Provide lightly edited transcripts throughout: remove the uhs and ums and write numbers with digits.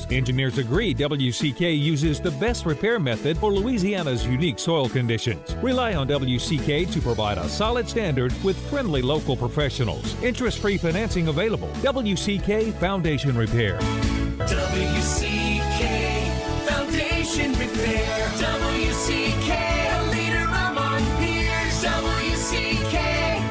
repairs. Engineers agree WCK uses the best repair method for Louisiana's unique soil conditions. Rely on WCK to provide a solid standard with friendly local professionals. Interest-free financing available. WCK Foundation Repair. WCK Foundation Repair. WCK, a leader among peers. WCK.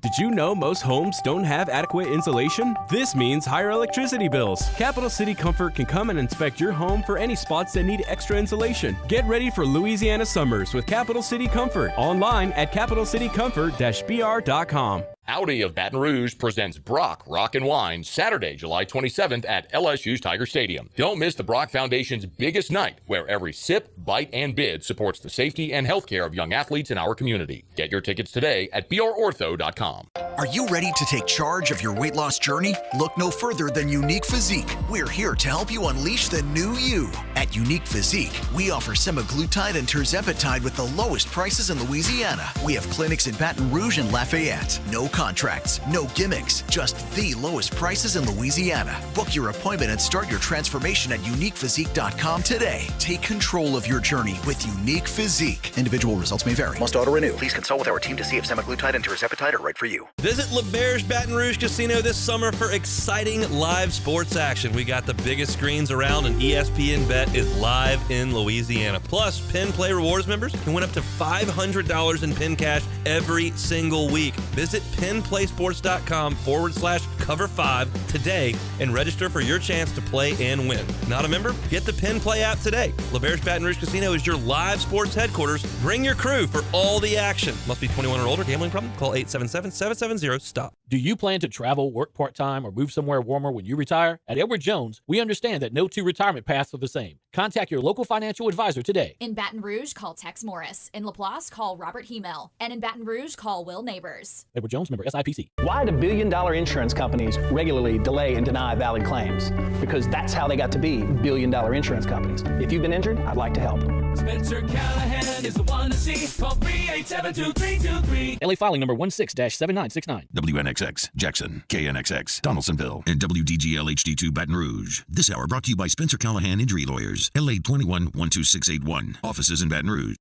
Did you know most homes don't have adequate insulation? This means higher electricity bills. Capital City Comfort can come and inspect your home for any spots that need extra insulation. Get ready for Louisiana summers with Capital City Comfort. Online at capitalcitycomfort-br.com. Audi of Baton Rouge presents Brock Rock and Wine Saturday, July 27th at LSU's Tiger Stadium. Don't miss the Brock Foundation's biggest night, where every sip, bite, and bid supports the safety and health care of young athletes in our community. Get your tickets today at brortho.com. Are you ready to take charge of your weight loss journey? Look no further than Unique Physique. We're here to help you unleash the new you. At Unique Physique, we offer semaglutide and tirzepatide with the lowest prices in Louisiana. We have clinics in Baton Rouge and Lafayette. No contracts, no gimmicks, just the lowest prices in Louisiana. Book your appointment and start your transformation at uniquephysique.com today. Take control of your journey with Unique Physique. Individual results may vary. Must auto-renew. Please consult with our team to see if semaglutide and tirzepatide are right for you. Visit LeBear's Baton Rouge Casino this summer for exciting live sports action. We got the biggest screens around, and ESPN Bet is live in Louisiana. Plus, Pin Play Rewards members can win up to $500 in Pin Cash every single week. Visit pinplaysports.com/cover5 today and register for your chance to play and win. Not a member? Get the Pin Play app today. LeBear's Baton Rouge Casino is your live sports headquarters. Bring your crew for all the action. Must be 21 or older. Gambling problem? Call 877-770-STOP. Do you plan to travel, work part-time, or move somewhere warmer when you retire? At Edward Jones, we understand that no two retirement paths are the same. Contact your local financial advisor today. In Baton Rouge, call Tex Morris. In LaPlace, call Robert Hemel. And in Baton Rouge, call Will Neighbors. Edward Jones, member SIPC. Why do billion-dollar insurance companies regularly delay and deny valid claims? Because that's how they got to be billion-dollar insurance companies. If you've been injured, I'd like to help. Spencer Callahan is the one to see. Call 387-2323. LA filing number 16-7969. WNXX, Jackson, KNXX, Donaldsonville, and WDGL HD2 Baton Rouge. This hour brought to you by Spencer Callahan Injury Lawyers, LA 21-12681. Offices in Baton Rouge.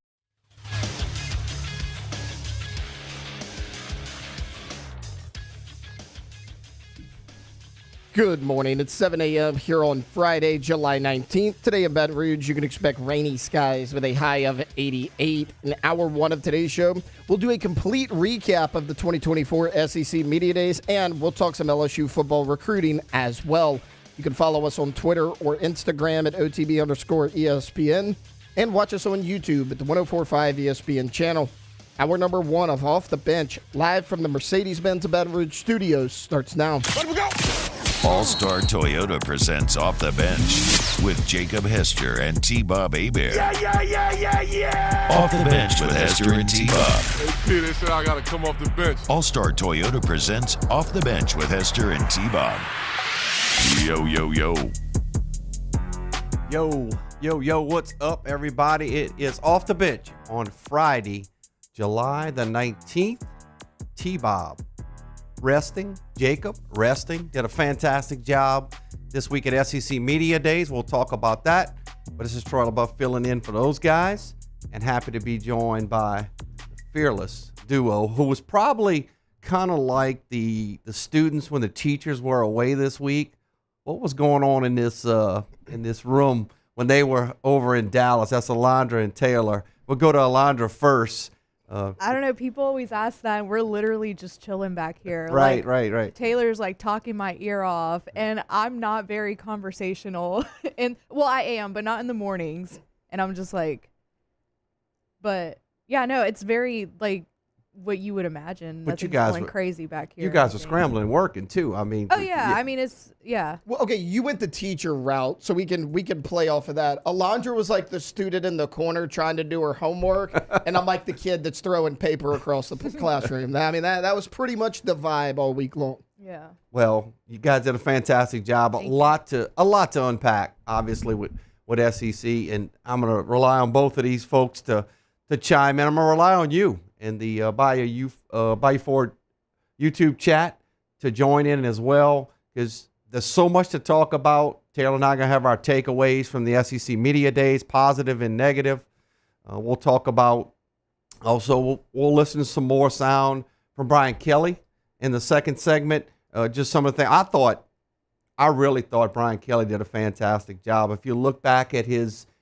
Good morning. It's 7 a.m. here on Friday, July 19th. Today in Baton Rouge, you can expect rainy skies with a high of 88. In hour one of today's show, we'll do a complete recap of the 2024 SEC Media Days, and we'll talk some LSU football recruiting as well. You can follow us on Twitter or Instagram at OTB_ESPN, and watch us on YouTube at the 104.5 ESPN channel. Hour number one of Off the Bench, live from the Mercedes-Benz Baton Rouge studios, starts now. Let we go! All-Star Toyota presents Off the Bench with Jacob Hester and T-Bob Hebert. Yeah. Off the Bench with Hester and T-Bob. Hey, they said I got to come off the bench. All-Star Toyota presents Off the Bench with Hester and T-Bob. Yo, what's up, everybody? It is Off the Bench on Friday, July the 19th. T-Bob resting, Jacob resting, did a fantastic job this week at SEC Media Days. We'll talk about that, but this is Troy LaBeouf filling in for those guys, and happy to be joined by the fearless duo, who was probably kind of like the students when the teachers were away this week. What was going on in this room when they were over in Dallas? That's Alondra and Taylor. We'll go to Alondra first. I don't know. People always ask that, and we're literally just chilling back here. Right. Taylor's like talking my ear off, and I'm not very conversational. I am, but not in the mornings. And I'm just like, but yeah, no, it's very like what you would imagine. But you guys going crazy back here. You guys are scrambling and working too. I mean. Oh yeah. I mean, it's yeah. Well, okay, you went the teacher route, so we can play off of that. Alondra was like the student in the corner trying to do her homework, and I'm like the kid that's throwing paper across the classroom. I mean, that was pretty much the vibe all week long. Yeah. Well, you guys did a fantastic job. A lot to unpack, obviously, with SEC, and I'm going to rely on both of these folks to chime in. I'm going to rely on you in the Bayou Ford YouTube chat to join in as well, because there's so much to talk about Taylor and I are going to have our takeaways from the SEC Media Days, positive and negative. We'll talk about, also, we'll listen to some more sound from Brian Kelly in the second segment. Just some of the things. I really thought Brian Kelly did a fantastic job. If you look back at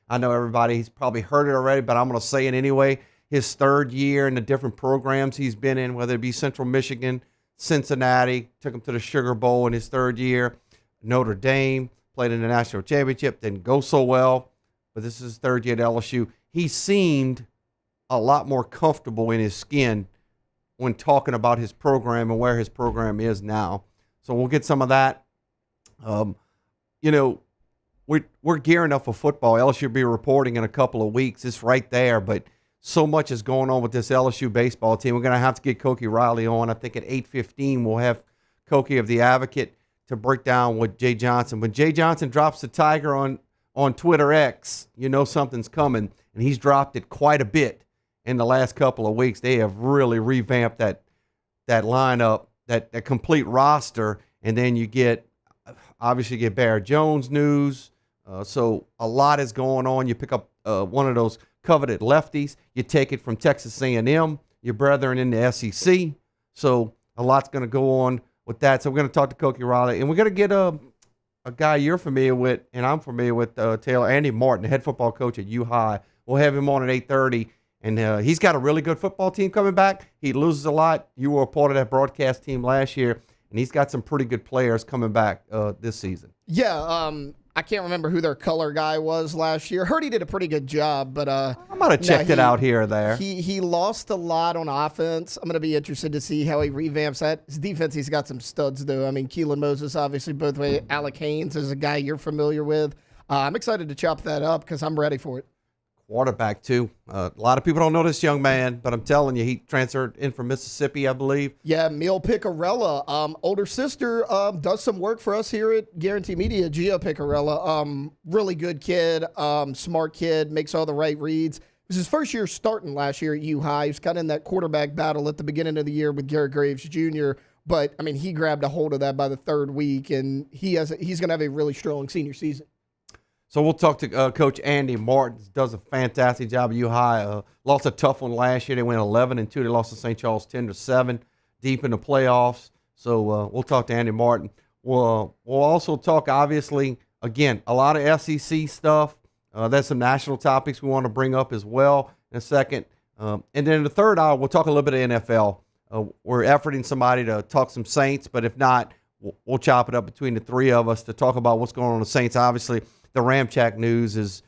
I know everybody's probably heard it already, but I'm going to say it anyway. His third year in the different programs he's been in, whether it be Central Michigan, Cincinnati, took him to the Sugar Bowl in his third year. Notre Dame, played in the national championship, didn't go so well, but this is his third year at LSU. He seemed a lot more comfortable in his skin when talking about his program and where his program is now. So we'll get some of that. We're gearing up for football. LSU will be reporting in a couple of weeks. It's right there, but so much is going on with this LSU baseball team. We're going to have to get Koki Riley on. I think at 8:15 we'll have Koki of the Advocate to break down with Jay Johnson. When Jay Johnson drops the Tiger on Twitter X, you know something's coming, and he's dropped it quite a bit in the last couple of weeks. They have really revamped that lineup, that complete roster, and then you get Bear Jones news. So a lot is going on. You pick up one of those coveted lefties. You take it from Texas A&M, your brethren in the SEC. So a lot's going to go on with that. So we're going to talk to Koki Riley, and we're going to get a guy you're familiar with, and I'm familiar with, Taylor, Andy Martin, the head football coach at U High. We'll have him on at 8:30, and he's got a really good football team coming back. He loses a lot. You were a part of that broadcast team last year, and he's got some pretty good players coming back this season. Yeah, I can't remember who their color guy was last year. Heard he did a pretty good job, but I might have checked it out here or there. He lost a lot on offense. I'm going to be interested to see how he revamps that. His defense, he's got some studs, though. I mean, Keelan Moses, obviously, both ways. Alec Haynes is a guy you're familiar with. I'm excited to chop that up because I'm ready for it. Quarterback, too. A lot of people don't know this young man, but I'm telling you, he transferred in from Mississippi, I believe. Yeah, Neil Picarella. Older sister does some work for us here at Guarantee Media, Gia Picarella. Really good kid, smart kid, makes all the right reads. It was his first year starting last year at U High. He was kind of in that quarterback battle at the beginning of the year with Garrett Graves Jr., but, I mean, he grabbed a hold of that by the third week, and he's going to have a really strong senior season. So we'll talk to Coach Andy Martin. Does a fantastic job at U High. Lost a tough one last year. They went 11-2. They lost to St. Charles 10-7, deep in the playoffs. So we'll talk to Andy Martin. We'll also talk, obviously, again, a lot of SEC stuff. There's some national topics we want to bring up as well in a second. And then in the third hour, we'll talk a little bit of NFL. We're efforting somebody to talk some Saints, but if not, we'll chop it up between the three of us to talk about what's going on with the Saints. Obviously, the Ramchak news is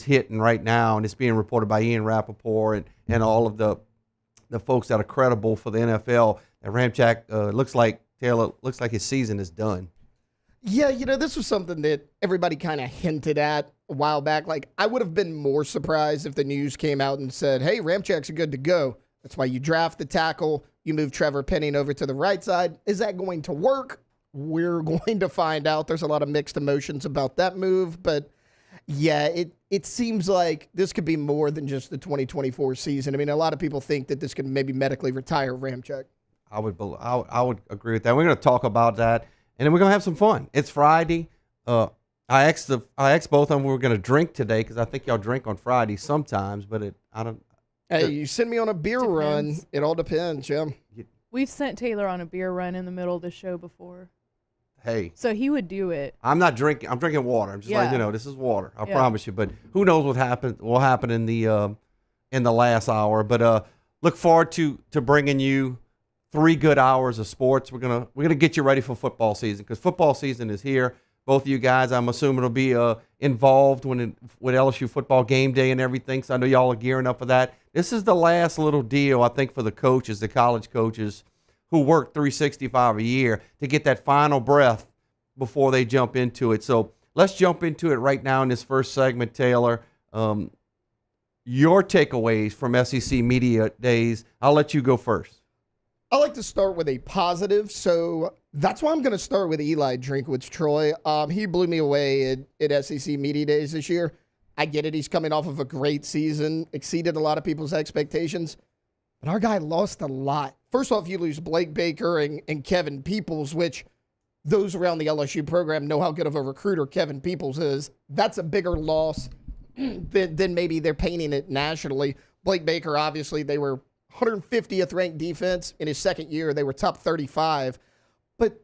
hitting right now, and it's being reported by Ian Rappaport and all of the folks that are credible for the NFL. And Ramchak looks like his season is done. Yeah, this was something that everybody kind of hinted at a while back. Like, I would have been more surprised if the news came out and said, hey, Ramchak's good to go. That's why you draft the tackle. You move Trevor Penning over to the right side. Is that going to work? We're going to find out. There's a lot of mixed emotions about that move, but yeah, it seems like this could be more than just the 2024 season. I mean, a lot of people think that this could maybe medically retire Ramchak. I would agree with that. We're going to talk about that, and then we're going to have some fun. It's Friday. I asked both of them we were going to drink today because I think y'all drink on Friday sometimes, but I don't. Hey, you send me on a beer run. It all depends, yeah. We've sent Taylor on a beer run in the middle of the show before. Hey. So he would do it. I'm not drinking. I'm drinking water. I'm just this is water. I promise you. But who knows what will happen in the last hour. But look forward to bringing you 3 good hours of sports. We're gonna get you ready for football season because football season is here. Both of you guys, I'm assuming, will be involved with LSU football game day and everything. So I know y'all are gearing up for that. This is the last little deal, I think, for the coaches, the college coaches who work 365 a year to get that final breath before they jump into it. So let's jump into it right now in this first segment, Taylor. Your takeaways from SEC Media Days. I'll let you go first. I like to start with a positive, so that's why I'm going to start with Eli Drinkwitz, Troy. He blew me away at SEC Media Days this year. I get it. He's coming off of a great season, exceeded a lot of people's expectations. But our guy lost a lot. First off, you lose Blake Baker and Kevin Peoples, which those around the LSU program know how good of a recruiter Kevin Peoples is. That's a bigger loss than maybe they're painting it nationally. Blake Baker, obviously, they were 150th ranked defense. In his second year, they were top 35. But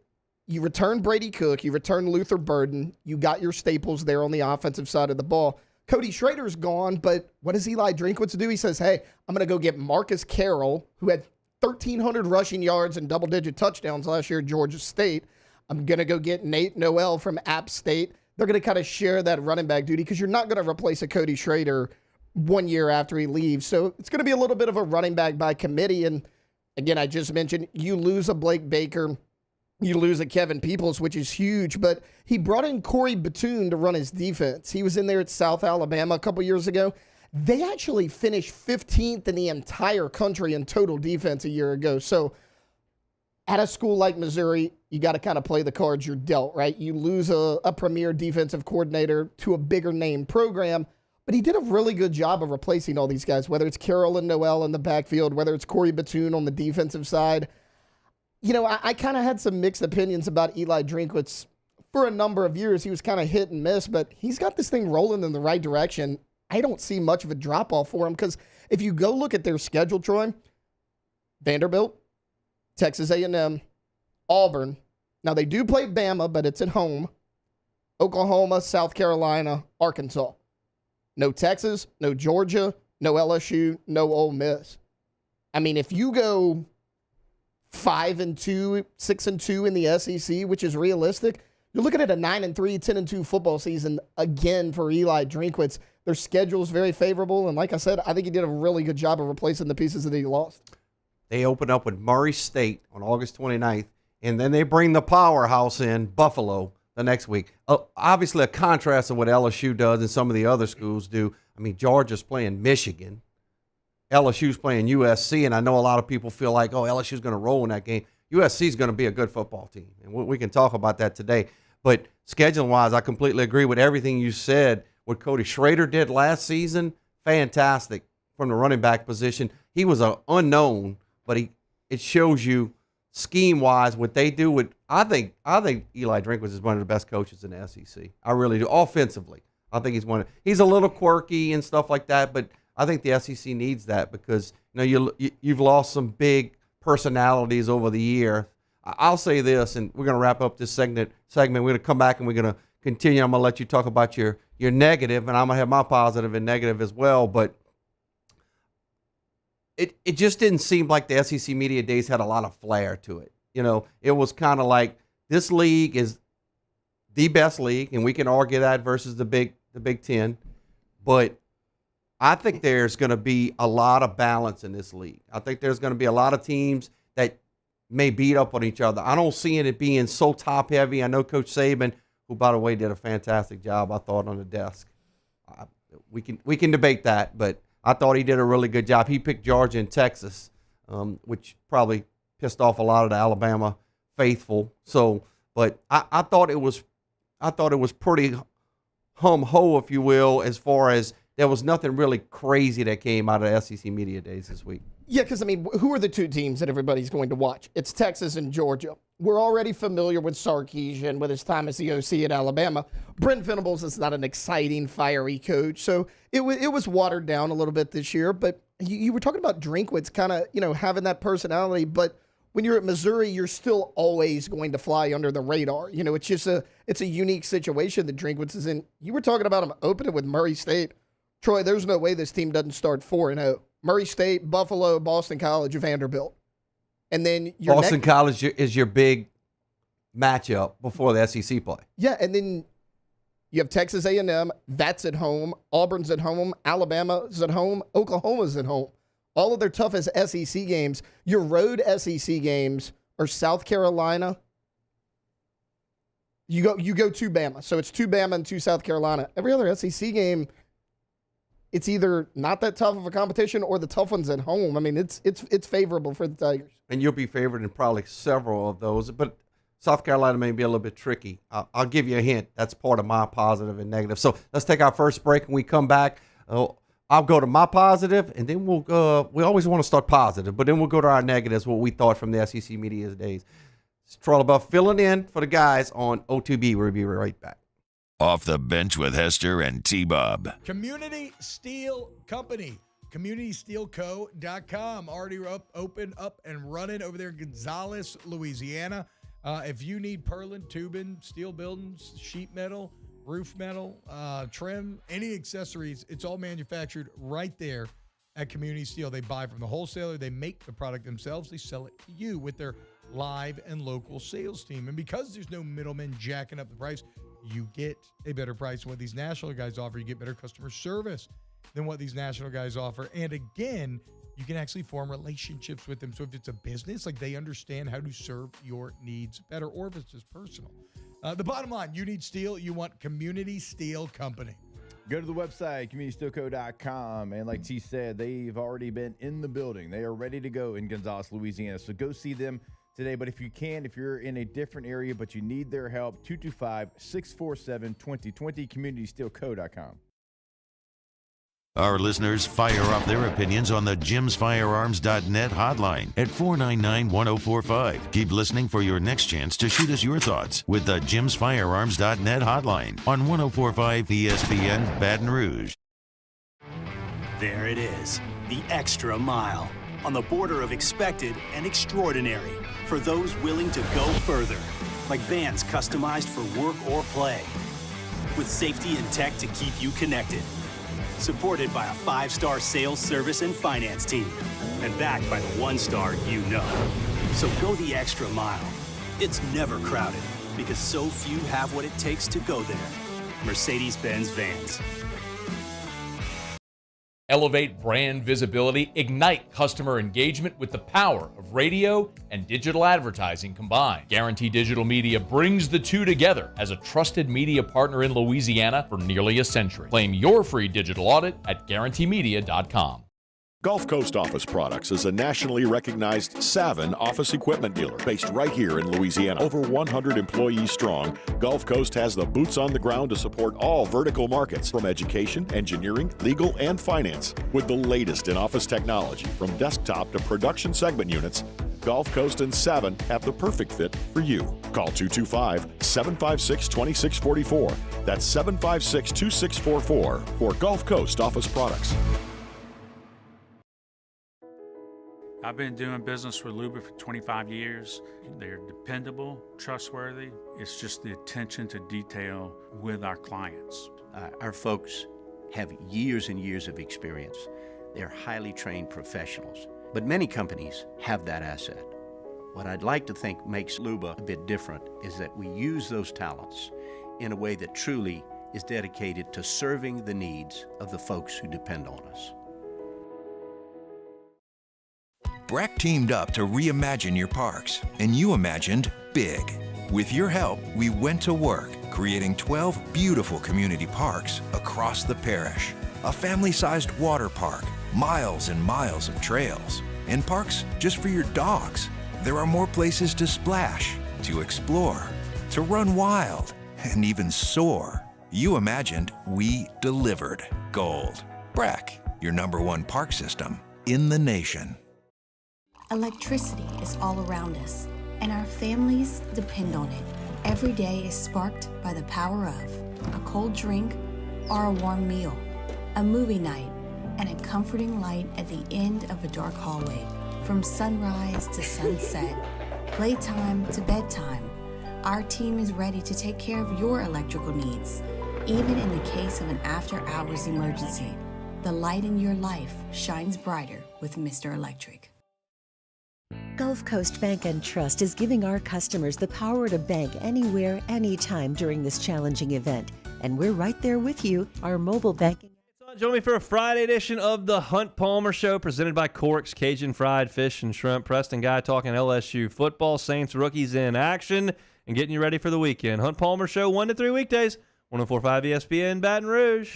you return Brady Cook, you return Luther Burden, you got your staples there on the offensive side of the ball. Cody Schrader's gone, but what does Eli Drinkwitz do? He says, hey, I'm going to go get Marcus Carroll, who had 1,300 rushing yards and double-digit touchdowns last year at Georgia State. I'm going to go get Nate Noel from App State. They're going to kind of share that running back duty because you're not going to replace a Cody Schrader 1 year after he leaves. So it's going to be a little bit of a running back by committee. And again, I just mentioned you lose a Blake Baker, you lose a Kevin Peoples, which is huge. But he brought in Corey Batoon to run his defense. He was in there at South Alabama a couple years ago. They actually finished 15th in the entire country in total defense a year ago. So at a school like Missouri, you got to kind of play the cards you're dealt, right? You lose a premier defensive coordinator to a bigger name program, but he did a really good job of replacing all these guys, whether it's Carroll and Noel in the backfield, whether it's Corey Batoon on the defensive side. You know, I kind of had some mixed opinions about Eli Drinkwitz for a number of years. He was kind of hit and miss, but he's got this thing rolling in the right direction. I don't see much of a drop-off for him because if you go look at their schedule, Troy, Vanderbilt, Texas A&M, Auburn. Now, they do play Bama, but it's at home. Oklahoma, South Carolina, Arkansas. No Texas, no Georgia, no LSU, no Ole Miss. I mean, if you go 5-2, 6-2 in the SEC, which is realistic, you're looking at a 9-3, 10-2 football season again for Eli Drinkwitz. Their schedule is very favorable, and like I said, I think he did a really good job of replacing the pieces that he lost. They open up with Murray State on August 29th, and then they bring the powerhouse in, Buffalo, the next week. Obviously, a contrast of what LSU does and some of the other schools do. I mean, Georgia's playing Michigan. LSU's playing USC, and I know a lot of people feel like, oh, LSU's going to roll in that game. USC's going to be a good football team, and we can talk about that today. But scheduling-wise, I completely agree with everything you said. What Cody Schrader did last season, fantastic from the running back position. He was an unknown, but it shows you scheme-wise what they do. I think Eli Drinkwitz is one of the best coaches in the SEC. I really do. Offensively, I think he's a little quirky and stuff like that, but I think the SEC needs that because you've lost some big personalities over the year. I'll say this, and we're going to wrap up this segment. We're going to come back and we're going to continue. I'm going to let you talk about your negative, and I'm going to have my positive and negative as well. But it just didn't seem like the SEC Media Days had a lot of flair to it. You know, it was kind of like this league is the best league, and we can argue that versus the Big Ten. But I think there's going to be a lot of balance in this league. I think there's going to be a lot of teams that may beat up on each other. I don't see it being so top-heavy. I know Coach Saban, who, by the way, did a fantastic job, I thought, on the desk. We can debate that, but I thought he did a really good job. He picked Georgia and Texas, which probably pissed off a lot of the Alabama faithful. So, but I thought it was pretty hum-ho, if you will, as far as there was nothing really crazy that came out of the SEC Media Days this week. Yeah, because, I mean, who are the two teams that everybody's going to watch? It's Texas and Georgia. We're already familiar with Sarkisian with his time as the OC at Alabama. Brent Venables is not an exciting, fiery coach, so it was watered down a little bit this year. But you were talking about Drinkwitz kind of, having that personality, but when you're at Missouri, you're still always going to fly under the radar. It's just it's a unique situation that Drinkwitz is in. You were talking about him opening with Murray State. Troy, there's no way this team doesn't start 4-0. Murray State, Buffalo, Boston College, Vanderbilt. And then Boston College is your big matchup before the SEC play. Yeah, and then you have Texas A&M. That's at home. Auburn's at home. Alabama's at home. Oklahoma's at home. All of their toughest SEC games. Your road SEC games are South Carolina. You go to Bama. So it's 2 Bama and 2 South Carolina. Every other SEC game, it's either not that tough of a competition or the tough ones at home. I mean, it's favorable for the Tigers. And you'll be favored in probably several of those. But South Carolina may be a little bit tricky. I'll give you a hint. That's part of my positive and negative. So let's take our first break. When we come back, I'll go to my positive, and then we'll go. We always want to start positive, but then we'll go to our negatives, what we thought from the SEC Media Days. Strollebuff filling in for the guys on OTB. We'll be right back. Off the Bench with Hester and T-Bob. Community Steel Company. CommunitySteelCo.com. Already open up and running over there in Gonzales, Louisiana. If you need purlin, tubing, steel buildings, sheet metal, roof metal, trim, any accessories, it's all manufactured right there at Community Steel. They buy from the wholesaler. They make the product themselves. They sell it to you with their live and local sales team. And because there's no middlemen jacking up the price, you get a better price than what these national guys offer. You get better customer service than what these national guys offer. And again, you can actually form relationships with them. So if it's a business, like they understand how to serve your needs better, or if it's just personal. The bottom line, you need steel, you want Community Steel Company. Go to the website, communitysteelco.com, and like T said, they've already been in the building. They are ready to go in Gonzales, Louisiana. So go see them today. But if you're in a different area, but you need their help, 225-647-2020, communitysteelco.com. Our listeners fire off their opinions on the jimsfirearms.net hotline at 499-1045. Keep listening for your next chance to shoot us your thoughts with the jimsfirearms.net hotline on 1045 ESPN Baton Rouge. There it is, the extra mile, on the border of expected and extraordinary for those willing to go further, like vans customized for work or play, with safety and tech to keep you connected. Supported by a 5-star sales, service, and finance team. And backed by the 1-star you know. So go the extra mile. It's never crowded because so few have what it takes to go there. Mercedes-Benz Vans. Elevate brand visibility, ignite customer engagement with the power of radio and digital advertising combined. Guarantee Digital Media brings the two together as a trusted media partner in Louisiana for nearly a century. Claim your free digital audit at guaranteemedia.com. Gulf Coast Office Products is a nationally recognized Saban office equipment dealer based right here in Louisiana. Over 100 employees strong, Gulf Coast has the boots on the ground to support all vertical markets from education, engineering, legal, and finance. With the latest in office technology from desktop to production segment units, Gulf Coast and Saban have the perfect fit for you. Call 225-756-2644. That's 756-2644 for Gulf Coast Office Products. I've been doing business with Luba for 25 years. They're dependable, trustworthy. It's just the attention to detail with our clients. Our folks have years and years of experience. They're highly trained professionals, but many companies have that asset. What I'd like to think makes Luba a bit different is that we use those talents in a way that truly is dedicated to serving the needs of the folks who depend on us. BRAC teamed up to reimagine your parks, and you imagined big. With your help, we went to work, creating 12 beautiful community parks across the parish. A family-sized water park, miles and miles of trails, and parks just for your dogs. There are more places to splash, to explore, to run wild, and even soar. You imagined, we delivered. Gold. BRAC, your #1 park system in the nation. Electricity is all around us, and our families depend on it. Every day is sparked by the power of a cold drink or a warm meal, a movie night, and a comforting light at the end of a dark hallway. From sunrise to sunset, playtime to bedtime, our team is ready to take care of your electrical needs. Even in the case of an after-hours emergency, the light in your life shines brighter with Mr. Electric. Gulf Coast Bank and Trust is giving our customers the power to bank anywhere, anytime during this challenging event. And we're right there with you. Our mobile banking. Join me for a Friday edition of the Hunt Palmer Show, presented by Cork's Cajun Fried Fish and Shrimp. Preston Guy talking LSU football, Saints rookies in action, and getting you ready for the weekend. Hunt Palmer Show, 1 to 3 weekdays, 104.5 ESPN Baton Rouge.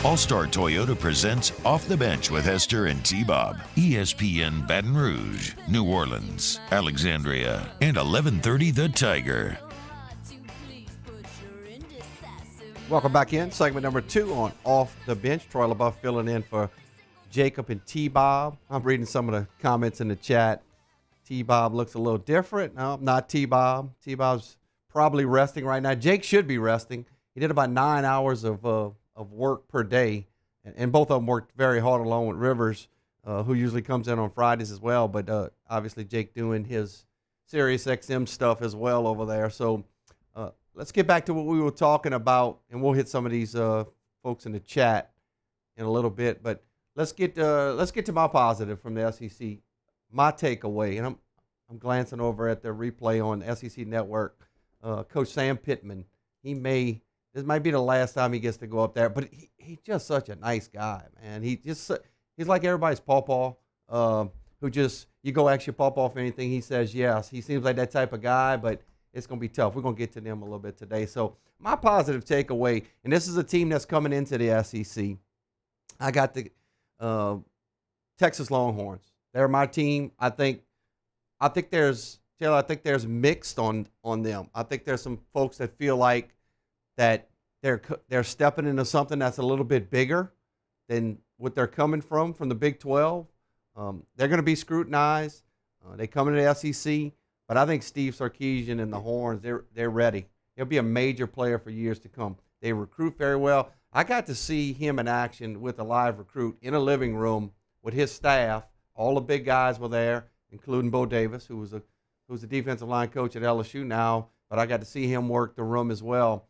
All-Star Toyota presents Off the Bench with Hester and T-Bob. ESPN Baton Rouge, New Orleans, Alexandria, and 1130 The Tiger. Welcome back in. Segment number 2 on Off the Bench. Troy LaBeouf filling in for Jacob and T-Bob. I'm reading some of the comments in the chat. T-Bob looks a little different. No, not T-Bob. T-Bob's probably resting right now. Jake should be resting. He did about 9 hours of work per day, and both of them worked very hard along with Rivers, who usually comes in on Fridays as well. But obviously Jake doing his Sirius XM stuff as well over there. So let's get back to what we were talking about, and we'll hit some of these folks in the chat in a little bit. But let's get to my positive from the SEC. My takeaway, and I'm glancing over at the replay on the SEC Network. Coach Sam Pittman, this might be the last time he gets to go up there, but he's just such a nice guy, man. He's like everybody's pawpaw, who just, you go ask your pawpaw for anything, he says yes. He seems like that type of guy, but it's going to be tough. We're going to get to them a little bit today. So my positive takeaway, and this is a team that's coming into the SEC. I got the Texas Longhorns. They're my team. I think there's mixed on them. I think there's some folks that feel like that they're stepping into something that's a little bit bigger than what they're coming from the Big 12. They're going to be scrutinized. They come into the SEC, but I think Steve Sarkisian and the Horns, they're ready. He'll be a major player for years to come. They recruit very well. I got to see him in action with a live recruit in a living room with his staff. All the big guys were there, including Bo Davis, who's a defensive line coach at LSU now, but I got to see him work the room as well.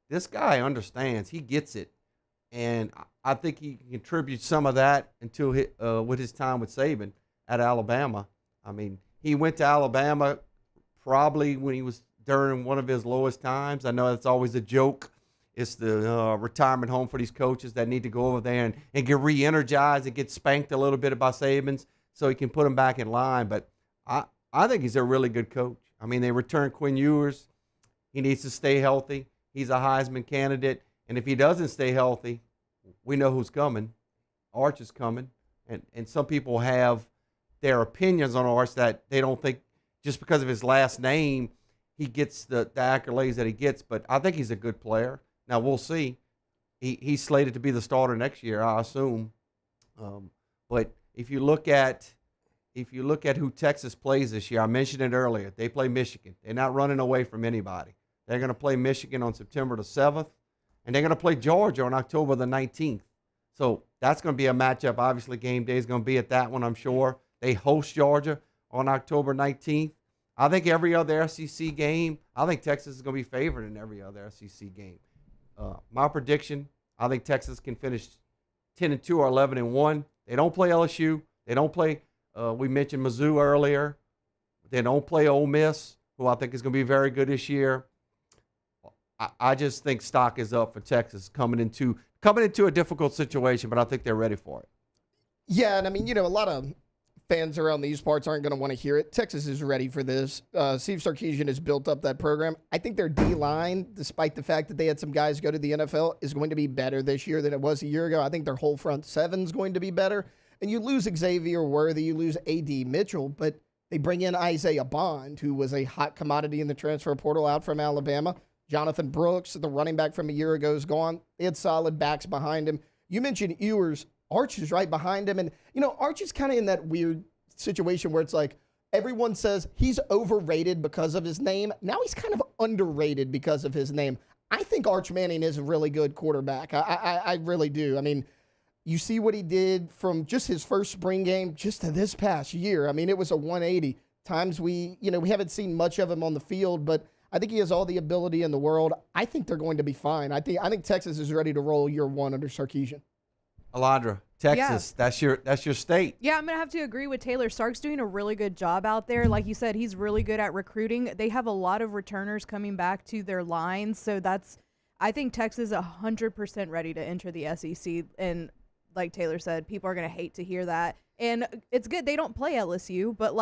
This guy understands. He gets it. And I think he contributes some of that with his time with Saban at Alabama. I mean, he went to Alabama probably when he was during one of his lowest times. I know that's always a joke. It's the retirement home for these coaches that need to go over there and get re-energized and get spanked a little bit by Saban's so he can put them back in line. But I think he's a really good coach. I mean, they returned Quinn Ewers. He needs to stay healthy. He's a Heisman candidate. And if he doesn't stay healthy, we know who's coming. Arch is coming. And some people have their opinions on Arch that they don't think just because of his last name he gets the accolades that he gets. But I think he's a good player. Now, we'll see. He's slated to be the starter next year, I assume. But if you look at who Texas plays this year, I mentioned it earlier. They play Michigan. They're not running away from anybody. They're going to play Michigan on September the 7th, and they're going to play Georgia on October the 19th. So that's going to be a matchup. Obviously, game day is going to be at that one, I'm sure. They host Georgia on October 19th. I think every other SEC game, I think Texas is going to be favored in every other SEC game. My prediction, I think Texas can finish 10-2 or 11-1. They don't play LSU. They don't play, we mentioned Mizzou earlier. They don't play Ole Miss, who I think is going to be very good this year. I just think stock is up for Texas coming into a difficult situation, but I think they're ready for it. Yeah, and I mean, a lot of fans around these parts aren't going to want to hear it. Texas is ready for this. Steve Sarkisian has built up that program. I think their D-line, despite the fact that they had some guys go to the NFL, is going to be better this year than it was a year ago. I think their whole front seven is going to be better. And you lose Xavier Worthy, you lose A.D. Mitchell, but they bring in Isaiah Bond, who was a hot commodity in the transfer portal out from Alabama. Jonathan Brooks, the running back from a year ago, is gone. They had solid backs behind him. You mentioned Ewers. Arch is right behind him. And, Arch is kind of in that weird situation where it's like everyone says he's overrated because of his name. Now he's kind of underrated because of his name. I think Arch Manning is a really good quarterback. I really do. I mean, you see what he did from just his first spring game just to this past year. I mean, it was a 180. Times we haven't seen much of him on the field, but I think he has all the ability in the world. I think they're going to be fine. I think Texas is ready to roll year one under Sarkisian. Alondra, Texas, yeah. That's your state. Yeah, I'm going to have to agree with Taylor. Sark's doing a really good job out there. Like you said, he's really good at recruiting. They have a lot of returners coming back to their lines. So I think Texas is 100% ready to enter the SEC. And like Taylor said, people are going to hate to hear that. And it's good. They don't play LSU, but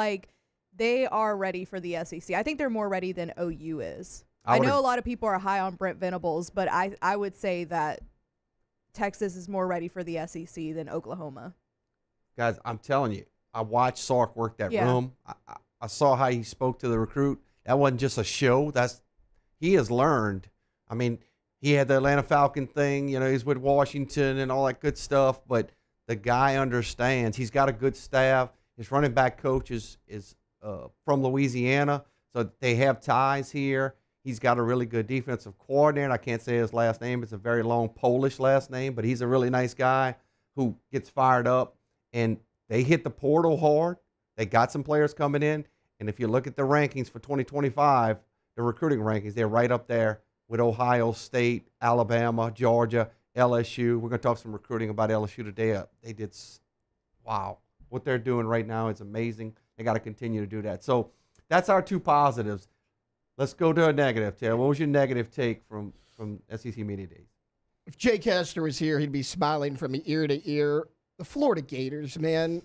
they are ready for the SEC. I think they're more ready than OU is. I know a lot of people are high on Brent Venables, but I would say that Texas is more ready for the SEC than Oklahoma. Guys, I'm telling you, I watched Sark work that room. I saw how he spoke to the recruit. That wasn't just a show. He has learned. I mean, he had the Atlanta Falcon thing. He's with Washington and all that good stuff. But the guy understands. He's got a good staff. His running back coach is from Louisiana, so they have ties here. He's got a really good defensive coordinator. I can't say his last name. It's a very long Polish last name, but he's a really nice guy who gets fired up. And they hit the portal hard. They got some players coming in. And if you look at the rankings for 2025, the recruiting rankings, they're right up there with Ohio State, Alabama, Georgia, LSU. We're going to talk some recruiting about LSU today. They did, wow. What they're doing right now is amazing. They got to continue to do that. So that's our two positives. Let's go to a negative, Taylor. What was your negative take from SEC Media Days? If Jake Hester was here, he'd be smiling from ear to ear. The Florida Gators, man.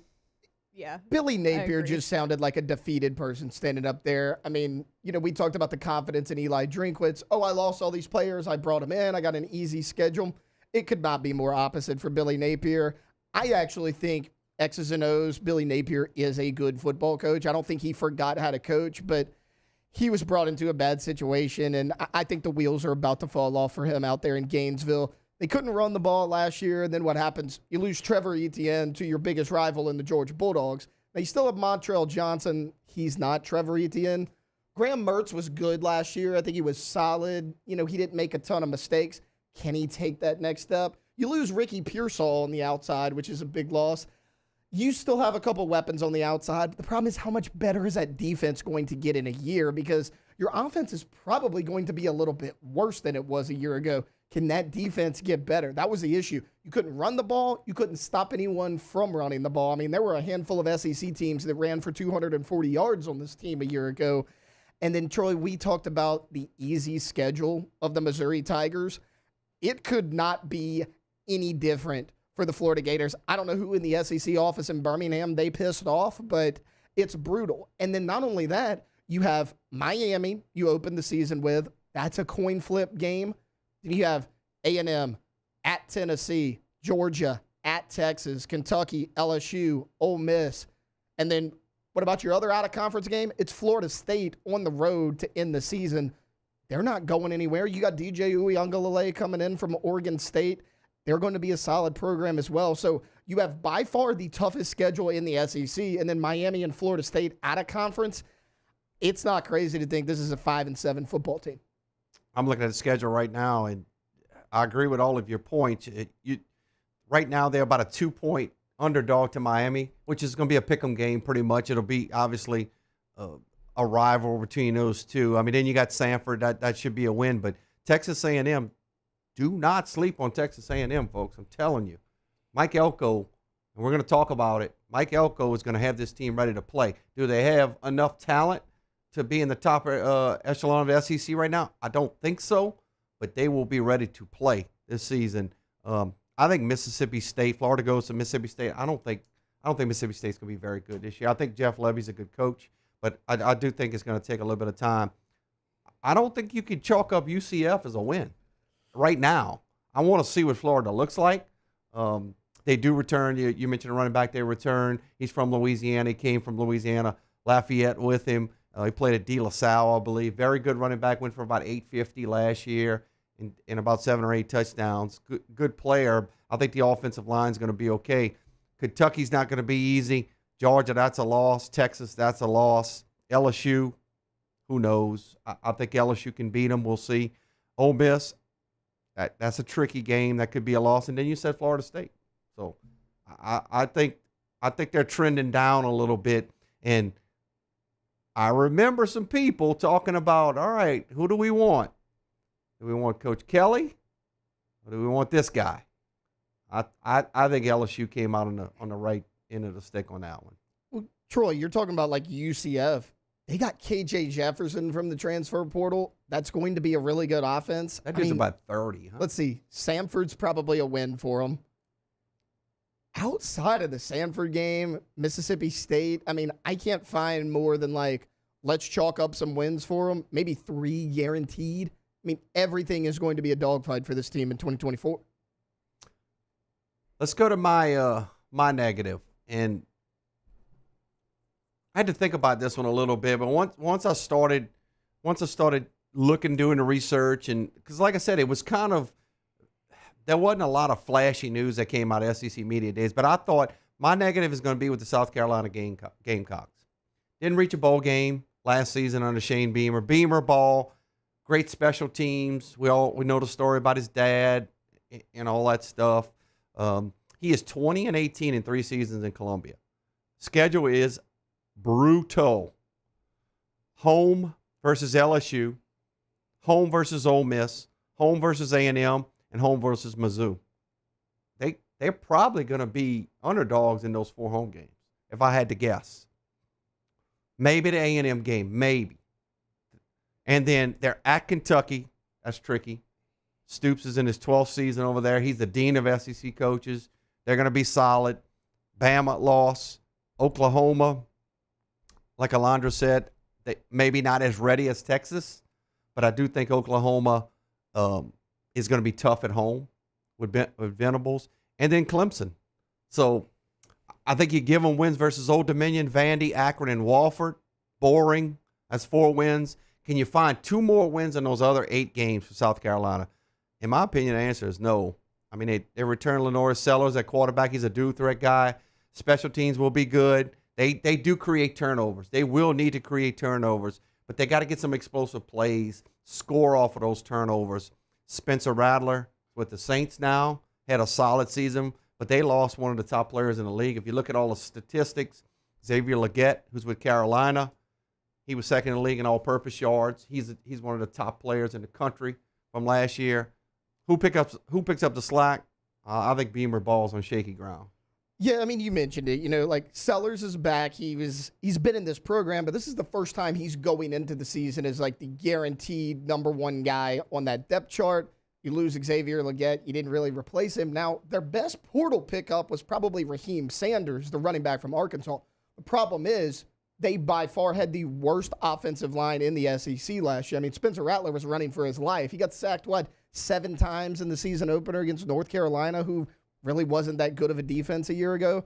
Yeah. Billy Napier just sounded like a defeated person standing up there. I mean, we talked about the confidence in Eli Drinkwitz. Oh, I lost all these players. I brought them in. I got an easy schedule. It could not be more opposite for Billy Napier. I actually think X's and O's, Billy Napier is a good football coach. I don't think he forgot how to coach, but he was brought into a bad situation, and I think the wheels are about to fall off for him out there in Gainesville. They couldn't run the ball last year, and then what happens? You lose Trevor Etienne to your biggest rival in the Georgia Bulldogs. Now, you still have Montrell Johnson. He's not Trevor Etienne. Graham Mertz was good last year. I think he was solid. He didn't make a ton of mistakes. Can he take that next step? You lose Ricky Pearsall on the outside, which is a big loss. You still have a couple weapons on the outside. But the problem is, how much better is that defense going to get in a year? Because your offense is probably going to be a little bit worse than it was a year ago. Can that defense get better? That was the issue. You couldn't run the ball. You couldn't stop anyone from running the ball. I mean, there were a handful of SEC teams that ran for 240 yards on this team a year ago. And then, Troy, we talked about the easy schedule of the Missouri Tigers. It could not be any different for the Florida Gators. I don't know who in the SEC office in Birmingham they pissed off, but it's brutal. And then not only that, you have Miami you open the season with. That's a coin flip game. Then you have A&M at Tennessee, Georgia at Texas, Kentucky, LSU, Ole Miss. And then what about your other out-of-conference game? It's Florida State on the road to end the season. They're not going anywhere. You got DJ Uiagalelei coming in from Oregon State. They're going to be a solid program as well. So you have by far the toughest schedule in the SEC, and then Miami and Florida State out of conference. It's not crazy to think this is a 5-7 football team. I'm looking at the schedule right now, and I agree with all of your points. Right now, they're about a 2-point underdog to Miami, which is going to be a pick'em game pretty much. It'll be obviously a rival between those two. I mean, then you got Samford. That should be a win. But Texas A&M, do not sleep on Texas A&M, folks. I'm telling you. Mike Elko, and we're going to talk about it, Mike Elko is going to have this team ready to play. Do they have enough talent to be in the top echelon of the SEC right now? I don't think so, but they will be ready to play this season. I think Mississippi State, Florida goes to Mississippi State. I don't think Mississippi State's going to be very good this year. I think Jeff Levy's a good coach, but I do think it's going to take a little bit of time. I don't think you could chalk up UCF as a win right now. I want to see what Florida looks like. They do return. You mentioned a running back. They return. He's from Louisiana. He came from Louisiana. Lafayette with him. He played at De La Salle, I believe. Very good running back. Went for about 850 last year and about 7 or 8 touchdowns. Good player. I think the offensive line is going to be okay. Kentucky's not going to be easy. Georgia, that's a loss. Texas, that's a loss. LSU, who knows? I think LSU can beat them. We'll see. Ole Miss, that's a tricky game. That could be a loss. And then you said Florida State. So I think they're trending down a little bit. And I remember some people talking about, all right, who do we want? Do we want Coach Kelly or do we want this guy? I think LSU came out on the right end of the stick on that one. Well, Troy, you're talking about like UCF. They got KJ Jefferson from the transfer portal. That's going to be a really good offense. That dude's about 30. Huh? Let's see. Samford's probably a win for them. Outside of the Samford game, Mississippi State, I mean, I can't find more than let's chalk up some wins for them. Maybe 3 guaranteed. I mean, everything is going to be a dogfight for this team in 2024. Let's go to my negative. And I had to think about this one a little bit, but once I started doing the research, and because like I said, it was kind of, there wasn't a lot of flashy news that came out of SEC media days, but I thought my negative is going to be with the South Carolina Gamecocks. Didn't reach a bowl game last season under Shane Beamer. Beamer ball, great special teams. We know the story about his dad and all that stuff. He is 20-18 in 3 seasons in Columbia. Schedule is brutal. Home versus LSU, home versus Ole Miss, home versus A&M, and home versus Mizzou. They're probably going to be underdogs in those 4 home games, if I had to guess. Maybe the A&M game, maybe. And then they're at Kentucky. That's tricky. Stoops is in his 12th season over there. He's the dean of SEC coaches. They're going to be solid. Bama loss. Oklahoma, like Alondra said, they maybe not as ready as Texas, but I do think Oklahoma is going to be tough at home with Venables. And then Clemson. So I think you give them wins versus Old Dominion, Vandy, Akron, and Wofford. Boring. That's 4 wins. Can you find 2 more wins in those other 8 games for South Carolina? In my opinion, the answer is no. I mean, they return Lenore Sellers at quarterback. He's a dual threat guy. Special teams will be good. They do create turnovers. They will need to create turnovers, but they got to get some explosive plays, score off of those turnovers. Spencer Rattler with the Saints now had a solid season, but they lost one of the top players in the league. If you look at all the statistics, Xavier Legette, who's with Carolina, he was second in the league in all-purpose yards. He's one of the top players in the country from last year. Who picks up the slack? I think Beamer balls on shaky ground. Yeah, I mean, you mentioned it. Like Sellers is back. He's been in this program, but this is the first time he's going into the season as like the guaranteed number 1 guy on that depth chart. You lose Xavier Legette. You didn't really replace him. Now, their best portal pickup was probably Raheem Sanders, the running back from Arkansas. The problem is they by far had the worst offensive line in the SEC last year. I mean, Spencer Rattler was running for his life. He got sacked, 7 times in the season opener against North Carolina, who really wasn't that good of a defense a year ago.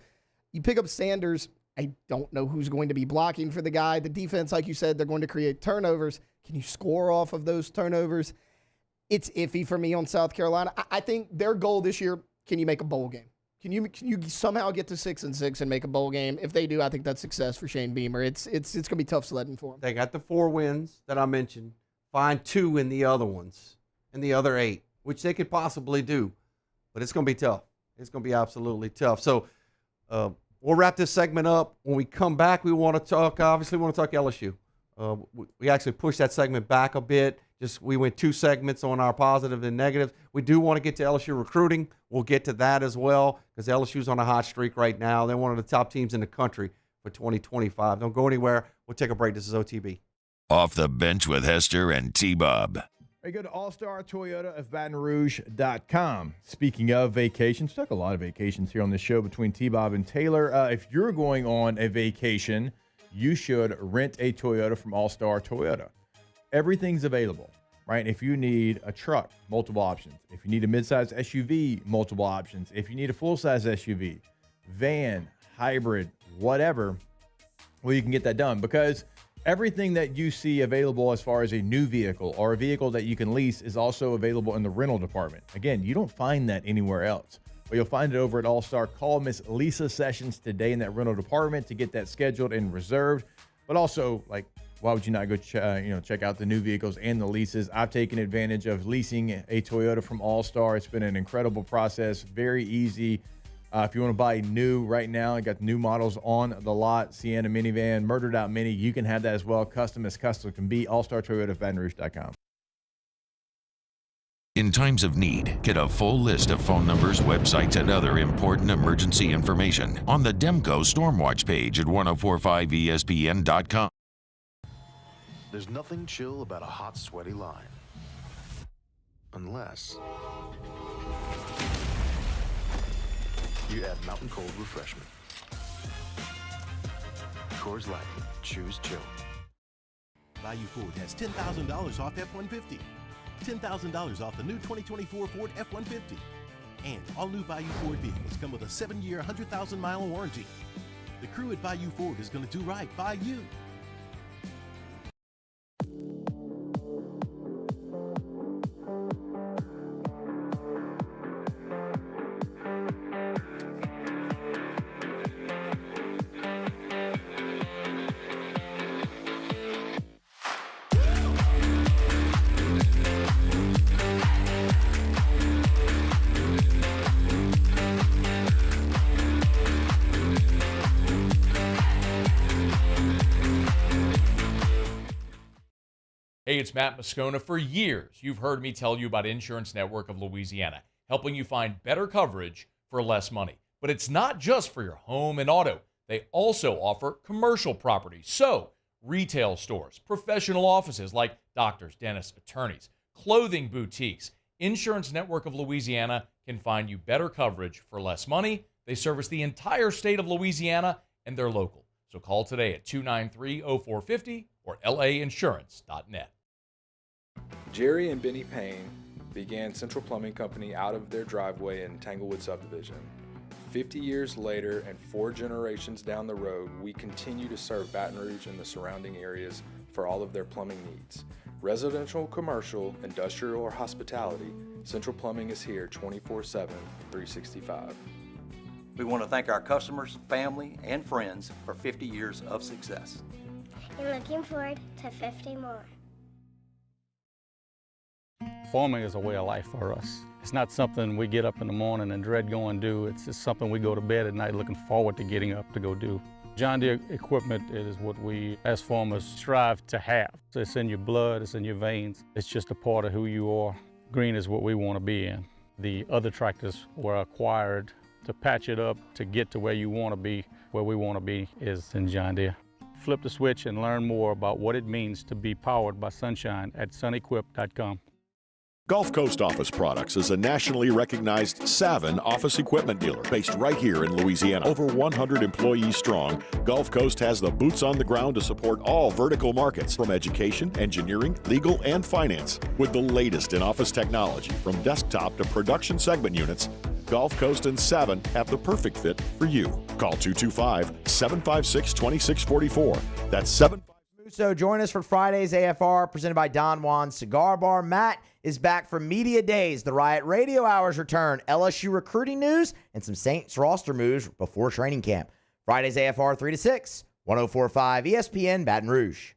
You pick up Sanders. I don't know who's going to be blocking for the guy. The defense, like you said, they're going to create turnovers. Can you score off of those turnovers? It's iffy for me on South Carolina. I think their goal this year, can you make a bowl game? Can you somehow get to 6-6 and make a bowl game? If they do, I think that's success for Shane Beamer. It's going to be tough sledding for them. They got the 4 wins that I mentioned. Find 2 in the other ones, in the other 8, which they could possibly do. But it's going to be tough. It's going to be absolutely tough. So we'll wrap this segment up. When we come back, we want to talk LSU. We actually pushed that segment back a bit. We went 2 segments on our positive and negative. We do want to get to LSU recruiting. We'll get to that as well because LSU's on a hot streak right now. They're one of the top teams in the country for 2025. Don't go anywhere. We'll take a break. This is OTB. Off the Bench with Hester and T-Bob. Hey, go to All-Star Toyota of Baton Rouge.com. Speaking of vacations, we took a lot of vacations here on this show between T-Bob and Taylor. If you're going on a vacation, you should rent a Toyota from All-Star Toyota. Everything's available, right? If you need a truck, multiple options. If you need a midsize SUV, multiple options. If you need a full-size SUV, van, hybrid, whatever, well, you can get that done because everything that you see available as far as a new vehicle or a vehicle that you can lease is also available in the rental department. Again, you don't find that anywhere else, but you'll find it over at All-Star. Call Miss Lisa Sessions today in that rental department to get that scheduled and reserved. But also, why would you not go check out the new vehicles and the leases? I've taken advantage of leasing a Toyota from All-Star. It's been an incredible process, very easy. If you want to buy new right now, I got new models on the lot. Sienna minivan, Murdered Out Mini. You can have that as well. Custom as custom can be. All-Star Toyota of Baton Rouge.com. In times of need, get a full list of phone numbers, websites, and other important emergency information on the Demco Stormwatch page at 1045ESPN.com. There's nothing chill about a hot, sweaty line. Unless you add Mountain Cold Refreshment. Coors Light. Choose chill. Value Ford has $10,000 off F-150. $10,000 off the new 2024 Ford F-150. And all new Value Ford vehicles come with a 7-year, 100,000-mile warranty. The crew at Value Ford is going to do right by you. Hey, it's Matt Moscona. For years, you've heard me tell you about Insurance Network of Louisiana, helping you find better coverage for less money. But it's not just for your home and auto. They also offer commercial property. So, retail stores, professional offices like doctors, dentists, attorneys, clothing boutiques. Insurance Network of Louisiana can find you better coverage for less money. They service the entire state of Louisiana, and they're local. So call today at 293-0450 or lainsurance.net. Jerry and Benny Payne began Central Plumbing Company out of their driveway in Tanglewood subdivision. 50 years later and 4 generations down the road, we continue to serve Baton Rouge and the surrounding areas for all of their plumbing needs. Residential, commercial, industrial, or hospitality, Central Plumbing is here 24/7, 365. We want to thank our customers, family, and friends for 50 years of success. And looking forward to 50 more. Farming is a way of life for us. It's not something we get up in the morning and dread going do. It's just something we go to bed at night looking forward to getting up to go do. John Deere equipment is what we as farmers strive to have. So it's in your blood, it's in your veins. It's just a part of who you are. Green is what we want to be in. The other tractors were acquired to patch it up to get to where you want to be. Where we want to be is in John Deere. Flip the switch and learn more about what it means to be powered by sunshine at sunequip.com. Gulf Coast Office Products is a nationally recognized Saban office equipment dealer based right here in Louisiana. Over 100 employees strong, Gulf Coast has the boots on the ground to support all vertical markets from education, engineering, legal, and finance. With the latest in office technology from desktop to production segment units, Gulf Coast and Saban have the perfect fit for you. Call 225-756-2644. That's 7. So join us for Friday's AFR presented by Don Juan's Cigar Bar. Matt is back from Media Days. The Riot Radio Hours return, LSU recruiting news, and some Saints roster moves before training camp. Friday's AFR 3 to 6, 104.5 ESPN Baton Rouge.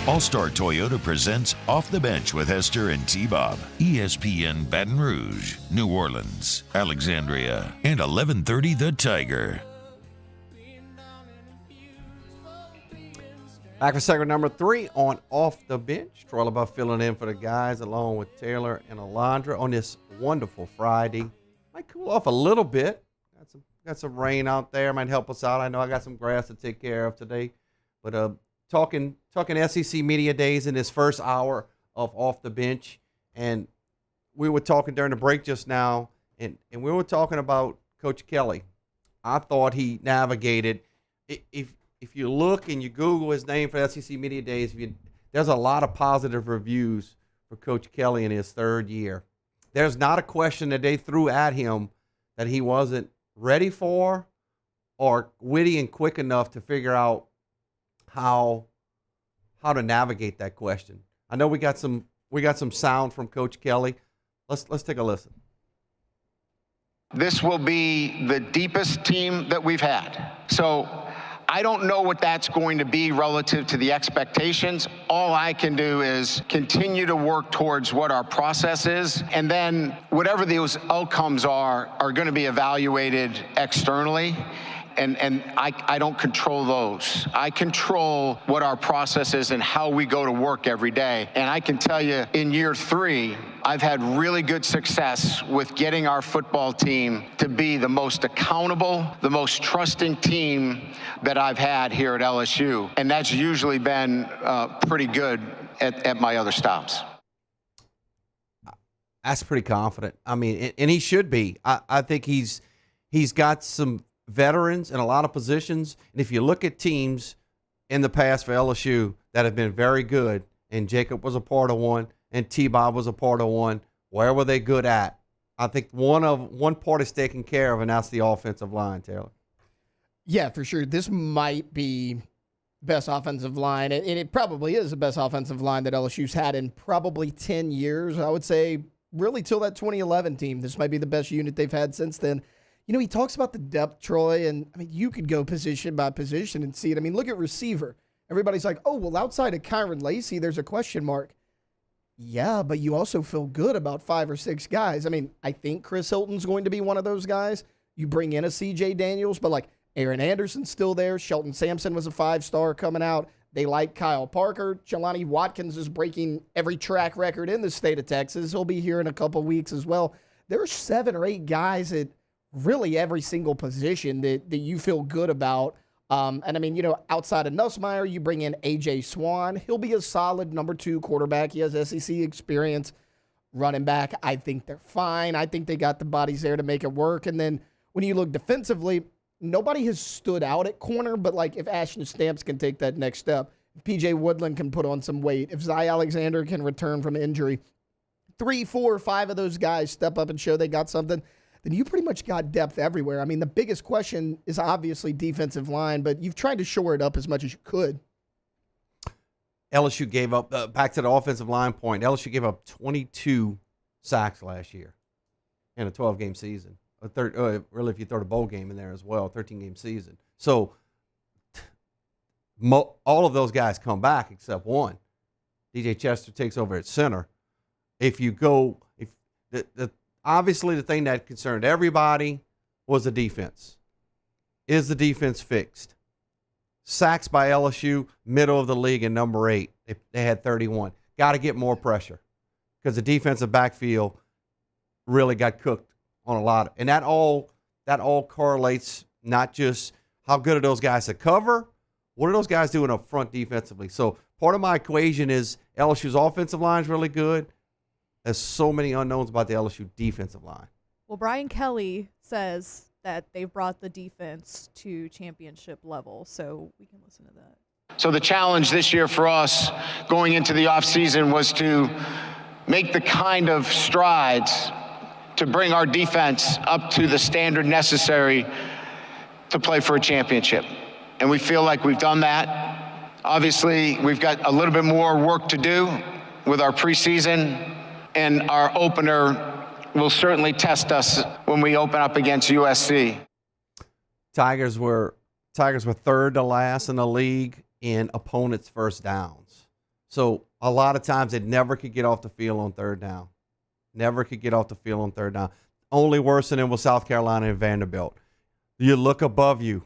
All-Star Toyota presents Off the Bench with Hester and T-Bob. ESPN Baton Rouge, New Orleans, Alexandria, and 1130 The Tiger. Back for segment number 3 on Off the Bench. Troy LaBeouf filling in for the guys along with Taylor and Alondra on this wonderful Friday. Might cool off a little bit. Got some rain out there. Might help us out. I know I got some grass to take care of today. But talking SEC Media Days in this first hour of Off the Bench. And we were talking during the break just now, and we were talking about Coach Kelly. I thought he navigated. If you look and you Google his name for SEC Media Days, there's a lot of positive reviews for Coach Kelly in his third year. There's not a question that they threw at him that he wasn't ready for or witty and quick enough to figure out how to navigate that question. I know we got some sound from Coach Kelly. Let's take a listen. This will be the deepest team that we've had. So I don't know what that's going to be relative to the expectations. All I can do is continue to work towards what our process is, and then whatever those outcomes are going to be evaluated externally. And I don't control those. I control what our process is and how we go to work every day. And I can tell you, in year 3, I've had really good success with getting our football team to be the most accountable, the most trusting team that I've had here at LSU. And that's usually been pretty good at my other stops. That's pretty confident. I mean, and he should be. I think he's got some veterans in a lot of positions. And if you look at teams in the past for LSU that have been very good, and Jacob was a part of one, and T-Bob was a part of one, where were they good at? I think one part is taken care of, and that's the offensive line, Taylor. Yeah, for sure. This might be best offensive line, and it probably is the best offensive line that LSU's had in probably 10 years. I would say really till that 2011 team. This might be the best unit they've had since then. You know, he talks about the depth, Troy, and I mean, you could go position by position and see it. I mean, look at receiver. Everybody's like, oh, well, outside of Kyron Lacey, there's a question mark. Yeah, but you also feel good about 5 or 6 guys. I mean, I think Chris Hilton's going to be one of those guys. you bring in a C.J. Daniels, but like Aaron Anderson's still there. Shelton Sampson was a 5-star coming out. They like Kyle Parker. Jelani Watkins is breaking every track record in the state of Texas. He'll be here in a couple weeks as well. There are 7 or 8 guys at really every single position that you feel good about. And I mean, outside of Nussmeier, you bring in A.J. Swan. He'll be a solid number 2 quarterback. He has SEC experience. Running back, I think they're fine. I think they got the bodies there to make it work. And then when you look defensively, nobody has stood out at corner, but like if Ashton Stamps can take that next step, if P.J. Woodland can put on some weight, if Zy Alexander can return from injury, 3, 4, 5 of those guys step up and show they got something, then you pretty much got depth everywhere. I mean, the biggest question is obviously defensive line, but you've tried to shore it up as much as you could. LSU gave up, back to the offensive line point, LSU gave up 22 sacks last year in a 12-game season. Really, if you throw the bowl game in there as well, 13-game season. So all of those guys come back except one. DJ Chester takes over at center. Obviously the thing that concerned everybody was the defense. Is the defense fixed? Sacks by LSU, middle of the league and number 8. They had 31. Got to get more pressure because the defensive backfield really got cooked on a lot. And that all correlates not just how good are those guys to cover, what are those guys doing up front defensively? So part of my equation is LSU's offensive line is really good. There's so many unknowns about the LSU defensive line. Well, Brian Kelly says that they've brought the defense to championship level, so we can listen to that. So the challenge this year for us going into the offseason was to make the kind of strides to bring our defense up to the standard necessary to play for a championship. And we feel like we've done that. Obviously, we've got a little bit more work to do with our preseason, and our opener will certainly test us when we open up against USC. Tigers were third to last in the league in opponents' first downs. So a lot of times they never could get off the field on third down. Never could get off the field on third down. Only worse than them was South Carolina and Vanderbilt. You look above you.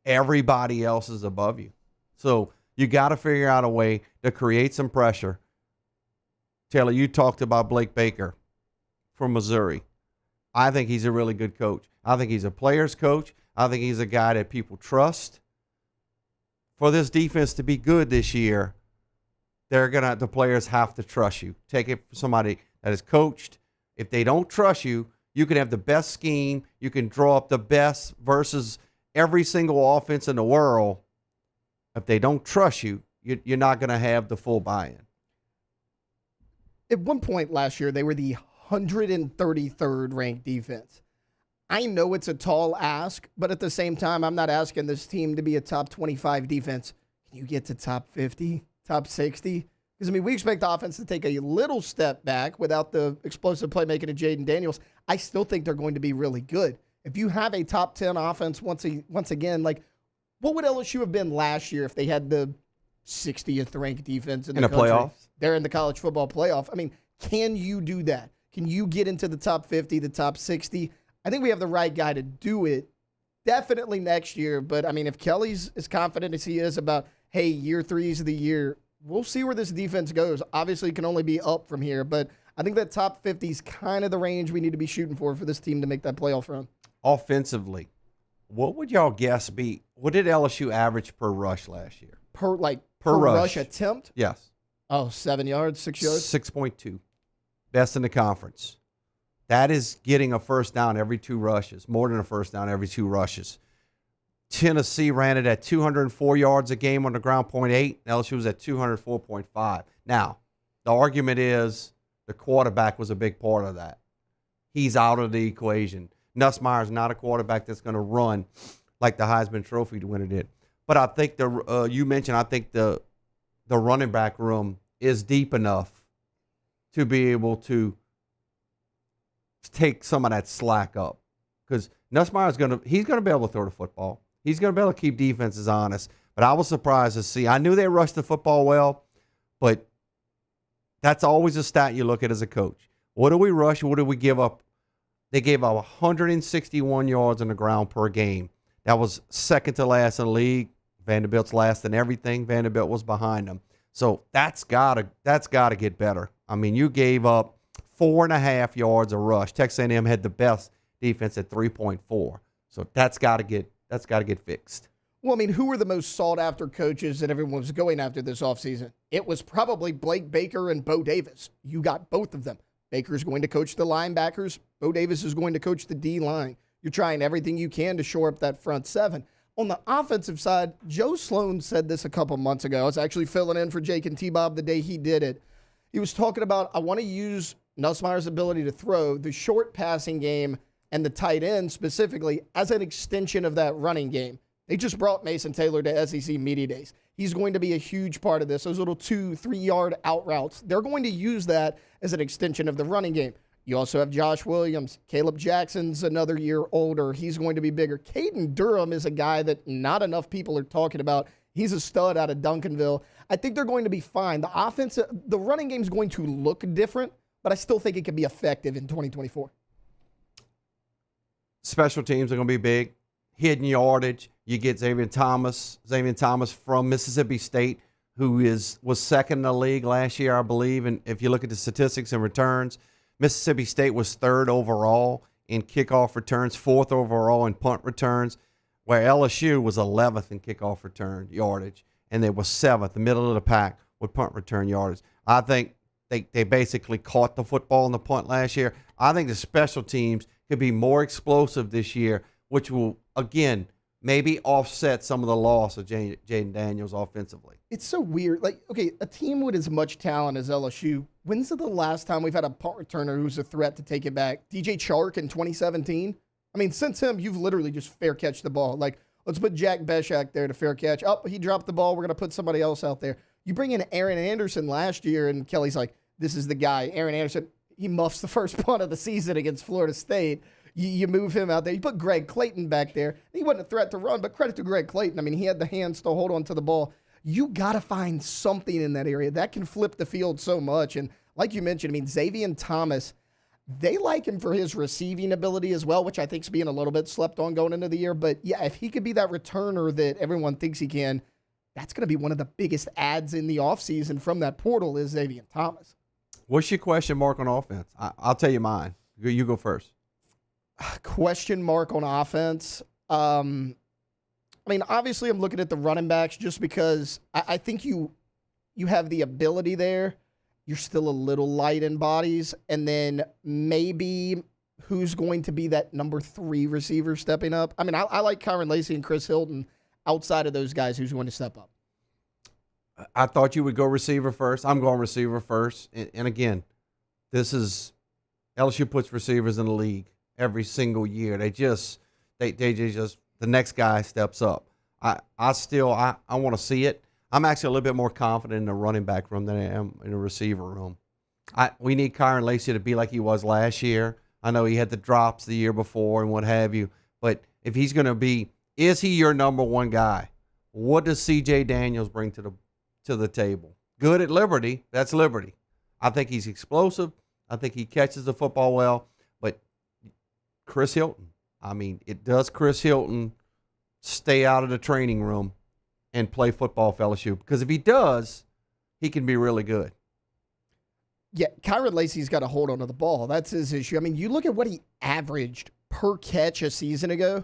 Everybody else is above you. So you got to figure out a way to create some pressure. Taylor, you talked about Blake Baker from Missouri. I think he's a really good coach. I think he's a player's coach. I think he's a guy that people trust. For this defense to be good this year, the players have to trust you. Take it from somebody that is coached. If they don't trust you, you can have the best scheme. You can draw up the best versus every single offense in the world. If they don't trust you, you're not going to have the full buy-in. At one point last year, they were the 133rd ranked defense. I know it's a tall ask, but at the same time, I'm not asking this team to be a top 25 defense. Can you get to top 50, top 60? Because, I mean, we expect the offense to take a little step back without the explosive playmaking of Jaden Daniels. I still think they're going to be really good. If you have a top 10 offense, once again, like, what would LSU have been last year if they had the 60th ranked defense in the country? Playoffs? They're in the college football playoff. I mean, can you do that? Can you get into the top 50, the top 60? I think we have the right guy to do it. Definitely next year. But, I mean, if Kelly's as confident as he is about, hey, year 3 is the year, we'll see where this defense goes. Obviously, it can only be up from here. But I think that top 50 is kind of the range we need to be shooting for this team to make that playoff run. Offensively, what would y'all guess be? What did LSU average per rush last year? Per rush attempt? Yes. Oh, 7 yards, 6 yards? 6.2. Best in the conference. That is getting a first down every 2 rushes, more than a first down every 2 rushes. Tennessee ran it at 204 yards a game on the ground, 0.8. LSU was at 204.5. Now, the argument is the quarterback was a big part of that. He's out of the equation. Nussmeier's not a quarterback that's going to run like the Heisman Trophy winner did. But I think you mentioned, I think the running back room is deep enough to be able to take some of that slack up. Because Nussmeier's he's going to be able to throw the football. He's going to be able to keep defenses honest. But I was surprised to see. I knew they rushed the football well, but that's always a stat you look at as a coach. What do we rush? What do we give up They gave up 161 yards on the ground per game. That was second to last in the league. Vanderbilt's last in everything. Vanderbilt was behind them. So that's gotta get better. I mean, you gave up 4.5 yards a rush. Texas A&M had the best defense at 3.4. So that's gotta get fixed. Well, I mean, who were the most sought-after coaches that everyone was going after this offseason? It was probably Blake Baker and Bo Davis. You got both of them. Baker's going to coach the linebackers. Bo Davis is going to coach the D-line. You're trying everything you can to shore up that front seven. On the offensive side, Joe Sloan said this a couple months ago. I was actually filling in for Jake and T-Bob the day he did it. He was talking about, I want to use Nussmeier's ability to throw, the short passing game, and the tight end specifically as an extension of that running game. They just brought Mason Taylor to SEC Media Days. He's going to be a huge part of this. Those little 2-3 yard out routes, they're going to use that as an extension of the running game. You also have Josh Williams. Caleb Jackson's another year older. He's going to be bigger. Caden Durham is a guy that not enough people are talking about. He's a stud out of Duncanville. I think they're going to be fine. The offense, the running game is going to look different, but I still think it can be effective in 2024. Special teams are going to be big. Hidden yardage. You get Xavier Thomas from Mississippi State, who was second in the league last year, I believe. And if you look at the statistics and returns, Mississippi State was third overall in kickoff returns, fourth overall in punt returns, where LSU was 11th in kickoff return yardage, and they were 7th, the middle of the pack, with punt return yardage. I think they basically caught the football in the punt last year. I think the special teams could be more explosive this year, which will, again, maybe offset some of the loss of Jaden Daniels offensively. It's so weird. Like, okay, a team with as much talent as LSU, when's the last time we've had a punt returner who's a threat to take it back? DJ Chark in 2017? I mean, since him, you've literally just fair catch the ball. Like, let's put Jack Beshak there to fair catch. Oh, he dropped the ball. We're going to put somebody else out there. You bring in Aaron Anderson last year, and Kelly's like, this is the guy. Aaron Anderson, he muffs the first punt of the season against Florida State. You move him out there. You put Greg Clayton back there. He wasn't a threat to run, but credit to Greg Clayton. I mean, he had the hands to hold on to the ball. You got to find something in that area. That can flip the field so much. And like you mentioned, I mean, Xavier Thomas, they like him for his receiving ability as well, which I think is being a little bit slept on going into the year. But, yeah, if he could be that returner that everyone thinks he can, that's going to be one of the biggest ads in the offseason from that portal is Xavier Thomas. What's your question mark on offense? I'll tell you mine. You go first. Question mark on offense. I mean, obviously, I'm looking at the running backs just because I think you have the ability there. You're still a little light in bodies. And then maybe who's going to be that number 3 receiver stepping up? I mean, I like Kyron Lacey and Chris Hilton. Outside of those guys, who's going to step up? I thought you would go receiver first. I'm going receiver first. And again, this is LSU puts receivers in the league every single year. They just the next guy steps up. I want to see it. I'm actually a little bit more confident in the running back room than I am in the receiver room. We need Kyron Lacey to be like he was last year. I know he had the drops the year before and what have you, but if he's going to be, is he your number 1 guy? What does C.J. Daniels bring to the table? Good at Liberty. That's Liberty. I think he's explosive. I think he catches the football well. But Chris Hilton, I mean, does Chris Hilton stay out of the training room and play football for LSU? Because if he does, he can be really good. Yeah, Kyron Lacey's got to hold on to the ball. That's his issue. I mean, you look at what he averaged per catch a season ago,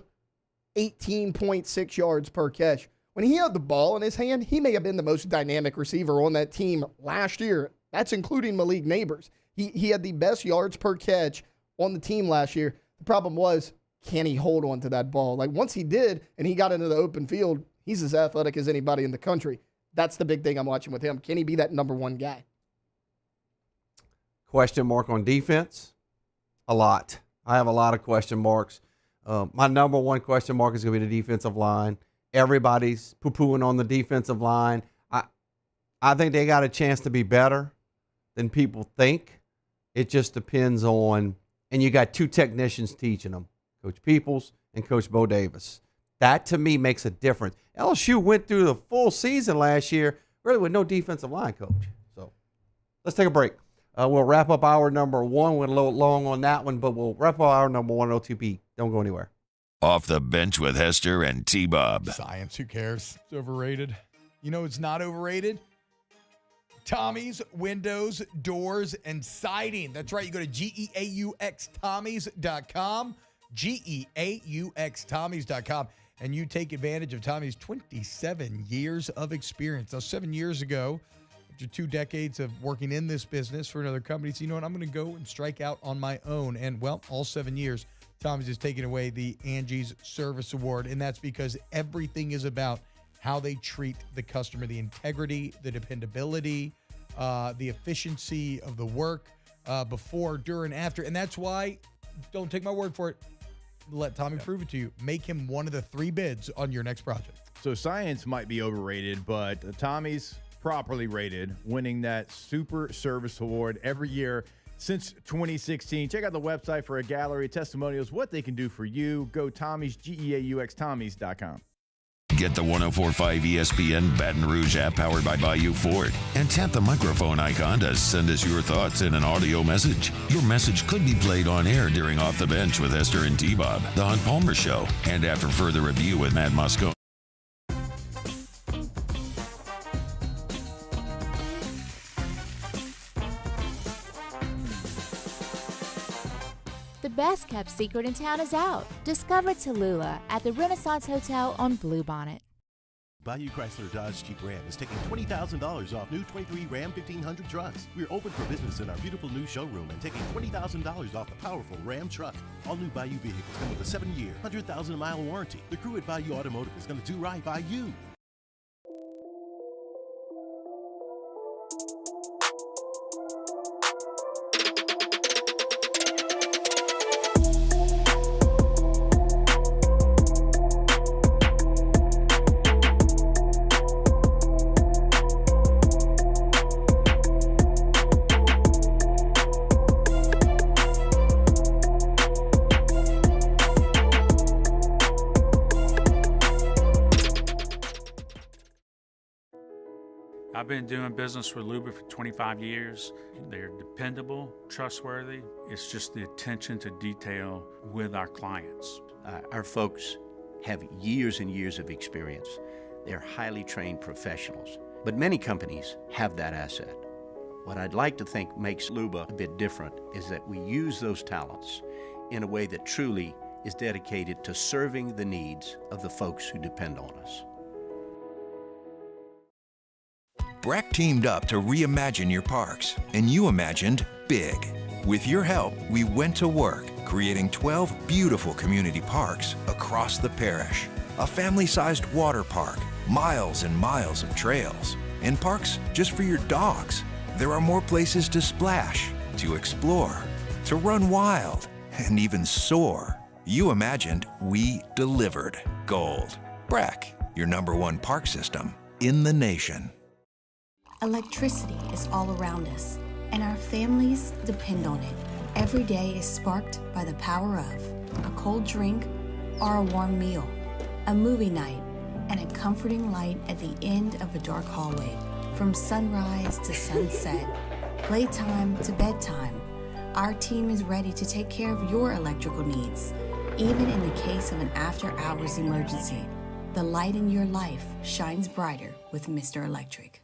18.6 yards per catch. When he had the ball in his hand, he may have been the most dynamic receiver on that team last year. That's including Malik Neighbors. He had the best yards per catch on the team last year. The problem was, can he hold on to that ball? Like, once he did and he got into the open field, he's as athletic as anybody in the country. That's the big thing I'm watching with him. Can he be that number 1 guy? Question mark on defense? A lot. I have a lot of question marks. My number 1 question mark is going to be the defensive line. Everybody's poo-pooing on the defensive line. I think they got a chance to be better than people think. It just depends on, and you got 2 technicians teaching them, Coach Peoples and Coach Bo Davis. That, to me, makes a difference. LSU went through the full season last year really with no defensive line coach. So let's take a break. We'll wrap up hour number 1. We're a little long on that one, but we'll wrap up hour number 1 on OTB. Don't go anywhere. Off the Bench with Hester and T-Bob. Science, who cares? It's overrated. You know it's not overrated? Tommy's Windows, Doors, and Siding. That's right. You go to GEAUXTommys.com, GEAUXTommys.com, and you take advantage of Tommy's 27 years of experience. Now, 7 years ago, after 2 decades of working in this business for another company, so you know what? I'm going to go and strike out on my own. And, well, all 7 years, Tommy's is taking away the Angie's Service Award, and that's because everything is about how they treat the customer, the integrity, the dependability, the efficiency of the work before, during, after. And that's why, don't take my word for it, let Tommy prove it to you. Make him one of the 3 bids on your next project. So science might be overrated, but Tommy's properly rated, winning that Super Service Award every year since 2016. Check out the website for a gallery of testimonials, what they can do for you. Go Tommy's, GEAUXTommys.com. Get the 104.5 ESPN Baton Rouge app powered by Bayou Ford and tap the microphone icon to send us your thoughts in an audio message. Your message could be played on air during Off the Bench with Hester and T-Bob, The Hunt Palmer Show, and after further review with Matt Moscone. The best kept secret in town is out. Discover Tallulah at the Renaissance Hotel on Bluebonnet. Bayou Chrysler Dodge Jeep Ram is taking $20,000 off new 23 Ram 1500 trucks. We're open for business in our beautiful new showroom and taking $20,000 off the powerful Ram truck. All new Bayou vehicles come with a 7-year, 100,000-mile warranty. The crew at Bayou Automotive is going to do right by you. I've been doing business with Luba for 25 years. They're dependable, trustworthy. It's just the attention to detail with our clients. Our folks have years and years of experience. They're highly trained professionals, but many companies have that asset. What I'd like to think makes Luba a bit different is that we use those talents in a way that truly is dedicated to serving the needs of the folks who depend on us. Breck teamed up to reimagine your parks, and you imagined big. With your help, we went to work, creating 12 beautiful community parks across the parish. A family-sized water park, miles and miles of trails, and parks just for your dogs. There are more places to splash, to explore, to run wild, and even soar. You imagined, we delivered. Gold. Breck, your #1 park system in the nation. Electricity is all around us, and our families depend on it. Every day is sparked by the power of a cold drink or a warm meal, a movie night, and a comforting light at the end of a dark hallway. From sunrise to sunset, playtime to bedtime, our team is ready to take care of your electrical needs. Even in the case of an after-hours emergency, the light in your life shines brighter with Mr. Electric.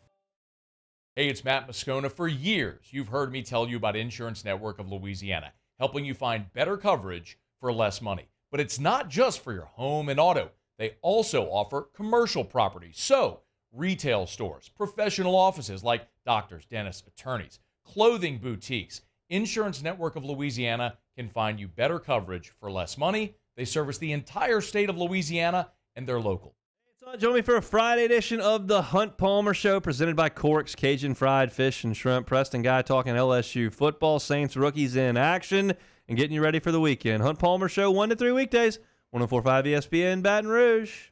Hey, it's Matt Moscone. For years, you've heard me tell you about Insurance Network of Louisiana, helping you find better coverage for less money. But it's not just for your home and auto. They also offer commercial property. So, retail stores, professional offices like doctors, dentists, attorneys, clothing boutiques. Insurance Network of Louisiana can find you better coverage for less money. They service the entire state of Louisiana, and they're local. Join me for a Friday edition of the Hunt Palmer Show, presented by Cork's Cajun Fried Fish and Shrimp. Preston Guy talking LSU football, Saints rookies in action, and getting you ready for the weekend. Hunt Palmer Show, 1 to 3 weekdays, 104.5 ESPN, Baton Rouge.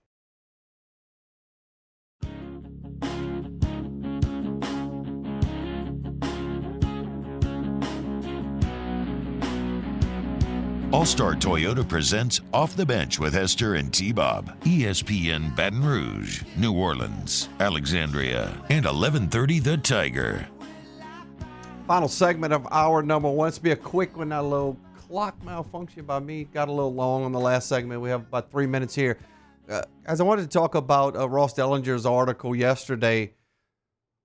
All-Star Toyota presents Off the Bench with Hester and T-Bob. ESPN Baton Rouge, New Orleans, Alexandria, and 1130 The Tiger. Final segment of hour number one. It's be a quick one, not a little clock malfunction by me. Got a little long on the last segment. We have about 3 minutes here. As I wanted to talk about Ross Dellinger's article yesterday,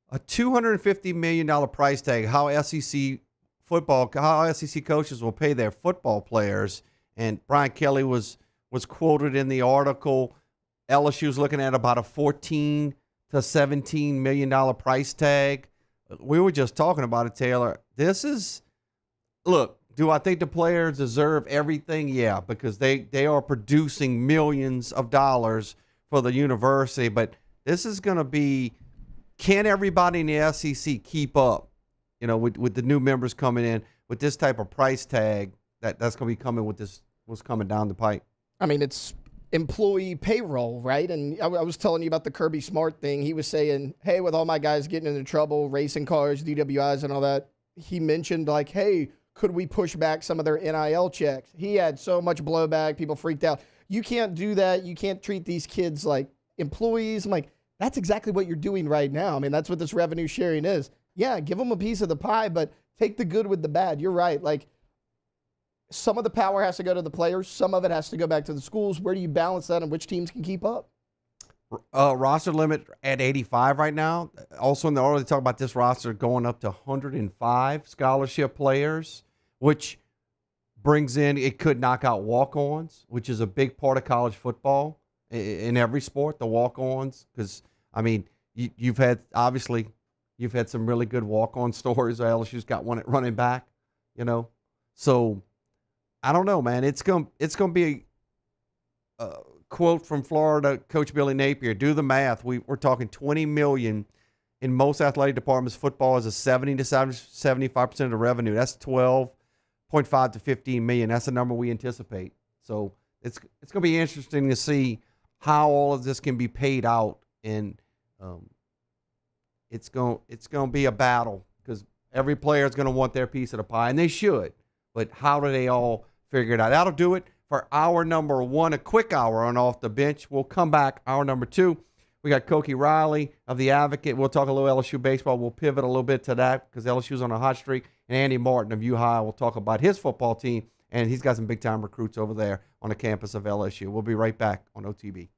a $250 million price tag, how SEC coaches will pay their football players. And Brian Kelly was quoted in the article. LSU's looking at about a $14 to $17 million price tag. We were just talking about it, Taylor. Look, do I think the players deserve everything? Yeah, because they are producing millions of dollars for the university. But this is going to be, can everybody in the SEC keep up, with the new members coming in with this type of price tag that's going to be coming with this, what's coming down the pipe? I mean, it's employee payroll, right? And I was telling you about the Kirby Smart thing. He was saying, hey, with all my guys getting into trouble, racing cars, DWIs and all that, he mentioned like, hey, could we push back some of their NIL checks? He had so much blowback. People freaked out. You can't do that. You can't treat these kids like employees. I'm like, that's exactly what you're doing right now. I mean, that's what this revenue sharing is. Yeah, give them a piece of the pie, but take the good with the bad. You're right. Like, some of the power has to go to the players. Some of it has to go back to the schools. Where do you balance that and which teams can keep up? Roster limit at 85 right now. Also in the order, they talk about this roster going up to 105 scholarship players, which brings in, it could knock out walk-ons, which is a big part of college football in every sport, the walk-ons. Because, I mean, you've had some really good walk-on stories. LSU's got one at running back, So, I don't know, man. It's going to be a quote from Florida Coach Billy Napier. Do the math. We're talking $20 million in most athletic departments. Football is a 70 to 75% of the revenue. That's $12.5 to $15 million. That's the number we anticipate. So it's going to be interesting to see how all of this can be paid out, and it's going to be a battle because every player is going to want their piece of the pie, and they should. But how do they all figure it out? That'll do it for hour number one, a quick hour on Off the Bench. We'll come back hour number two. We got Koki Riley of The Advocate. We'll talk a little LSU baseball. We'll pivot a little bit to that because LSU's on a hot streak. And Andy Martin of U-High will talk about his football team, and he's got some big-time recruits over there on the campus of LSU. We'll be right back on OTB.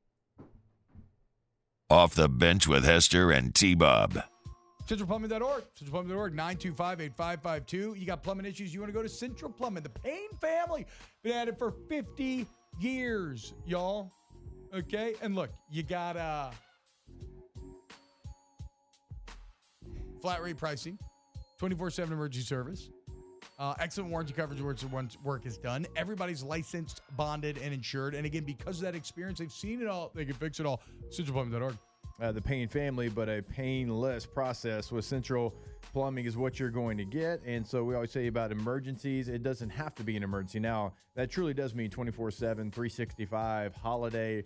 Off the Bench with Hester and T-Bob. CentralPlumbing.org. CentralPlumbing.org, 925-8552. You got plumbing issues, you want to go to Central Plumbing. The Payne family. Been at it for 50 years, y'all. Okay? And look, you got flat rate pricing, 24/7 emergency service, excellent warranty coverage once work is done. Everybody's licensed, bonded, and insured. And again, because of that experience, they've seen it all. They can fix it all. CentralPlumbing.org. The Payne family, but a painless process with Central Plumbing is what you're going to get. And so we always say about emergencies, it doesn't have to be an emergency. Now, that truly does mean 24/7, 365, holiday,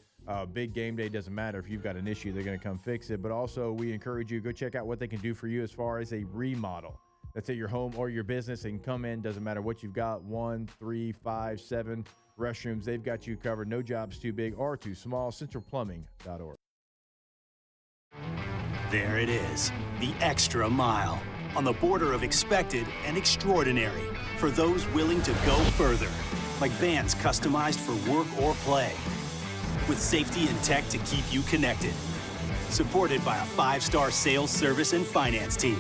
big game day, doesn't matter. If you've got an issue, they're going to come fix it. But also, we encourage you, go check out what they can do for you as far as a remodel. That's at your home or your business. They can come in, doesn't matter what you've got, 1, 3, 5, 7 restrooms. They've got you covered. No job's too big or too small. CentralPlumbing.org. There it is, the extra mile, on the border of expected and extraordinary for those willing to go further, like vans customized for work or play, with safety and tech to keep you connected, supported by a 5-star sales, service, and finance team,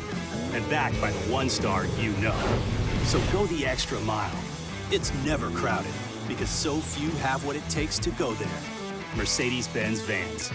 and backed by the 1-star you know. So go the extra mile. It's never crowded, because so few have what it takes to go there. Mercedes-Benz Vans.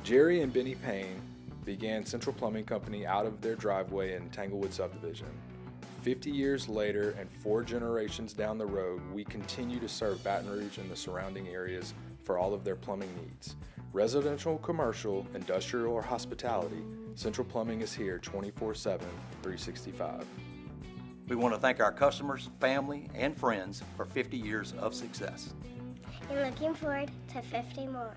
Jerry and Benny Payne began Central Plumbing Company out of their driveway in Tanglewood Subdivision. 50 years later and 4 generations down the road, we continue to serve Baton Rouge and the surrounding areas for all of their plumbing needs. Residential, commercial, industrial, or hospitality, Central Plumbing is here 24/7, 365. We want to thank our customers, family, and friends for 50 years of success. And looking forward to 50 more.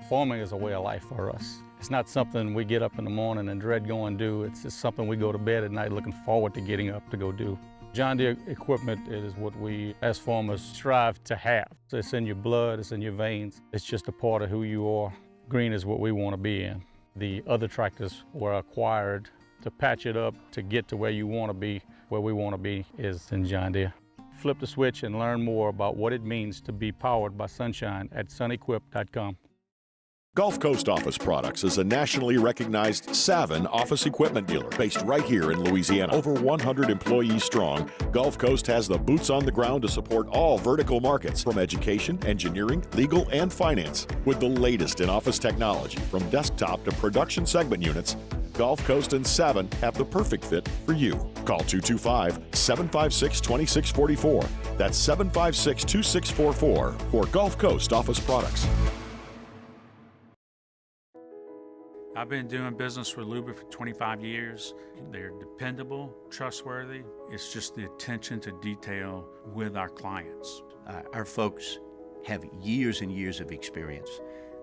Farming is a way of life for us. It's not something we get up in the morning and dread going do. It's just something we go to bed at night looking forward to getting up to go do. John Deere equipment is what we as farmers strive to have. It's in your blood, it's in your veins. It's just a part of who you are. Green is what we want to be in. The other tractors were acquired to patch it up to get to where you want to be. Where we want to be is in John Deere. Flip the switch and learn more about what it means to be powered by sunshine at sunequip.com. Gulf Coast Office Products is a nationally recognized Saban office equipment dealer based right here in Louisiana. Over 100 employees strong, Gulf Coast has the boots on the ground to support all vertical markets, from education, engineering, legal, and finance. With the latest in office technology, from desktop to production segment units, Gulf Coast and Saban have the perfect fit for you. Call 225-756-2644. That's 756-2644 for Gulf Coast Office Products. I've been doing business with Luba for 25 years. They're dependable, trustworthy. It's just the attention to detail with our clients. Our folks have years and years of experience.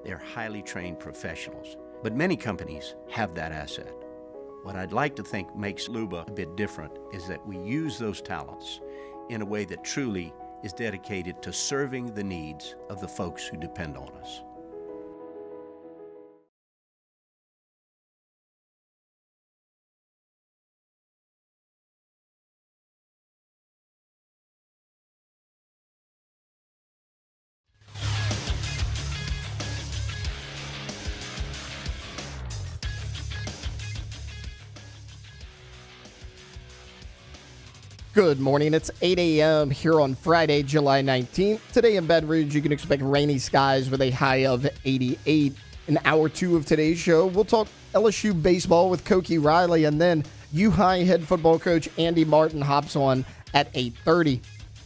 They're highly trained professionals, but many companies have that asset. What I'd like to think makes Luba a bit different is that we use those talents in a way that truly is dedicated to serving the needs of the folks who depend on us. Good morning. It's 8 a.m. here on Friday, July 19th. Today in Baton Rouge, you can expect rainy skies with a high of 88. In hour two of today's show, we'll talk LSU baseball with Koki Riley, and then U-High head football coach Andy Martin hops on at 8:30. You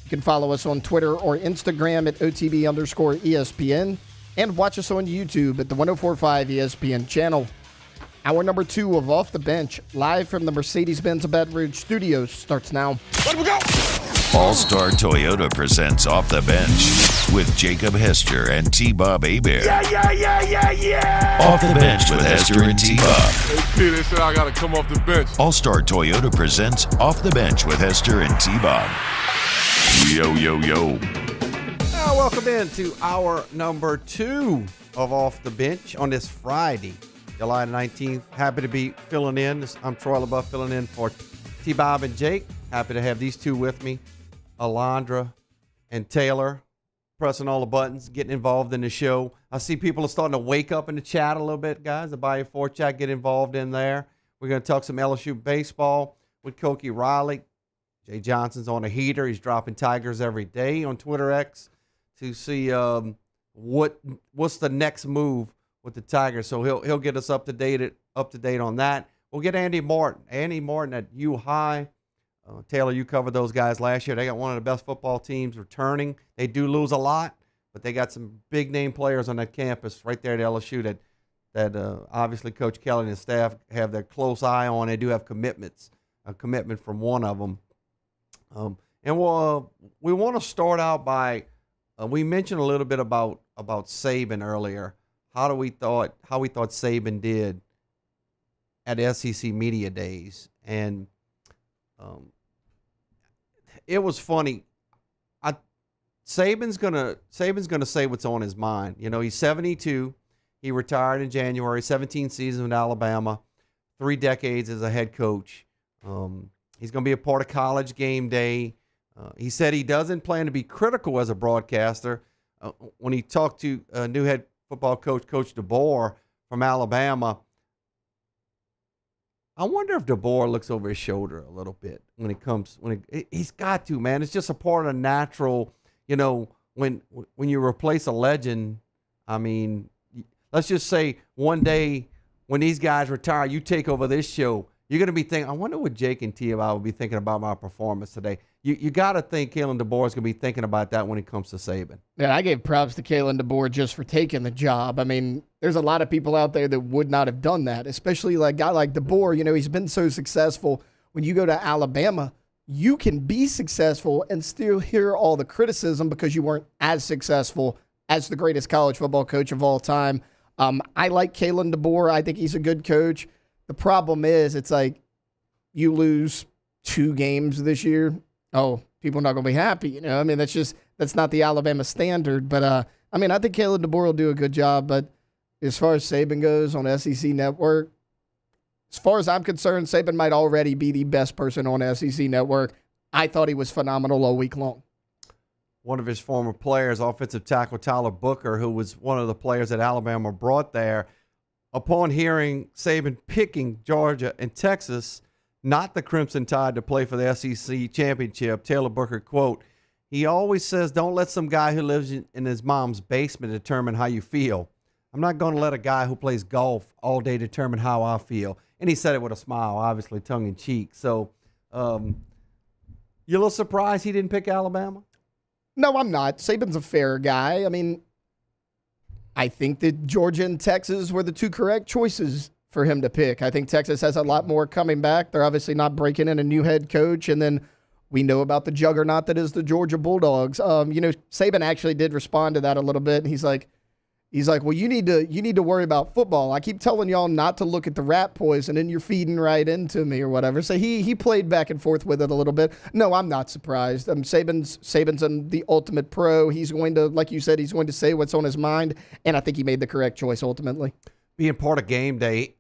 can follow us on Twitter or Instagram at OTB_ESPN and watch us on YouTube at the 104.5 ESPN channel. Hour number two of Off the Bench, live from the Mercedes-Benz Baton Rouge studios, starts now. Let we go! All-Star Toyota presents Off the Bench with Jacob Hester and T-Bob Hebert. Yeah! Off the Bench with Hester and T-Bob. Hey, they said I got to come off the bench. All-Star Toyota presents Off the Bench with Hester and T-Bob. Yo. Welcome in to hour number two of Off the Bench on this Friday, July 19th. Happy to be filling in. I'm Troy LaBeouf filling in for T-Bob and Jake. Happy to have these two with me, Alondra and Taylor, pressing all the buttons, getting involved in the show. I see people are starting to wake up in the chat a little bit, guys. The Bayou 4 chat, get involved in there. We're going to talk some LSU baseball with Koki Riley. Jay Johnson's on a heater. He's dropping Tigers every day on Twitter X to see what's the next move with the Tigers. So he'll get us up to date on that. We'll get Andy Martin at U-High. Taylor, you covered those guys last year. They got one of the best football teams returning. They do lose a lot, but they got some big name players on that campus right there at LSU that obviously Coach Kelly and his staff have their close eye on. They do have a commitment from one of them. And we want to start out by we mentioned a little bit about Saban earlier. How we thought Saban did at SEC Media Days, and it was funny. Saban's gonna say what's on his mind. You know, he's 72. He retired in January. 17 seasons with Alabama, 3 decades as a head coach. He's gonna be a part of College Game Day. He said he doesn't plan to be critical as a broadcaster. When he talked to new head football coach, Coach DeBoer from Alabama, I wonder if DeBoer looks over his shoulder a little bit he's got to, man. It's just a part of natural, you know, when you replace a legend. I mean, let's just say one day when these guys retire, you take over this show. you're going to be thinking, I wonder what Jake and T.Y. will be thinking about my performance today. You got to think Kalen DeBoer is going to be thinking about that when it comes to Saban. Yeah, I gave props to Kalen DeBoer just for taking the job. I mean, there's a lot of people out there that would not have done that, especially like a guy like DeBoer. You know, he's been so successful. When you go to Alabama, you can be successful and still hear all the criticism because you weren't as successful as the greatest college football coach of all time. I like Kalen DeBoer. I think he's a good coach. The problem is, it's like you lose 2 games this year. Oh, people are not going to be happy. You know, I mean, that's not the Alabama standard. But, I mean, I think Kalen DeBoer will do a good job. But as far as Saban goes on SEC Network, as far as I'm concerned, Saban might already be the best person on SEC Network. I thought he was phenomenal all week long. One of his former players, offensive tackle Tyler Booker, who was one of the players that Alabama brought there, upon hearing Saban picking Georgia and Texas, not the Crimson Tide, to play for the SEC championship, Taylor Booker, quote, he always says, don't let some guy who lives in his mom's basement determine how you feel. I'm not going to let a guy who plays golf all day determine how I feel. And he said it with a smile, obviously tongue-in-cheek. So you're a little surprised he didn't pick Alabama? No, I'm not. Saban's a fair guy. I mean, I think that Georgia and Texas were the 2 correct choices for him to pick. I think Texas has a lot more coming back. They're obviously not breaking in a new head coach. And then we know about the juggernaut that is the Georgia Bulldogs. You know, Saban actually did respond to that a little bit. And he's like, well, you need to worry about football. I keep telling y'all not to look at the rat poison, and you're feeding right into me or whatever. So he played back and forth with it a little bit. No, I'm not surprised. Saban's the ultimate pro. He's going to, like you said, he's going to say what's on his mind, and I think he made the correct choice ultimately. Being part of game day,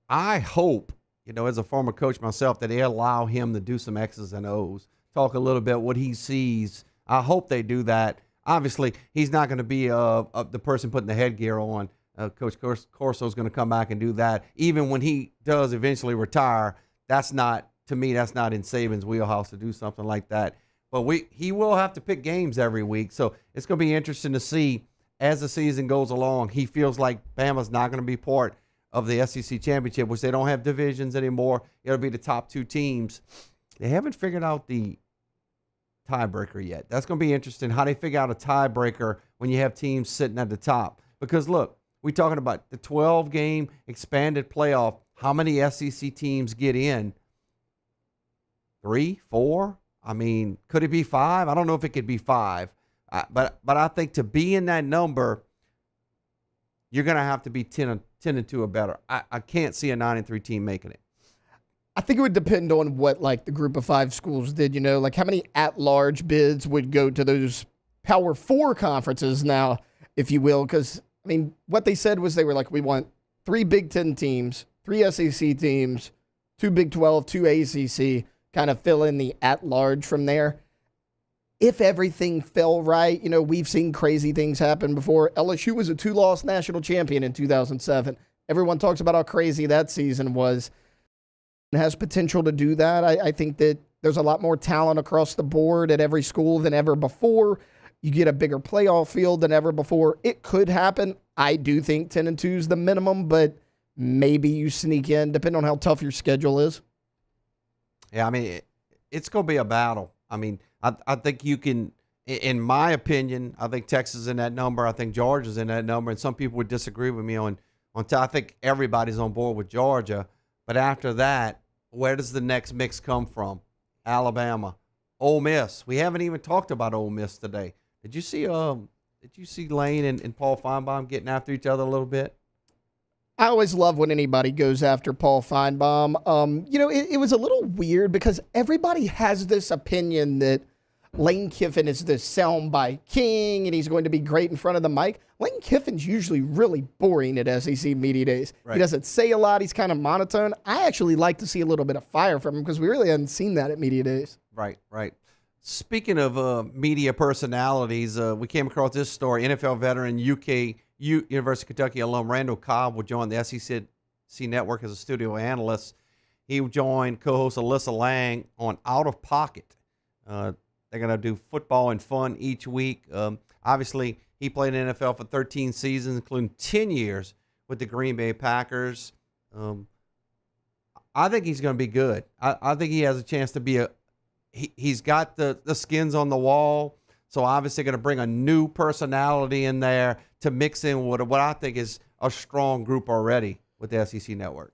I hope, you know, as a former coach myself, that they allow him to do some X's and O's, talk a little bit what he sees. I hope they do that. Obviously, he's not going to be the person putting the headgear on. Coach Corso's going to come back and do that. Even when he does eventually retire, that's not in Saban's wheelhouse to do something like that. But he will have to pick games every week. So it's going to be interesting to see as the season goes along. He feels like Bama's not going to be part of the SEC championship, which they don't have divisions anymore. It'll be the top 2 teams. They haven't figured out the tiebreaker yet. That's going to be interesting how they figure out a tiebreaker when you have teams sitting at the top. Because look, we're talking about the 12-game expanded playoff. How many SEC teams get in? 3, 4? I mean, could it be 5? I don't know if it could be 5. But I think to be in that number, you're going to have to be 10-2 or better. I can't see a 9-3 team making it. I think it would depend on what, like, the group of 5 schools did, you know, like how many at-large bids would go to those Power 4 conferences now, if you will, because, I mean, what they said was they were like, we want 3 Big Ten teams, 3 SEC teams, 2 Big 12, 2 ACC, kind of fill in the at-large from there. If everything fell right, you know, we've seen crazy things happen before. LSU was a 2-loss national champion in 2007. Everyone talks about how crazy that season was. It has potential to do that. I think that there's a lot more talent across the board at every school than ever before. You get a bigger playoff field than ever before. It could happen. I do think 10-2 is the minimum, but maybe you sneak in, depending on how tough your schedule is. Yeah, I mean, it's going to be a battle. I mean, I think you can, in my opinion, I think Texas is in that number. I think Georgia's in that number, and some people would disagree with me on I think everybody's on board with Georgia. But after that, where does the next mix come from? Alabama, Ole Miss. We haven't even talked about Ole Miss today. Did you see Lane and Paul Feinbaum getting after each other a little bit? I always love when anybody goes after Paul Feinbaum. You know, it was a little weird because everybody has this opinion that Lane Kiffin is the soundbite king and he's going to be great in front of the mic. Lane Kiffin's usually really boring at SEC Media Days. Right. He doesn't say a lot. He's kind of monotone. I actually like to see a little bit of fire from him because we really hadn't seen that at Media Days. Right. Speaking of media personalities, we came across this story. NFL veteran, University of Kentucky alum Randall Cobb will join the SEC Network as a studio analyst. He joined co-host Alyssa Lang on Out of Pocket. They're going to do football and fun each week. Obviously, he played in the NFL for 13 seasons, including 10 years with the Green Bay Packers. I think he's going to be good. I think he has a chance to be he's got the skins on the wall. So obviously going to bring a new personality in there to mix in with what I think is a strong group already with the SEC network.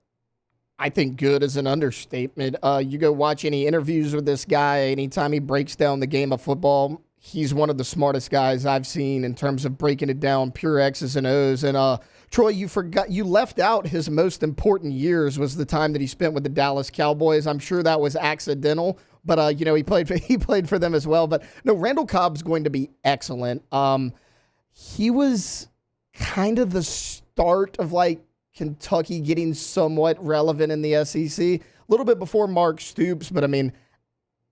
I think good is an understatement. You go watch any interviews with this guy, anytime he breaks down the game of football, he's one of the smartest guys I've seen in terms of breaking it down, pure X's and O's. And Troy, you left out his most important years was the time that he spent with the Dallas Cowboys. I'm sure that was accidental, but he played for them as well. But no, Randall Cobb's going to be excellent. He was kind of the start of Kentucky getting somewhat relevant in the SEC. A little bit before Mark Stoops, but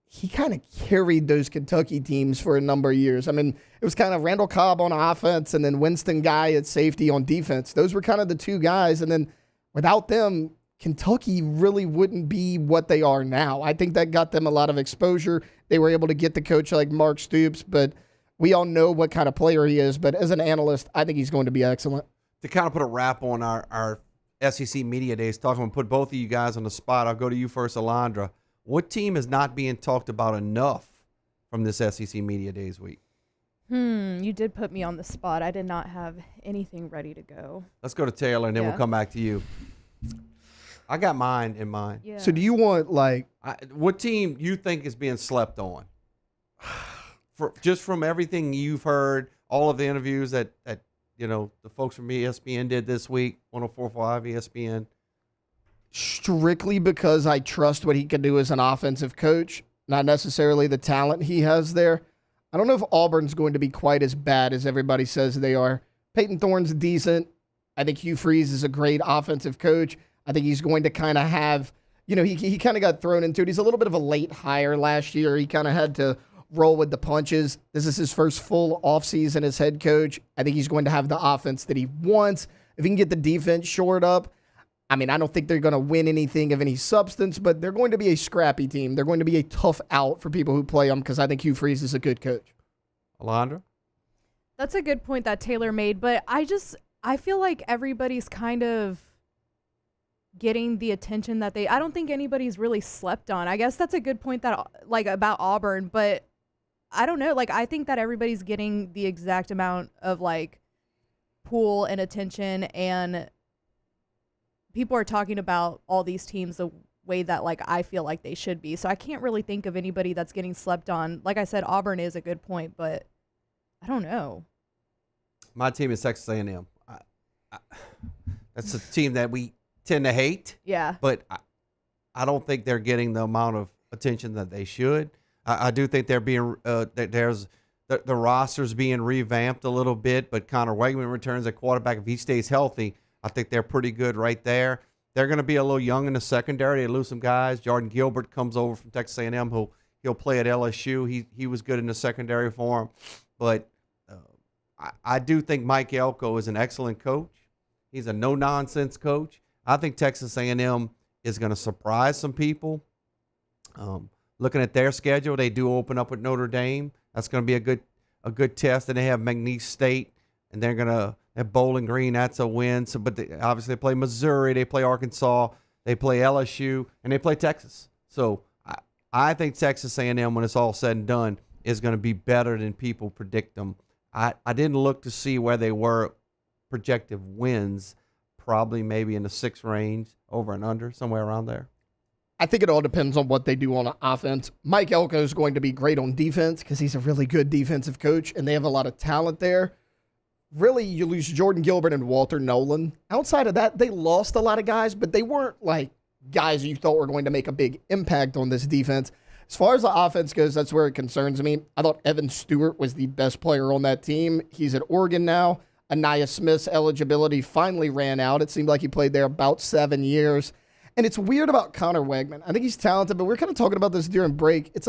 he kind of carried those Kentucky teams for a number of years. It was kind of Randall Cobb on offense and then Winston Guy at safety on defense. Those were kind of the two guys. And then without them, Kentucky really wouldn't be what they are now. I think that got them a lot of exposure. They were able to get the coach like Mark Stoops, but we all know what kind of player he is. But as an analyst, I think he's going to be excellent. To kind of put a wrap on our SEC Media Days, put both of you guys on the spot. I'll go to you first, Alondra. What team is not being talked about enough from this SEC Media Days week? You did put me on the spot. I did not have anything ready to go. Let's go to Taylor, and then we'll come back to you. I got mine in mind. Yeah. So do you want, what team you think is being slept on? Just from everything you've heard, all of the interviews that the folks from ESPN did this week, 104.5 ESPN. Strictly because I trust what he can do as an offensive coach, not necessarily the talent he has there. I don't know if Auburn's going to be quite as bad as everybody says they are. Peyton Thorne's decent. I think Hugh Freeze is a great offensive coach. I think he's going to kind of have, he kind of got thrown into it. He's a little bit of a late hire last year. He kind of had to roll with the punches. This is his first full offseason as head coach. I think he's going to have the offense that he wants. If he can get the defense shored up, I don't think they're going to win anything of any substance, but they're going to be a scrappy team. They're going to be a tough out for people who play them because I think Hugh Freeze is a good coach. Alondra? That's a good point that Taylor made, but I feel like everybody's kind of getting the attention that I don't think anybody's really slept on. I guess that's a good point that about Auburn, but I don't know. I think that everybody's getting the exact amount of pool and attention, and people are talking about all these teams the way that I feel like they should be. So I can't really think of anybody that's getting slept on. Like I said, Auburn is a good point, but I don't know. My team is Texas A&M. That's a team that we tend to hate. Yeah. But I don't think they're getting the amount of attention that they should. I do think they're being there's the roster's being revamped a little bit, but Connor Wegman returns at quarterback. If he stays healthy, I think they're pretty good right there. They're going to be a little young in the secondary. They lose some guys. Jordan Gilbert comes over from Texas A&M. He'll play at LSU. He was good in the secondary for him. But I do think Mike Elko is an excellent coach. He's a no-nonsense coach. I think Texas A&M is going to surprise some people. Looking at their schedule, they do open up with Notre Dame. That's going to be a good test. And they have McNeese State, and they're going to at Bowling Green. That's a win. So, but obviously they play Missouri, they play Arkansas, they play LSU, and they play Texas. So I think Texas A&M, when it's all said and done, is going to be better than people predict them. I didn't look to see where they were projected wins. Probably maybe in the 6 range, over and under, somewhere around there. I think it all depends on what they do on offense. Mike Elko is going to be great on defense because he's a really good defensive coach, and they have a lot of talent there. Really, you lose Jordan Gilbert and Walter Nolan. Outside of that, they lost a lot of guys, but they weren't guys you thought were going to make a big impact on this defense. As far as the offense goes, that's where it concerns me. I thought Evan Stewart was the best player on that team. He's at Oregon now. Anaya Smith's eligibility finally ran out. It seemed like he played there about 7 years. And it's weird about Connor Wegman. I think he's talented, but we're kind of talking about this during break. It's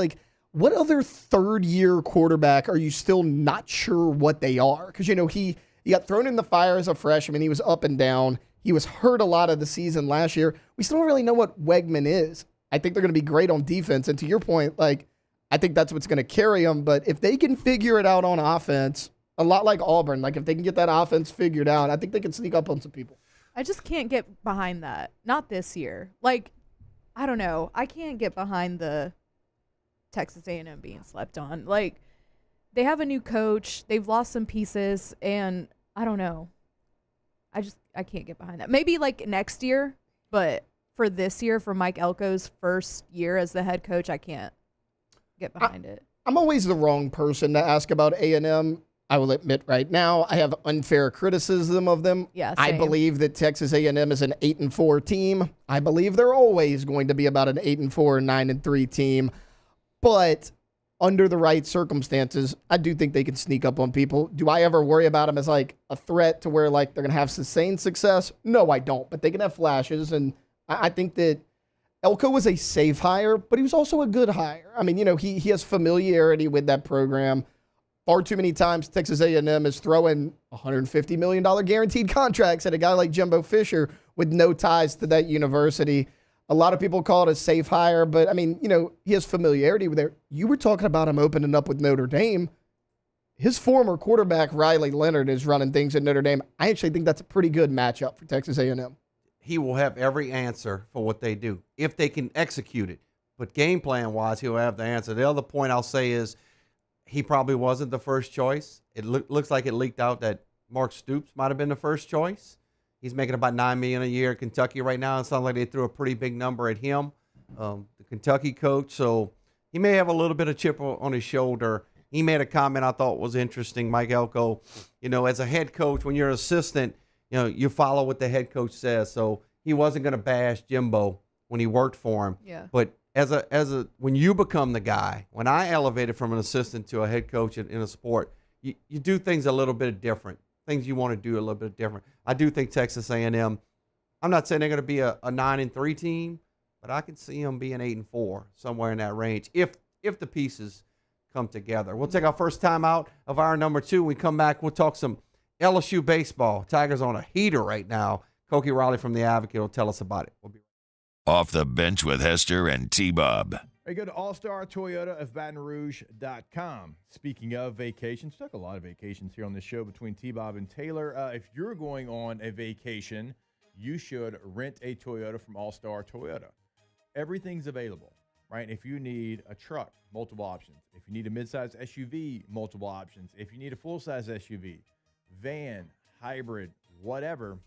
what other third-year quarterback are you still not sure what they are? Because, he got thrown in the fire as a freshman. He was up and down. He was hurt a lot of the season last year. We still don't really know what Wegman is. I think they're going to be great on defense. And to your point, I think that's what's going to carry them. But if they can figure it out on offense, a lot like Auburn, if they can get that offense figured out, I think they can sneak up on some people. I just can't get behind that. Not this year. I don't know. I can't get behind the Texas A&M being slept on. Like, they have a new coach. They've lost some pieces, and I don't know. I can't get behind that. Maybe, like, next year, but for this year, for Mike Elko's first year as the head coach, I can't get behind it. I'm always the wrong person to ask about A&M. I will admit right now, I have unfair criticism of them. Yeah, I same. believe that Texas A&M is an 8-4 team. I believe they're always going to be about an 8-4, 9-3 team. But under the right circumstances, I do think they can sneak up on people. Do I ever worry about them as like a threat to where like they're going to have sustained success? No, I don't. But they can have flashes, and I think that Elko was a safe hire, but he was also a good hire. I mean, you know, he has familiarity with that program. Far too many times Texas A&M is throwing $150 million guaranteed contracts at a guy like Jimbo Fisher with no ties to that university. A lot of people call it a safe hire, but, I mean, you know, he has familiarity with there. You were talking about him opening up with Notre Dame. His former quarterback, Riley Leonard, is running things at Notre Dame. I actually think that's a pretty good matchup for Texas A&M. He will have every answer for what they do if they can execute it. But game plan-wise, he'll have the answer. The other point I'll say is he probably wasn't the first choice. It looks like it leaked out that Mark Stoops might have been the first choice. He's making about $9 million a year at Kentucky right now. It sounds like they threw a pretty big number at him, the Kentucky coach. So he may have a little bit of chip on his shoulder. He made a comment I thought was interesting, Mike Elko. You know, as a head coach, when you're an assistant, you know, you follow what the head coach says. So he wasn't going to bash Jimbo when he worked for him. Yeah. But when you become the guy, when I elevated from an assistant to a head coach in a sport, you do things a little bit different. Things you want to do a little bit different. I do think Texas A&M, I'm not saying they're going to be a 9-3 team, but I can see them being 8-4, somewhere in that range, if the pieces come together. We'll take our first time out of hour number 2. When we come back, we'll talk some LSU baseball. Tigers on a heater right now. Koki Riley from The Advocate will tell us about it. We'll be Off the Bench with Hester and T-Bob. Hey, go to All-Star Toyota of Baton Rouge.com. Speaking of vacations, took a lot of vacations here on this show between T-Bob and Taylor. If you're going on a vacation, you should rent a Toyota from All-Star Toyota. Everything's available, right? If you need a truck, multiple options. If you need a midsize SUV, multiple options. If you need a full-size SUV, van, hybrid, whatever,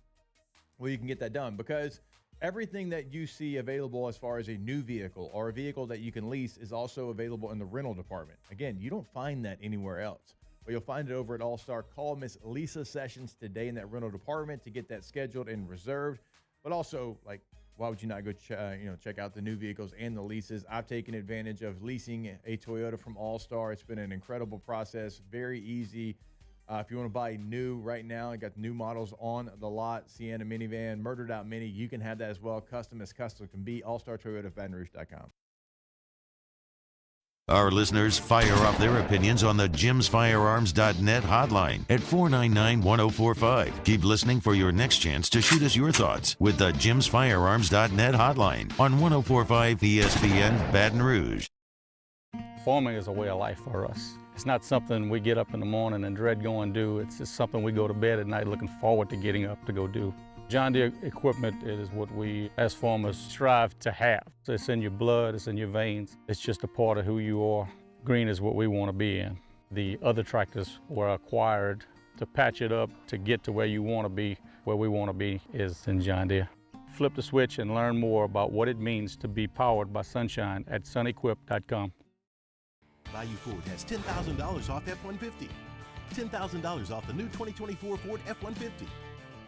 well, you can get that done because everything that you see available as far as a new vehicle or a vehicle that you can lease is also available in the rental department. Again, you don't find that anywhere else, but you'll find it over at All-Star. Call Miss Lisa Sessions today in that rental department to get that scheduled and reserved. But also, like, why would you not go check out the new vehicles and the leases? I've taken advantage of leasing a Toyota from All-Star. It's been an incredible process, very easy. If you want to buy new right now, I got new models on the lot. Sienna minivan, Murdered Out Mini. You can have that as well. Custom as custom can be. All-Star Toyota of Baton Rouge.com. Our listeners fire up their opinions on the JimsFirearms.net hotline at 499-1045. Keep listening for your next chance to shoot us your thoughts with the JimsFirearms.net hotline on 1045 ESPN Baton Rouge. Farming is a way of life for us. It's not something we get up in the morning and dread going do. It's just something we go to bed at night looking forward to getting up to go do. John Deere equipment is what we as farmers strive to have. So it's in your blood, it's in your veins. It's just a part of who you are. Green is what we want to be in. The other tractors were acquired to patch it up to get to where you want to be. Where we want to be is in John Deere. Flip the switch and learn more about what it means to be powered by sunshine at sunequip.com. Value Ford has $10,000 off F-150. $10,000 off the new 2024 Ford F-150.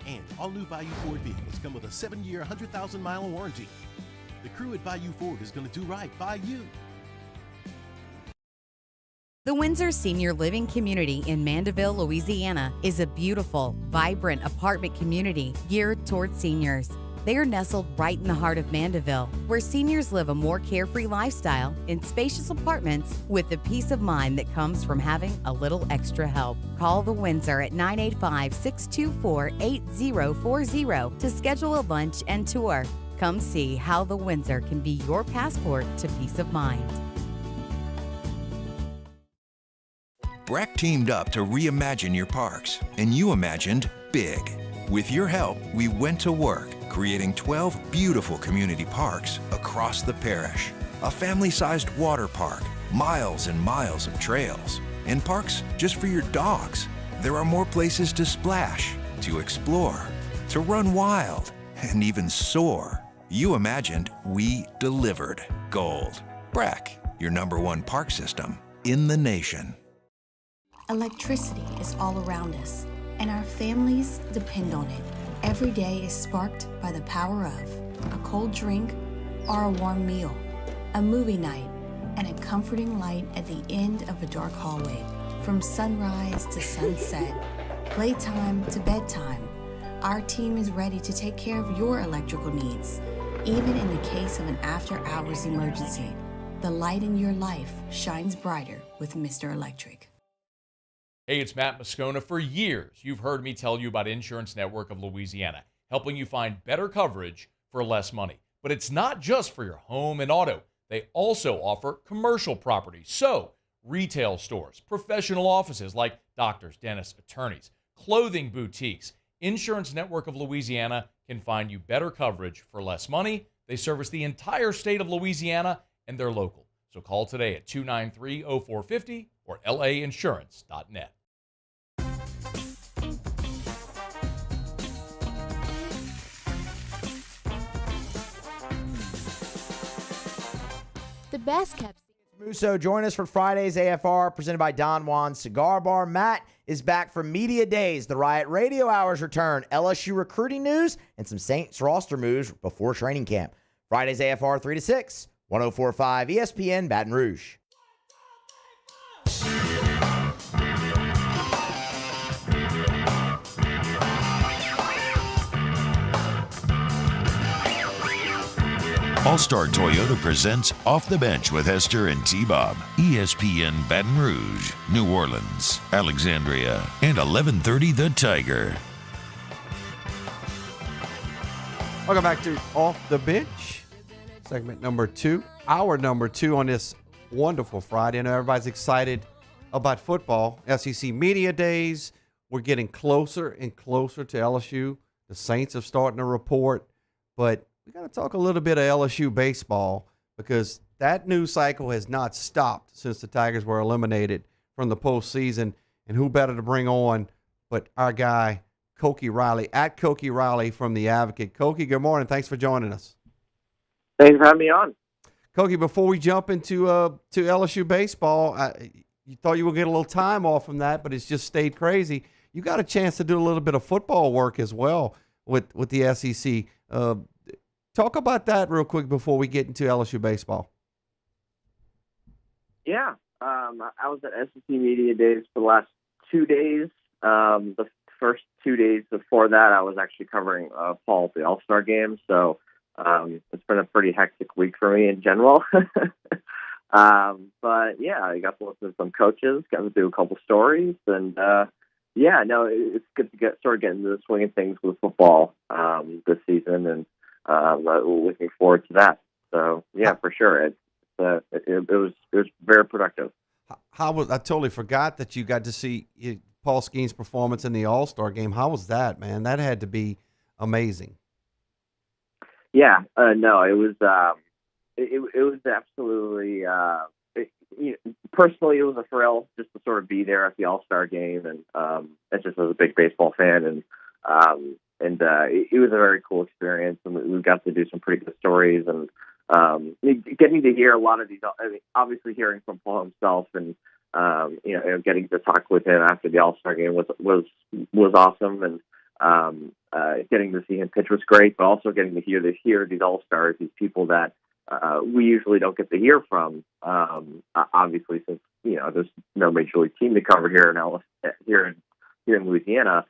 And all new Value Ford vehicles come with a 7-year, 100,000-mile warranty. The crew at Value Ford is going to do right by you. The Windsor Senior Living Community in Mandeville, Louisiana is a beautiful, vibrant apartment community geared towards seniors. They are nestled right in the heart of Mandeville, where seniors live a more carefree lifestyle in spacious apartments with the peace of mind that comes from having a little extra help. Call the Windsor at 985-624-8040 to schedule a lunch and tour. Come see how the Windsor can be your passport to peace of mind. Breck teamed up to reimagine your parks, and you imagined big. With your help, we went to work, creating 12 beautiful community parks across the parish. A family-sized water park, miles and miles of trails, and parks just for your dogs. There are more places to splash, to explore, to run wild, and even soar. You imagined, we delivered. Gold. BRAC, your #1 park system in the nation. Electricity is all around us, and our families depend on it. Every day is sparked by the power of a cold drink or a warm meal, a movie night, and a comforting light at the end of a dark hallway. From sunrise to sunset, playtime to bedtime, our team is ready to take care of your electrical needs. Even in the case of an after-hours emergency, the light in your life shines brighter with Mr. Electric. Hey, it's Matt Moscona. For years, you've heard me tell you about Insurance Network of Louisiana, helping you find better coverage for less money. But it's not just for your home and auto. They also offer commercial property. So, retail stores, professional offices like doctors, dentists, attorneys, clothing boutiques. Insurance Network of Louisiana can find you better coverage for less money. They service the entire state of Louisiana, and they're local. So call today at 293-0450 or lainsurance.net. The best kept Musso, join us for Friday's AFR presented by Don Juan Cigar Bar. Matt is back from Media Days. The Riot Radio Hours return, LSU recruiting news, and some Saints roster moves before training camp. Friday's AFR 3 to 6, 104.5 ESPN Baton Rouge. All-Star Toyota presents Off the Bench with Hester and T-Bob. ESPN Baton Rouge, New Orleans, Alexandria, and 1130 The Tiger. Welcome back to Off the Bench, segment number 2. Hour number 2 on this wonderful Friday. I know everybody's excited about football. SEC Media Days. We're getting closer and closer to LSU. The Saints are starting to report, but we got to talk a little bit of LSU baseball because that news cycle has not stopped since the Tigers were eliminated from the postseason. And who better to bring on but our guy, Koki Riley, at Koki Riley from The Advocate. Koki, good morning. Thanks for joining us. Thanks for having me on. Koki, before we jump into to LSU baseball, you thought you would get a little time off from that, but it's just stayed crazy. You got a chance to do a little bit of football work as well with the SEC. Talk about that real quick before we get into LSU baseball. Yeah, I was at SEC Media Days for the last 2 days. The first 2 days before that, I was actually covering Paul at the All-Star game. So it's been a pretty hectic week for me in general. But yeah, I got to listen to some coaches, got to do a couple stories, and yeah, no, it's good to start getting into the swing of things with football this season, and looking forward to that. So yeah, for sure, it was very productive. I totally forgot that you got to see Paul Skenes' performance in the All-Star game. How was that, man? That had to be amazing. Yeah, no, it was absolutely. Personally, it was a thrill just to sort of be there at the All-Star game, and it's just as a big baseball fan, and it was a very cool experience, and we got to do some pretty good stories, and getting to hear a lot of these. I mean, obviously, hearing from Paul himself, and getting to talk with him after the All-Star game was awesome, and getting to see him pitch was great, but also getting to hear these All-Stars, these people that we usually don't get to hear from. Obviously, since there's no major league team to cover here in Louisiana.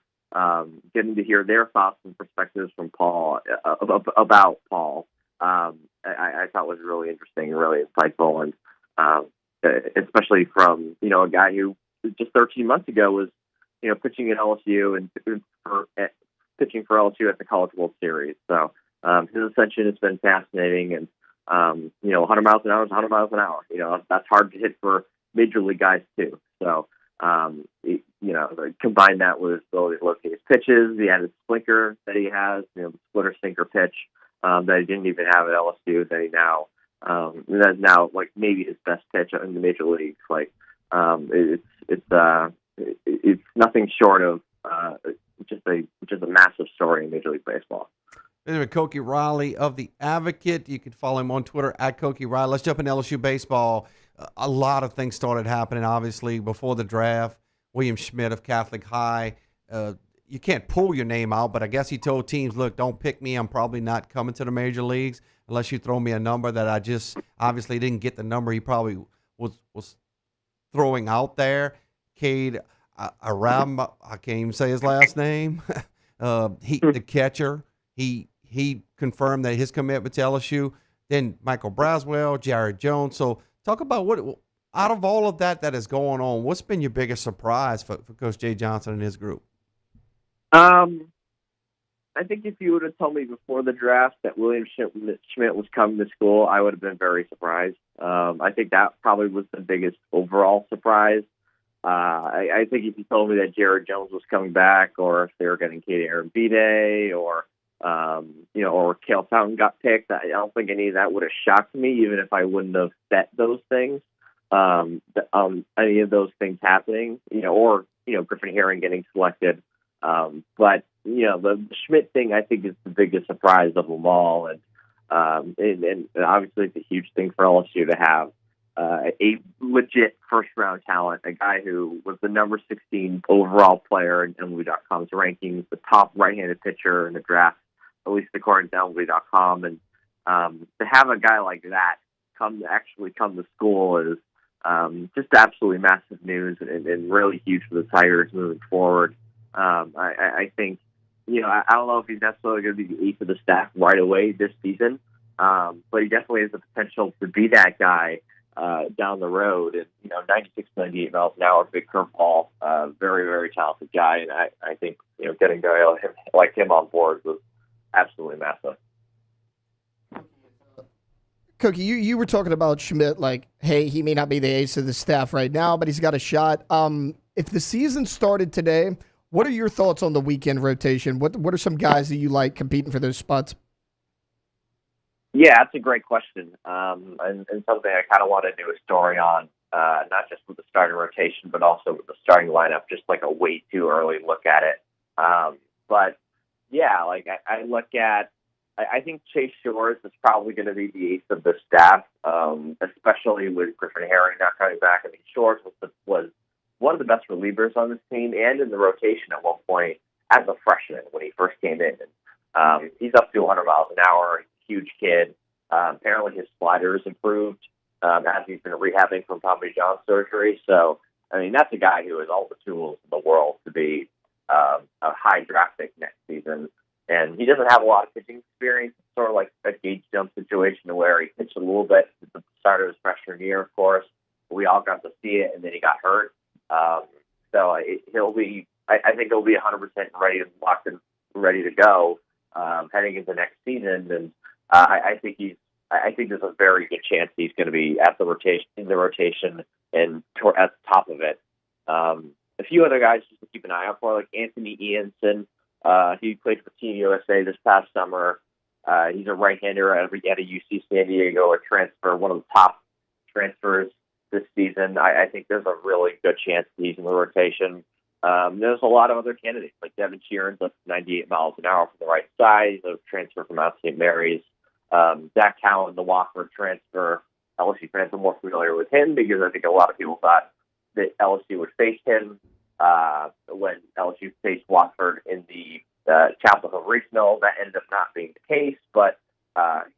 Getting to hear their thoughts and perspectives from Paul about Paul, I thought was really interesting and really insightful, and especially from a guy who just 13 months ago was pitching at LSU and pitching for LSU at the College World Series. So his ascension has been fascinating, and 100 miles an hour is 100 miles an hour. That's hard to hit for major league guys too. So combine that with his ability to locate his pitches, the added slinker that he has, the splitter sinker pitch that he didn't even have at LSU that he that's now like maybe his best pitch in the major leagues. Like it's nothing short of just a massive story in Major League Baseball. Koki Riley of The Advocate. You can follow him on Twitter at Koki Riley. Let's jump into LSU baseball. A lot of things started happening, obviously, before the draft. William Schmidt of Catholic High. You can't pull your name out, but I guess he told teams, look, don't pick me. I'm probably not coming to the major leagues unless you throw me a number that I just obviously didn't get the number he probably was throwing out there. Cade Aram, I can't even say his last name. The catcher, he confirmed that his commitment to LSU. Then Michael Braswell, Jared Jones. So talk about what out of all of that is going on, what's been your biggest surprise for Coach Jay Johnson and his group? I think if you would have told me before the draft that William Schmidt was coming to school, I would have been very surprised. I think that probably was the biggest overall surprise. I think if you told me that Jared Jones was coming back, or if they were getting Katie Arambide, or Cale Fountain got picked, I don't think any of that would have shocked me, even if I wouldn't have bet those things. Any of those things happening, or Griffin Herring getting selected. But the Schmidt thing, I think, is the biggest surprise of them all, and obviously it's a huge thing for LSU to have a legit first-round talent, a guy who was the number 16 overall player in MLB.com's rankings, the top right-handed pitcher in the draft, at least according to MLB.com. And to have a guy like that come to school is just absolutely massive news and really huge for the Tigers moving forward. I think, I don't know if he's necessarily going to be the ace of the staff right away this season, but he definitely has the potential to be that guy down the road. And 96, 98 miles an hour, big curveball, very, very talented guy. And I think getting a guy like him on board was absolutely massive. Cookie, you were talking about Schmidt, like, hey, he may not be the ace of the staff right now, but he's got a shot. If the season started today, what are your thoughts on the weekend rotation? What are some guys that you like competing for those spots? Yeah, that's a great question, and something I kind of want to do a story on, not just with the starting rotation, but also with the starting lineup, just like a way too early look at it. But, yeah, like I look at, I think Chase Shores is probably going to be the ace of the staff, especially with Griffin Herring not coming back. I mean, Shores was one of the best relievers on this team and in the rotation at one point as a freshman when he first came in. And, he's up to 100 miles an hour. He's a huge kid. Apparently his slider has improved as he's been rehabbing from Tommy John surgery. So, I mean, that's a guy who has all the tools in the world to be a high draft pick next season. And he doesn't have a lot of pitching experience. It's sort of like a Gage Jump situation where he pitched a little bit at the start of his freshman year, of course. We all got to see it, and then he got hurt. He'll be, I think he'll be 100% ready and locked and ready to go heading into next season. And I think there's a very good chance he's going to be at the rotation and at the top of it. A few other guys just to keep an eye out for, like Anthony Ianson. He played for Team USA this past summer. He's a right-hander at a UC San Diego, a transfer, one of the top transfers this season. I think there's a really good chance he's in the rotation. There's a lot of other candidates, like Devin Sheeran's up to 98 miles an hour from the right side. He's a transfer from Mount St. Mary's. Zach Cowan, the Wofford transfer. LSU fans are more familiar with him because I think a lot of people thought that LSU would face him when LSU faced Wofford in the Chapel Hill Regional. That ended up not being the case, but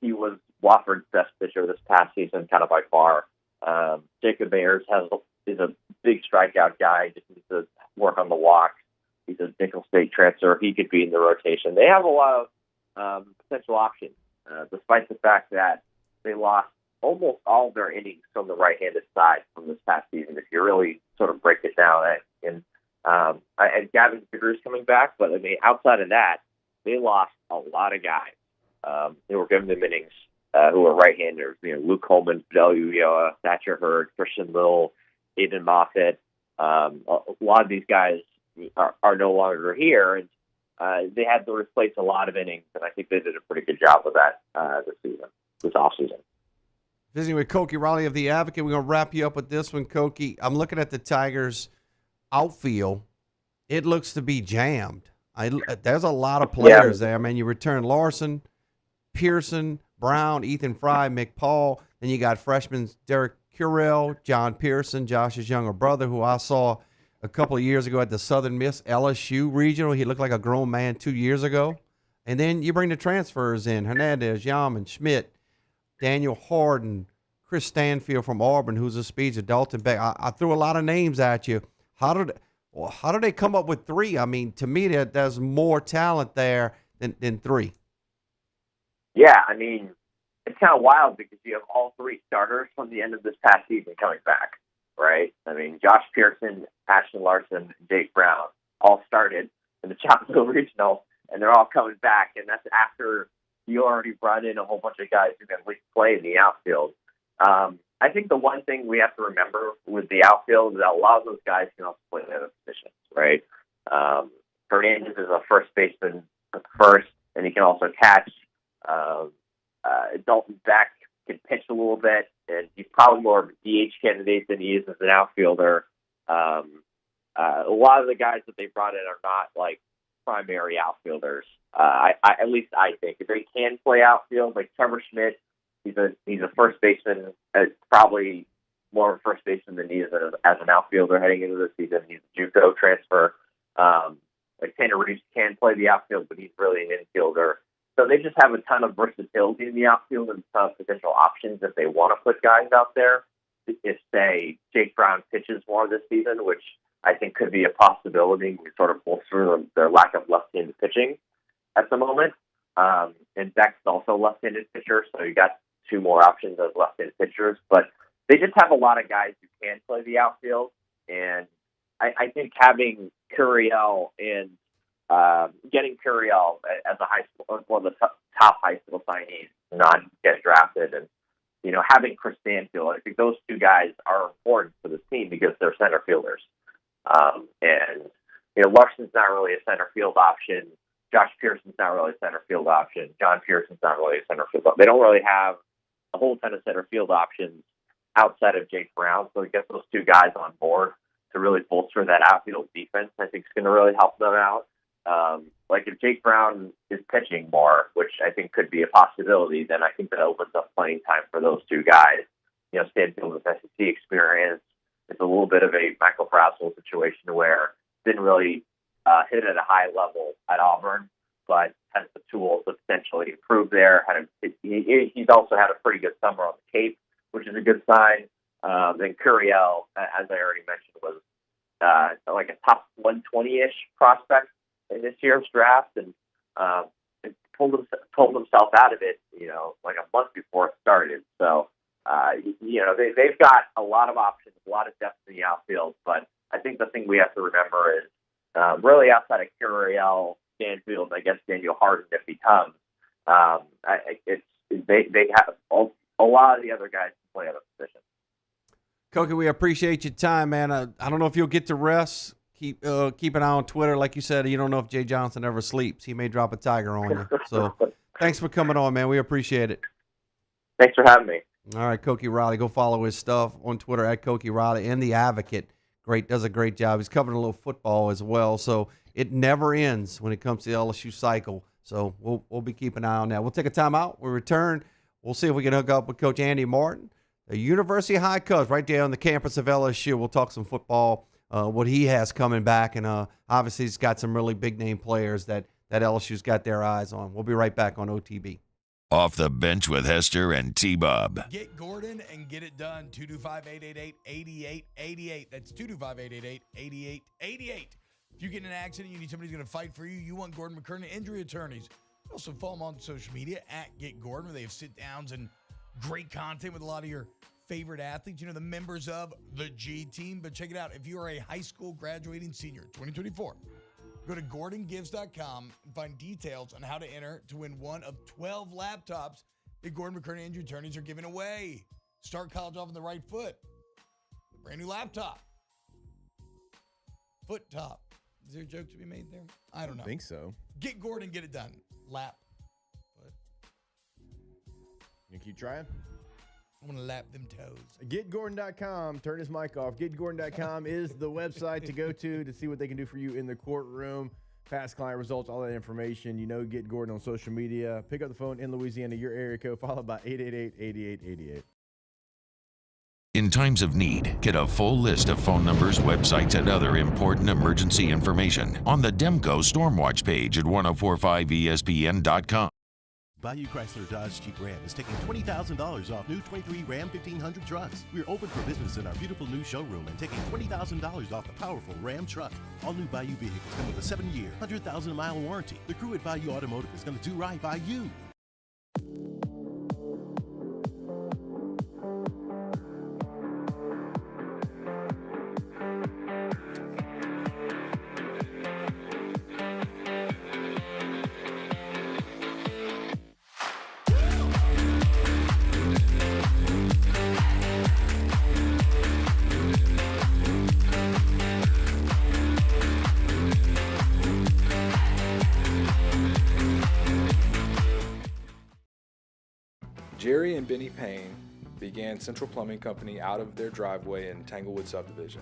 he was Wofford's best pitcher this past season, kind of by far. Jacob Ayers is a big strikeout guy, just needs to work on the walk. He's a Nickel State transfer. He could be in the rotation. They have a lot of potential options, despite the fact that they lost almost all of their innings from the right-handed side from this past season, if you really sort of break it down. And Gavin Figueroa's coming back, but I mean, outside of that, they lost a lot of guys. They were giving them innings who were right-handers. Luke Coleman, Fidel Ulloa, Thatcher Hurd, Christian Little, Aiden Moffitt. A lot of these guys are no longer here, and they had to replace a lot of innings, and I think they did a pretty good job of that this offseason. Visiting with Koki Riley of The Advocate. We're going to wrap you up with this one, Koki. I'm looking at the Tigers' outfield. It looks to be jammed. There's a lot of players there. I mean, you return Larson, Pearson, Brown, Ethan Fry, McPaul. Then you got freshmen Derek Curell, John Pearson, Josh's younger brother, who I saw a couple of years ago at the Southern Miss LSU Regional. He looked like a grown man 2 years ago. And then you bring the transfers in, Hernandez, Yaman, Schmidt, Daniel Harden, Chris Stanfield from Auburn, who's a speedster, Dalton Beck. I threw a lot of names at you. How do they come up with three? I mean, to me, there's more talent there than three. Yeah, I mean, it's kind of wild because you have all three starters from the end of this past season coming back, right? I mean, Josh Pearson, Ashton Larson, and Jake Brown all started in the Chapel Regional, and they're all coming back, and that's after you already brought in a whole bunch of guys who can at least play in the outfield. I think the one thing we have to remember with the outfield is that a lot of those guys can also play in other positions, right? Hernandez is a first baseman first, and he can also catch. Dalton Beck can pitch a little bit, and he's probably more of a DH candidate than he is as an outfielder. A lot of the guys that they brought in are not like primary outfielders. At least I think if they can play outfield, like Trevor Schmidt, he's a first baseman, probably more of a first baseman than he is as an outfielder heading into the season. He's a JUCO transfer. Like Tanner Reeves can play the outfield, but he's really an infielder. So they just have a ton of versatility in the outfield and a ton of potential options if they want to put guys out there. If, say, Jake Brown pitches more this season, which I think could be a possibility, we sort of pull through their lack of left-handed pitching at the moment. And Beck's also a left-handed pitcher, so you got two more options as left-handed pitchers. But they just have a lot of guys who can play the outfield, and I think having Curriel and getting Curriel as a high school, one of the top high school signees, not get drafted, and having Chris Stanfield, I think those two guys are important for this team because they're center fielders. And Larson's not really a center field option. Josh Pearson's not really a center field option. John Pearson's not really a center field option. They don't really have a whole ton of center field options outside of Jake Brown. So to get those two guys on board to really bolster that outfield defense, I think is going to really help them out. Like if Jake Brown is pitching more, which I think could be a possibility, then I think that opens up playing time for those two guys. Stanfield with SEC experience. It's a little bit of a Michael Brassel situation where didn't really hit at a high level at Auburn, but has the tools to potentially improve there. He's also had a pretty good summer on the Cape, which is a good sign. Then Curriel, as I already mentioned, was like a top 120-ish prospect in this year's draft, and pulled himself out of it, like a month before it started. So, they've got a lot of options, a lot of depth in the outfield, but I think the thing we have to remember is really outside of Curriel, Stanfield, I guess Daniel Harden, if he comes, they have a lot of the other guys to play other positions. Koki, we appreciate your time, man. I don't know if you'll get to rest. Keep an eye on Twitter. Like you said, you don't know if Jay Johnson ever sleeps. He may drop a tiger on you. So thanks for coming on, man. We appreciate it. Thanks for having me. All right, Koki Riley. Go follow his stuff on Twitter at Koki Riley and The Advocate. Does a great job. He's covering a little football as well. So it never ends when it comes to the LSU cycle. So we'll be keeping an eye on that. We'll take a timeout. We'll return. We'll see if we can hook up with Coach Andy Martin, the University of High Cubs, right there on the campus of LSU. We'll talk some football, what he has coming back, and obviously he's got some really big-name players that LSU's got their eyes on. We'll be right back on OTB. Off the Bench with Hester and T-Bob. Get Gordon and get it done. 225-888-8888. That's 225-888-8888. If you get in an accident, you need somebody who's going to fight for you, you want Gordon McKernan Injury Attorneys. Also follow them on social media at Get Gordon, where they have sit-downs and great content with a lot of your favorite athletes, the members of the G team. But check it out. If you are a high school graduating senior, 2024, go to GordonGives.com and find details on how to enter to win one of 12 laptops that Gordon McKernan Injury Attorneys are giving away. Start college off on the right foot. A brand new laptop. foot top. Is there a joke to be made there? I don't know. I think so. Get Gordon, get it done. Lap. Foot. You keep trying? I'm going to lap them toes. GetGordon.com. Turn his mic off. GetGordon.com is the website to go to see what they can do for you in the courtroom. Past client results, all that information. You know, Get Gordon on social media. Pick up the phone in Louisiana, your area code, followed by 888-8888. In times of need, get a full list of phone numbers, websites, and other important emergency information on the Demco Stormwatch page at 1045ESPN.com. Bayou Chrysler Dodge Jeep Ram is taking $20,000 off new 23 Ram 1500 trucks. We're open for business in our beautiful new showroom and taking $20,000 off the powerful Ram truck. All new Bayou vehicles come with a 7-year, 100,000-mile warranty. The crew at Bayou Automotive is going to do right by you. Jerry and Benny Payne began Central Plumbing Company out of their driveway in Tanglewood subdivision.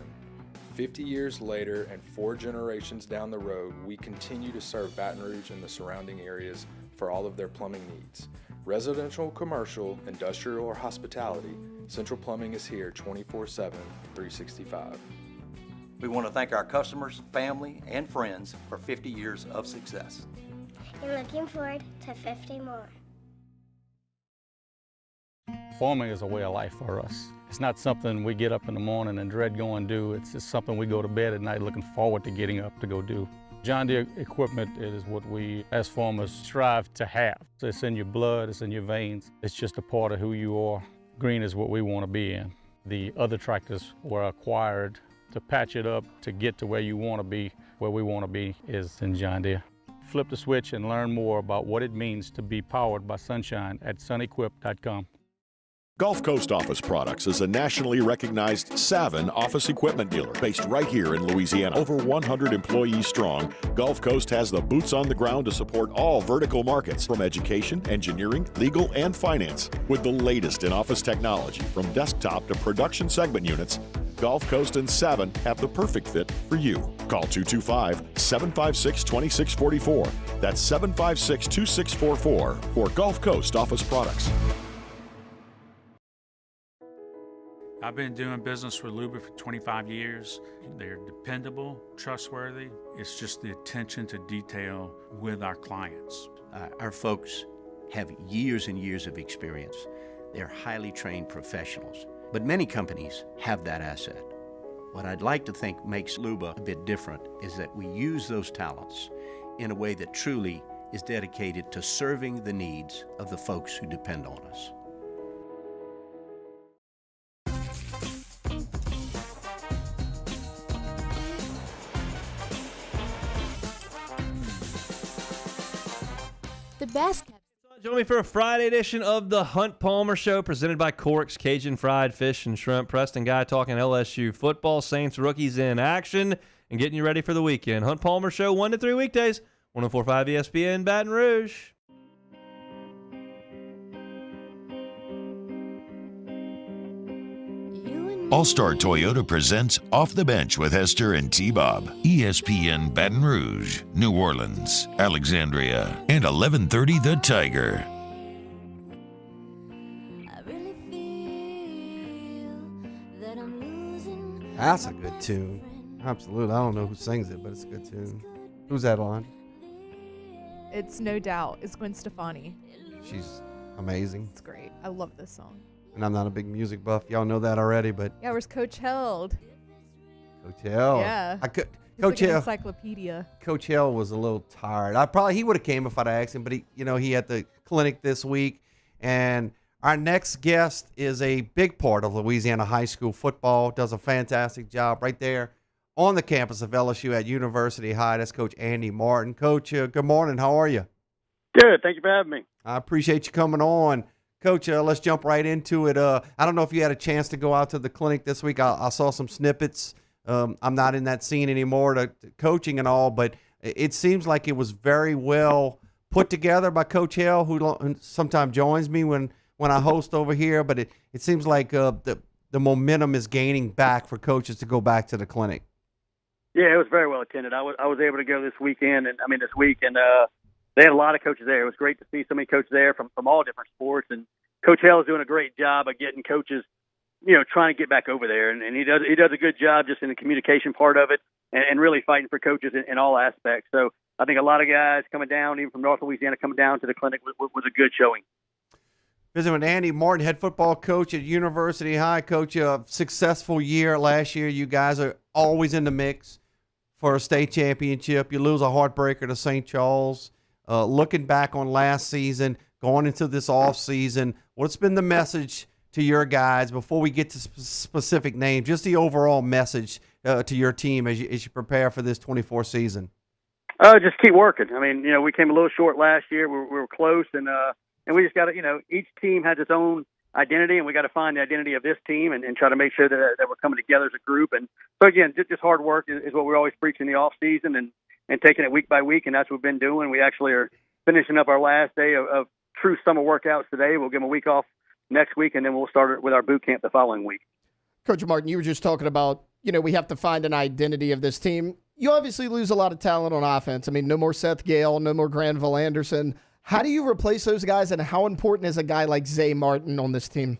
50 years later and 4 generations down the road, we continue to serve Baton Rouge and the surrounding areas for all of their plumbing needs. Residential, commercial, industrial, or hospitality, Central Plumbing is here 24/7, 365. We want to thank our customers, family, and friends for 50 years of success. And looking forward to 50 more. Farming is a way of life for us. It's not something we get up in the morning and dread going do. It's just something we go to bed at night looking forward to getting up to go do. John Deere equipment is what we as farmers strive to have. It's in your blood, it's in your veins. It's just a part of who you are. Green is what we want to be in. The other tractors were acquired to patch it up to get to where you want to be. Where we want to be is in John Deere. Flip the switch and learn more about what it means to be powered by sunshine at sunequip.com. Gulf Coast Office Products is a nationally recognized Saban office equipment dealer based right here in Louisiana. Over 100 employees strong, Gulf Coast has the boots on the ground to support all vertical markets, from education, engineering, legal, and finance. With the latest in office technology, from desktop to production segment units, Gulf Coast and Saban have the perfect fit for you. Call 225-756-2644. That's 756-2644 for Gulf Coast Office Products. I've been doing business with Luba for 25 years. They're dependable, trustworthy. It's just the attention to detail with our clients. Our folks have years and years of experience. They're highly trained professionals. But many companies have that asset. What I'd like to think makes Luba a bit different is that we use those talents in a way that truly is dedicated to serving the needs of the folks who depend on us. The best. Join me for a Friday edition of the Hunt Palmer Show, presented by Cork's Cajun Fried Fish and Shrimp. Preston Guy talking LSU football, Saints rookies in action, and getting you ready for the weekend. Hunt Palmer Show, 1 to 3 weekdays, 104.5 ESPN, Baton Rouge. All-Star Toyota presents Off the Bench with Hester and T-Bob. ESPN Baton Rouge, New Orleans, Alexandria, and 1130 The Tiger. That's a good tune. Absolutely. I don't know who sings it, but it's a good tune. Who's that on? It's no doubt. It's Gwen Stefani. She's amazing. It's great. I love this song. And I'm not a big music buff. Y'all know that already, but Yeah, where's Coach Held? Coach Hill. Yeah. I could. He's Coach like an Hill. encyclopedia. Coach Hill was a little tired. He would have came if I'd asked him, but he had the clinic this week. And our next guest is a big part of Louisiana high school football. Does a fantastic job right there on the campus of LSU at University High. That's Coach Andy Martin. Coach, good morning. How are you? Good. Thank you for having me. I appreciate you coming on. Coach, let's jump right into it. I don't know if you had a chance to go out to the clinic this week. I saw some snippets I'm not in that scene anymore to coaching and all, but it seems like it was very well put together by Coach Hill, who sometimes joins me when I host over here. But it seems like the momentum is gaining back for coaches to go back to the clinic. Yeah, it was very well attended. I was able to go this week, and they had a lot of coaches there. It was great to see so many coaches there from all different sports, and Coach Hill is doing a great job of getting coaches, trying to get back over there, and he does a good job just in the communication part of it, and really fighting for coaches in all aspects. So I think a lot of guys coming down, even from North Louisiana, coming down to the clinic was a good showing. Visiting with Andy Martin, head football coach at University High. Coach, a successful year last year. You guys are always in the mix for a state championship. You lose a heartbreaker to St. Charles. Looking back on last season, going into this off season, what's been the message to your guys before we get to specific names? Just the overall message to your team as you prepare for this 24 season. Just keep working. I mean, we came a little short last year. We were close, and we just got to, each team has its own identity, and we got to find the identity of this team and try to make sure that we're coming together as a group. And so again, just hard work is what we're always preaching in the off season, and taking it week by week, and that's what we've been doing. We actually are finishing up our last day of true summer workouts today. We'll give them a week off next week, and then we'll start with our boot camp the following week. Coach Martin, you were just talking about, we have to find an identity of this team. You obviously lose a lot of talent on offense. I mean, no more Seth Gale, no more Granville Anderson. How do you replace those guys, and how important is a guy like Zay Martin on this team?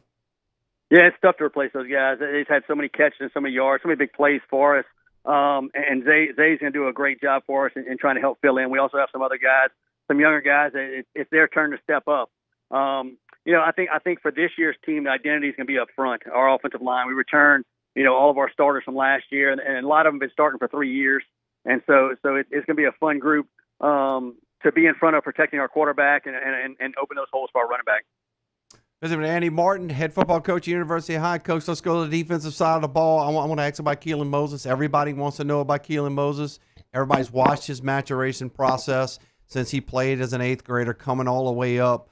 Yeah, it's tough to replace those guys. They've had so many catches and so many yards, so many big plays for us. And Zay's going to do a great job for us in trying to help fill in. We also have some other guys, some younger guys. It's their turn to step up. I think for this year's team, the identity is going to be up front. Our offensive line, we returned, all of our starters from last year, and a lot of them have been starting for 3 years. And so it's going to be a fun group to be in front of protecting our quarterback and open those holes for our running back. Visiting with Andy Martin, head football coach at University High. Coach, let's go to the defensive side of the ball. I want to ask about Keelan Moses. Everybody wants to know about Keelan Moses. Everybody's watched his maturation process since he played as an 8th grader, coming all the way up.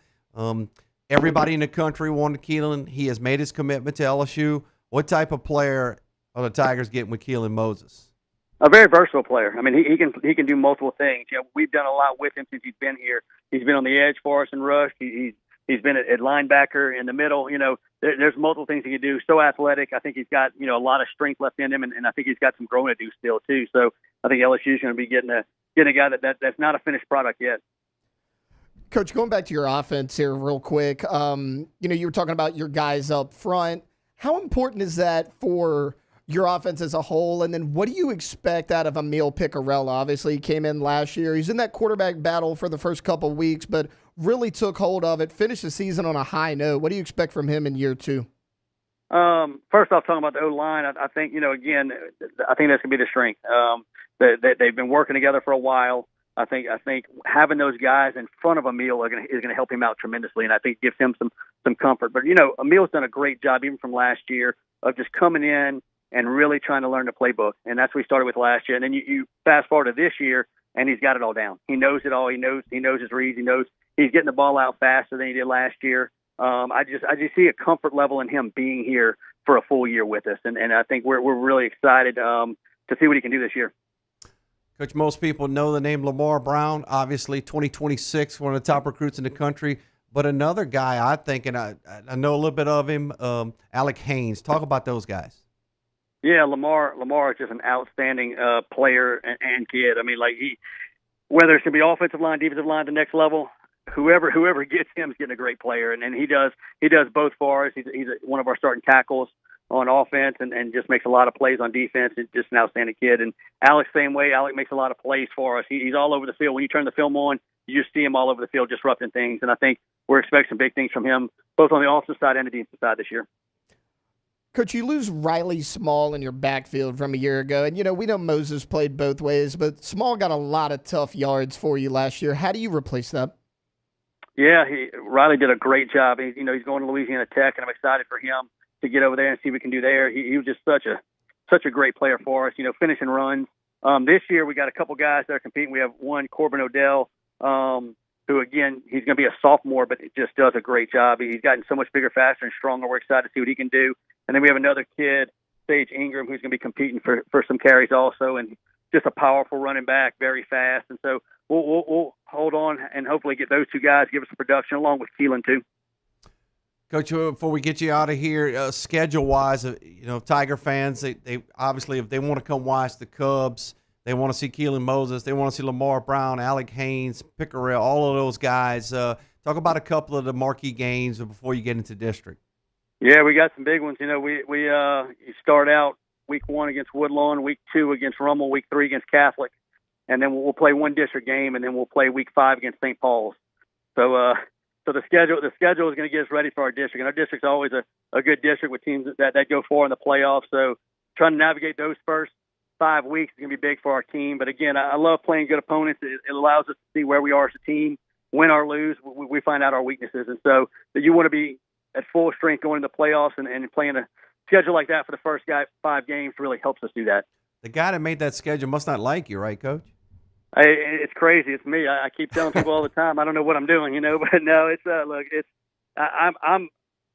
Everybody in the country wanted Keelan. He has made his commitment to LSU. What type of player are the Tigers getting with Keelan Moses? A very versatile player. I mean, he can do multiple things. We've done a lot with him since he's been here. He's been on the edge for us and rush. He's been at linebacker in the middle. There's multiple things he can do. So athletic. I think he's got, a lot of strength left in him, and I think he's got some growing to do still, too. So I think LSU is going to be getting a guy that's not a finished product yet. Coach, going back to your offense here real quick, you were talking about your guys up front. How important is that for your offense as a whole? And then what do you expect out of Emil Picarella? Obviously, he came in last year. He's in that quarterback battle for the first couple of weeks, but really took hold of it, finished the season on a high note. What do you expect from him in year 2? First off, talking about the O-line, I think, again, I think that's going to be the strength. They've been working together for a while. I think having those guys in front of Emil is going to help him out tremendously, and I think gives him some comfort. But, Emil's done a great job, even from last year, of just coming in and really trying to learn the playbook. And that's what we started with last year. And then you fast forward to this year, and he's got it all down. He knows it all. He knows his reads. He knows he's getting the ball out faster than he did last year. I just see a comfort level in him being here for a full year with us. And I think we're really excited to see what he can do this year. Coach, most people know the name Lamar Brown, obviously 2026, one of the top recruits in the country. But another guy I think, and I know a little bit of him, Alec Haynes. Talk about those guys. Yeah, Lamar is just an outstanding player and kid. I mean, whether it's going to be offensive line, defensive line, the next level, whoever gets him is getting a great player, and he does both for us. He's one of our starting tackles on offense and just makes a lot of plays on defense. He's just an outstanding kid. And Alex, same way. Alex makes a lot of plays for us. He's all over the field. When you turn the film on, you just see him all over the field disrupting things. And I think we're expecting some big things from him, both on the offensive side and the defensive side this year. Coach, you lose Riley Small in your backfield from a year ago. And, we know Moses played both ways, but Small got a lot of tough yards for you last year. How do you replace that? Yeah, Riley did a great job. He's going to Louisiana Tech, and I'm excited for him to get over there and see what we can do there. He was just such a great player for us, finishing runs. This year we got a couple guys that are competing. We have one, Corbin Odell, who, again, he's going to be a sophomore, but he just does a great job. He's gotten so much bigger, faster, and stronger. We're excited to see what he can do. And then we have another kid Sage Ingram, who's going to be competing for some carries also, and just a powerful running back, very fast. And so we'll hold on and hopefully get those two guys, give us some production along with Keelan too. Coach, before we get you out of here, schedule-wise, Tiger fans, they obviously, if they want to come watch the Cubs, they want to see Keelan Moses, they want to see Lamar Brown, Alec Haynes, Pickerel, all of those guys. Talk about a couple of the marquee games before you get into district. Yeah, we got some big ones. We you start out week 1 against Woodlawn, week 2 against Rummel, week 3 against Catholic, and then we'll play one district game, and then we'll play week 5 against St. Paul's. So the schedule is going to get us ready for our district, and our district's always a good district with teams that go far in the playoffs. So trying to navigate those first 5 weeks is going to be big for our team. But again, I love playing good opponents. It allows us to see where we are as a team, win or lose. We find out our weaknesses, and so you want to be at full strength going into the playoffs, and playing a schedule like that for the first 5 games really helps us do that. The guy that made that schedule must not like you, right, Coach? It's crazy. It's me. I keep telling people all the time, I don't know what I'm doing, but no, it's look, it's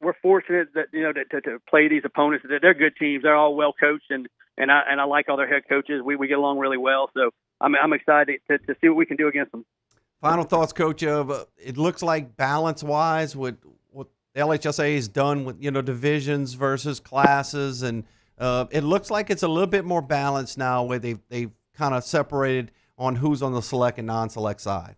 we're fortunate that to play these opponents. They're good teams. They're all well coached, and I like all their head coaches. We get along really well, so I'm excited to see what we can do against them. Final thoughts, Coach. It looks like balance-wise, what the LHSA has done with divisions versus classes, and it looks like it's a little bit more balanced now, where they've kind of separated on who's on the select and non-select side.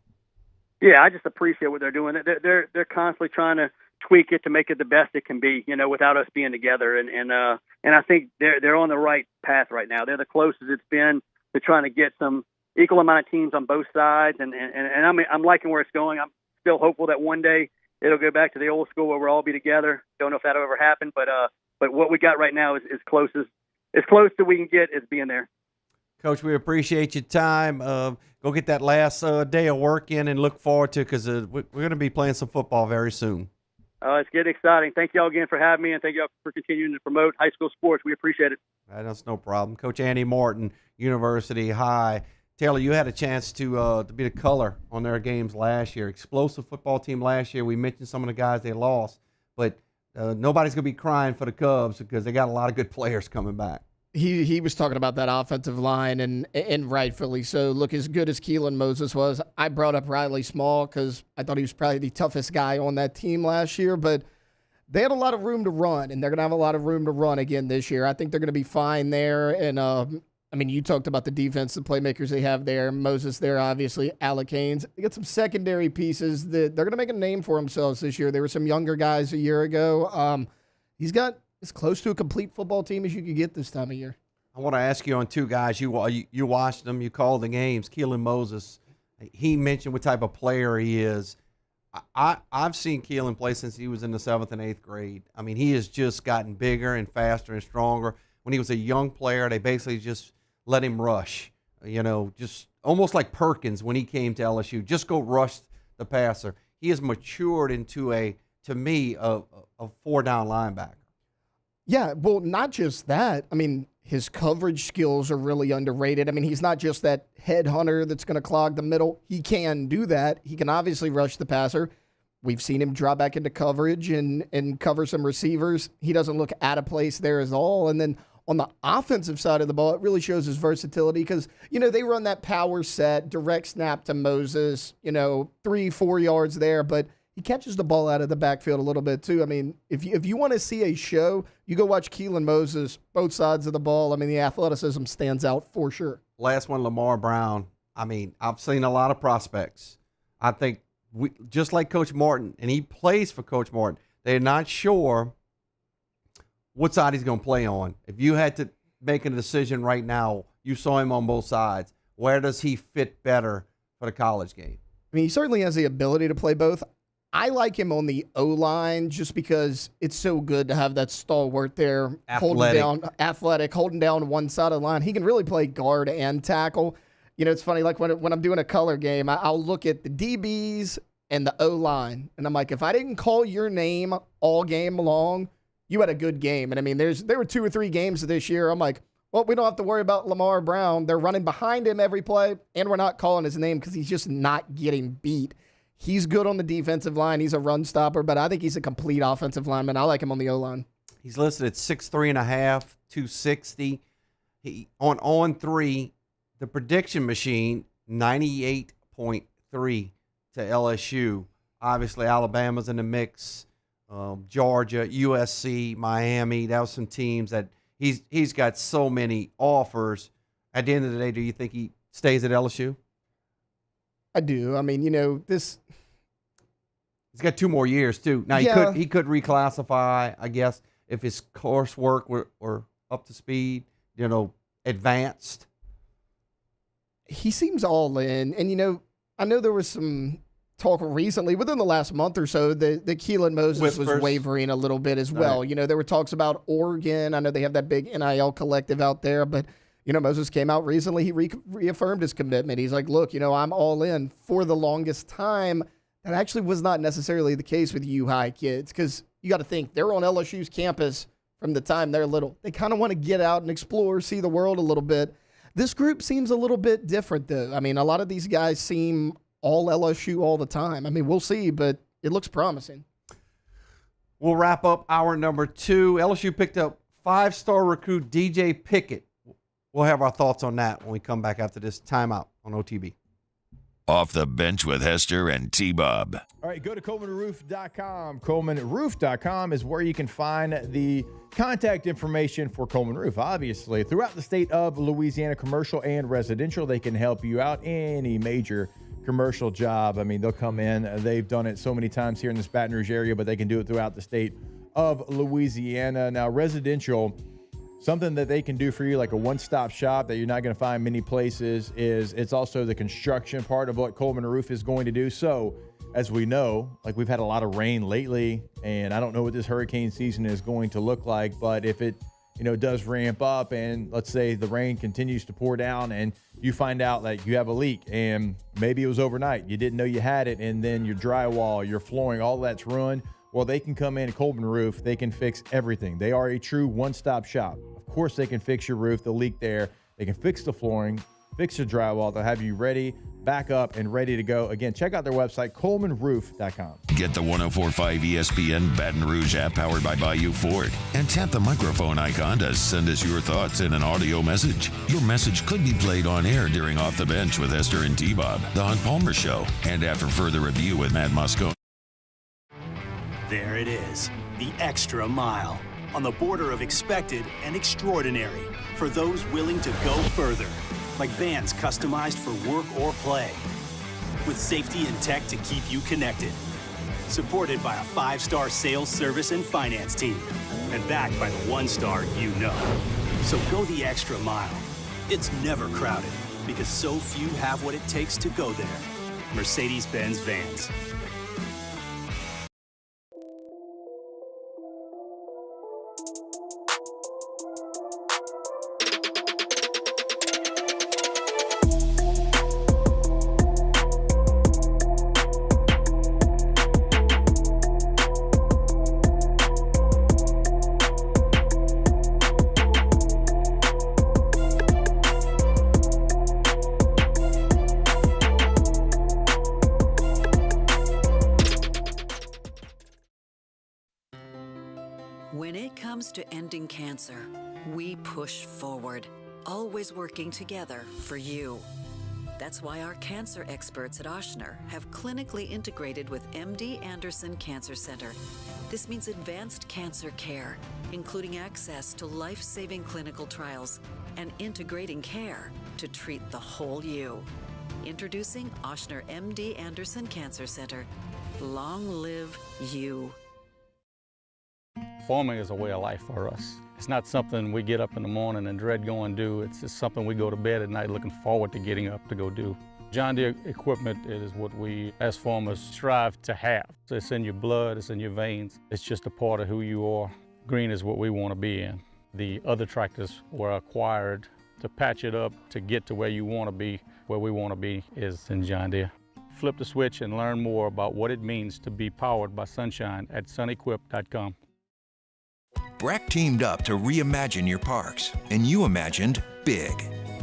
Yeah, I just appreciate what they're doing. They're constantly trying to tweak it to make it the best it can be, without us being together. And I think they're on the right path right now. They're the closest it's been to trying to get some equal amount of teams on both sides. And I'm liking where it's going. I'm still hopeful that one day it'll go back to the old school where we'll all be together. Don't know if that'll ever happen, but what we got right now is as close as we can get as being there. Coach, we appreciate your time. Go get that last day of work in and look forward to it, because we're going to be playing some football very soon. It's getting exciting. Thank you all again for having me, and thank you all for continuing to promote high school sports. We appreciate it. That's no problem. Coach Andy Morton, University High. Taylor, you had a chance to be the color on their games last year. Explosive football team last year. We mentioned some of the guys they lost, but nobody's going to be crying for the Cubs because they got a lot of good players coming back. He was talking about that offensive line, and rightfully so. Look, as good as Keelan Moses was, I brought up Riley Small because I thought he was probably the toughest guy on that team last year, but they had a lot of room to run, and they're going to have a lot of room to run again this year. I think they're going to be fine there, and you talked about the defense, the playmakers they have there. Moses there, obviously, Alec Haynes. They got some secondary pieces that they're going to make a name for themselves this year. There were some younger guys a year ago. He's got as close to a complete football team as you could get this time of year. I want to ask you on two guys. You watched them. You called the games. Keelan Moses, he mentioned what type of player he is. I've seen Keelan play since he was in the 7th and 8th grade. He has just gotten bigger and faster and stronger. When he was a young player, they basically just let him rush. Just almost like Perkins when he came to LSU. Just go rush the passer. He has matured into a 4-down linebacker. Yeah, well, not just that. His coverage skills are really underrated. He's not just that headhunter that's going to clog the middle. He can do that. He can obviously rush the passer. We've seen him drop back into coverage and cover some receivers. He doesn't look out of place there at all. And then on the offensive side of the ball, it really shows his versatility because, they run that power set, direct snap to Moses, 3-4 yards there, but he catches the ball out of the backfield a little bit too. If you want to see a show, you go watch Keelan Moses, both sides of the ball. The athleticism stands out for sure. Last one, Lamar Brown. I've seen a lot of prospects. I think just like Coach Morton, and he plays for Coach Morton, they're not sure what side he's going to play on. If you had to make a decision right now, you saw him on both sides. Where does he fit better for the college game? He certainly has the ability to play both. I like him on the O-line just because it's so good to have that stalwart there, holding down one side of the line. He can really play guard and tackle. It's funny, like when I'm doing a color game, I'll look at the DBs and the O-line, and I'm like, if I didn't call your name all game long, you had a good game. And there were 2 or 3 games this year. I'm like, well, we don't have to worry about Lamar Brown. They're running behind him every play, and we're not calling his name because he's just not getting beat. He's good on the defensive line. He's a run stopper, but I think he's a complete offensive lineman. I like him on the O-line. He's listed at 6'3.5", 260. He on 3, the prediction machine, 98.3 to LSU. Obviously, Alabama's in the mix. Georgia, USC, Miami. That was some teams that he's got so many offers. At the end of the day, do you think he stays at LSU? I do. I mean, this. He's got 2 more years too. Now he could reclassify, I guess, if his coursework were up to speed, advanced. He seems all in, and I know there was some talk recently within the last month or so that Keelan Moses was wavering a little bit as well. Right. There were talks about Oregon. I know they have that big NIL collective out there, but Moses came out recently. He reaffirmed his commitment. He's like, look, I'm all in. For the longest time, that actually was not necessarily the case with U-High kids, because you got to think they're on LSU's campus from the time they're little. They kind of want to get out and explore, see the world a little bit. This group seems a little bit different, though. I mean, a lot of these guys seem all LSU all the time. I mean, we'll see, but it looks promising. We'll wrap up hour number 2. LSU picked up 5-star recruit DJ Pickett. We'll have our thoughts on that when we come back after this timeout on OTB. Off the Bench with Hester and T-Bob. All right, go to ColemanRoof.com. ColemanRoof.com is where you can find the contact information for Coleman Roof. Obviously, throughout the state of Louisiana, commercial and residential, they can help you out. Any major commercial job, I mean, they'll come in. They've done it so many times here in this Baton Rouge area, but they can do it throughout the state of Louisiana. Now, residential, something that they can do for you, like a one-stop shop that you're not going to find many places, is it's also the construction part of what Coleman Roof is going to do. So, as we know, like, we've had a lot of rain lately, and I don't know what this hurricane season is going to look like, but if it, does ramp up and let's say the rain continues to pour down and you find out that you have a leak and maybe it was overnight, you didn't know you had it, and then your drywall, your flooring, all that's ruined, well, they can come in at Coleman Roof. They can fix everything. They are a true one-stop shop. Of course, they can fix your roof, the leak there. They can fix the flooring, fix your drywall. They'll have you ready, back up, and ready to go. Again, check out their website, ColemanRoof.com. Get the 104.5 ESPN Baton Rouge app powered by Bayou Ford and tap the microphone icon to send us your thoughts in an audio message. Your message could be played on air during Off the Bench with Hester and T-Bob, The Hunt Palmer Show, and after further review with Matt Moscone. There it is, the extra mile, on the border of expected and extraordinary for those willing to go further, like vans customized for work or play, with safety and tech to keep you connected, supported by a 5-star sales, service, and finance team, and backed by the 1-star you know. So go the extra mile. It's never crowded, because so few have what it takes to go there. Mercedes-Benz Vans. When it comes to ending cancer, we push forward, always working together for you. That's why our cancer experts at Ochsner have clinically integrated with MD Anderson Cancer Center. This means advanced cancer care, including access to life-saving clinical trials and integrating care to treat the whole you. Introducing Ochsner MD Anderson Cancer Center. Long live you. Farming is a way of life for us. It's not something we get up in the morning and dread going do. It's just something we go to bed at night looking forward to getting up to go do. John Deere equipment is what we as farmers strive to have. So it's in your blood, it's in your veins. It's just a part of who you are. Green is what we want to be in. The other tractors were acquired to patch it up to get to where you want to be. Where we want to be is in John Deere. Flip the switch and learn more about what it means to be powered by sunshine at sunequip.com. BRAC teamed up to reimagine your parks, and you imagined big.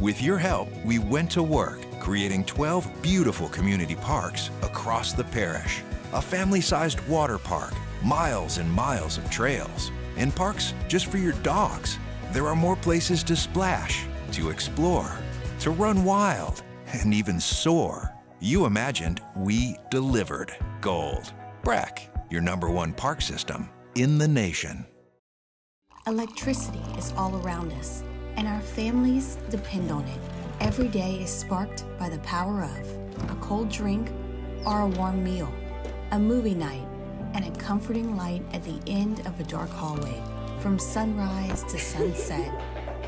With your help, we went to work, creating 12 beautiful community parks across the parish. A family-sized water park, miles and miles of trails, and parks just for your dogs. there are more places to splash, to explore, to run wild, and even soar. You imagined, we delivered. Gold. Breck, your #1 park system in the nation. Electricity is all around us, and our families depend on it. Every day is sparked by the power of a cold drink or a warm meal, a movie night, and a comforting light at the end of a dark hallway. From sunrise to sunset,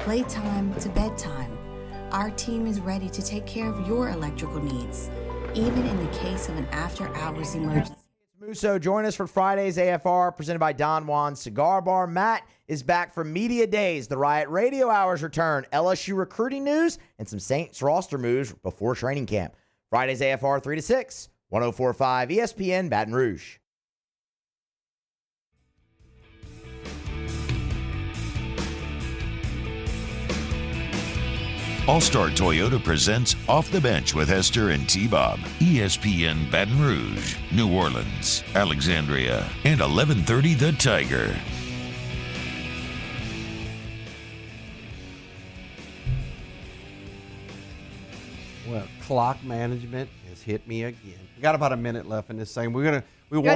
playtime to bedtime, our team is ready to take care of your electrical needs, even in the case of an after-hours emergency. Musso, join us for Friday's AFR presented by Don Juan Cigar Bar. Matt is back for Media Days. The Riot Radio Hours return, LSU recruiting news, and some Saints roster moves before training camp. Friday's AFR 3 to 6, 104.5 ESPN Baton Rouge. All-Star Toyota presents Off the Bench with Hester and T-Bob. ESPN Baton Rouge, New Orleans, Alexandria, and 1130 The Tiger. Well, clock management has hit me again. We got about a minute left in this thing. We got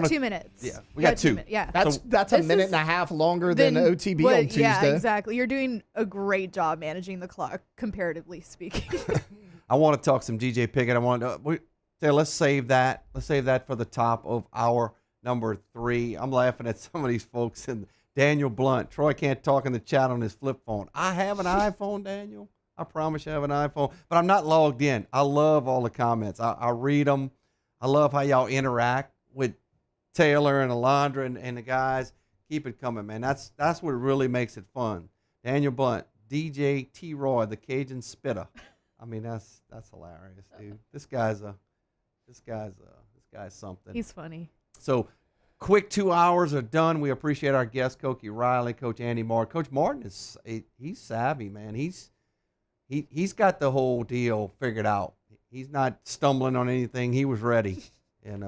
2 minutes. Yeah, we got 2. Yeah, That's a minute and a half longer than OTB on Tuesday. Yeah, exactly. You're doing a great job managing the clock, comparatively speaking. I want to talk some DJ Pickett. Let's save that. Let's save that for the top of hour number 3. I'm laughing at some of these folks. And Daniel Blunt, Troy can't talk in the chat on his flip phone. I have an iPhone, Daniel. I promise you I have an iPhone, but I'm not logged in. I love all the comments. I read them. I love how y'all interact with Taylor and Alondra and the guys. Keep it coming, man. That's what really makes it fun. Daniel Blunt, DJ T. Roy, the Cajun Spitter. I mean, that's hilarious, dude. This guy's something. He's funny. So, quick 2 hours are done. We appreciate our guests, Coach Riley, Coach Andy Martin. Coach Martin he's savvy, man. He's got the whole deal figured out. He's not stumbling on anything. He was ready, and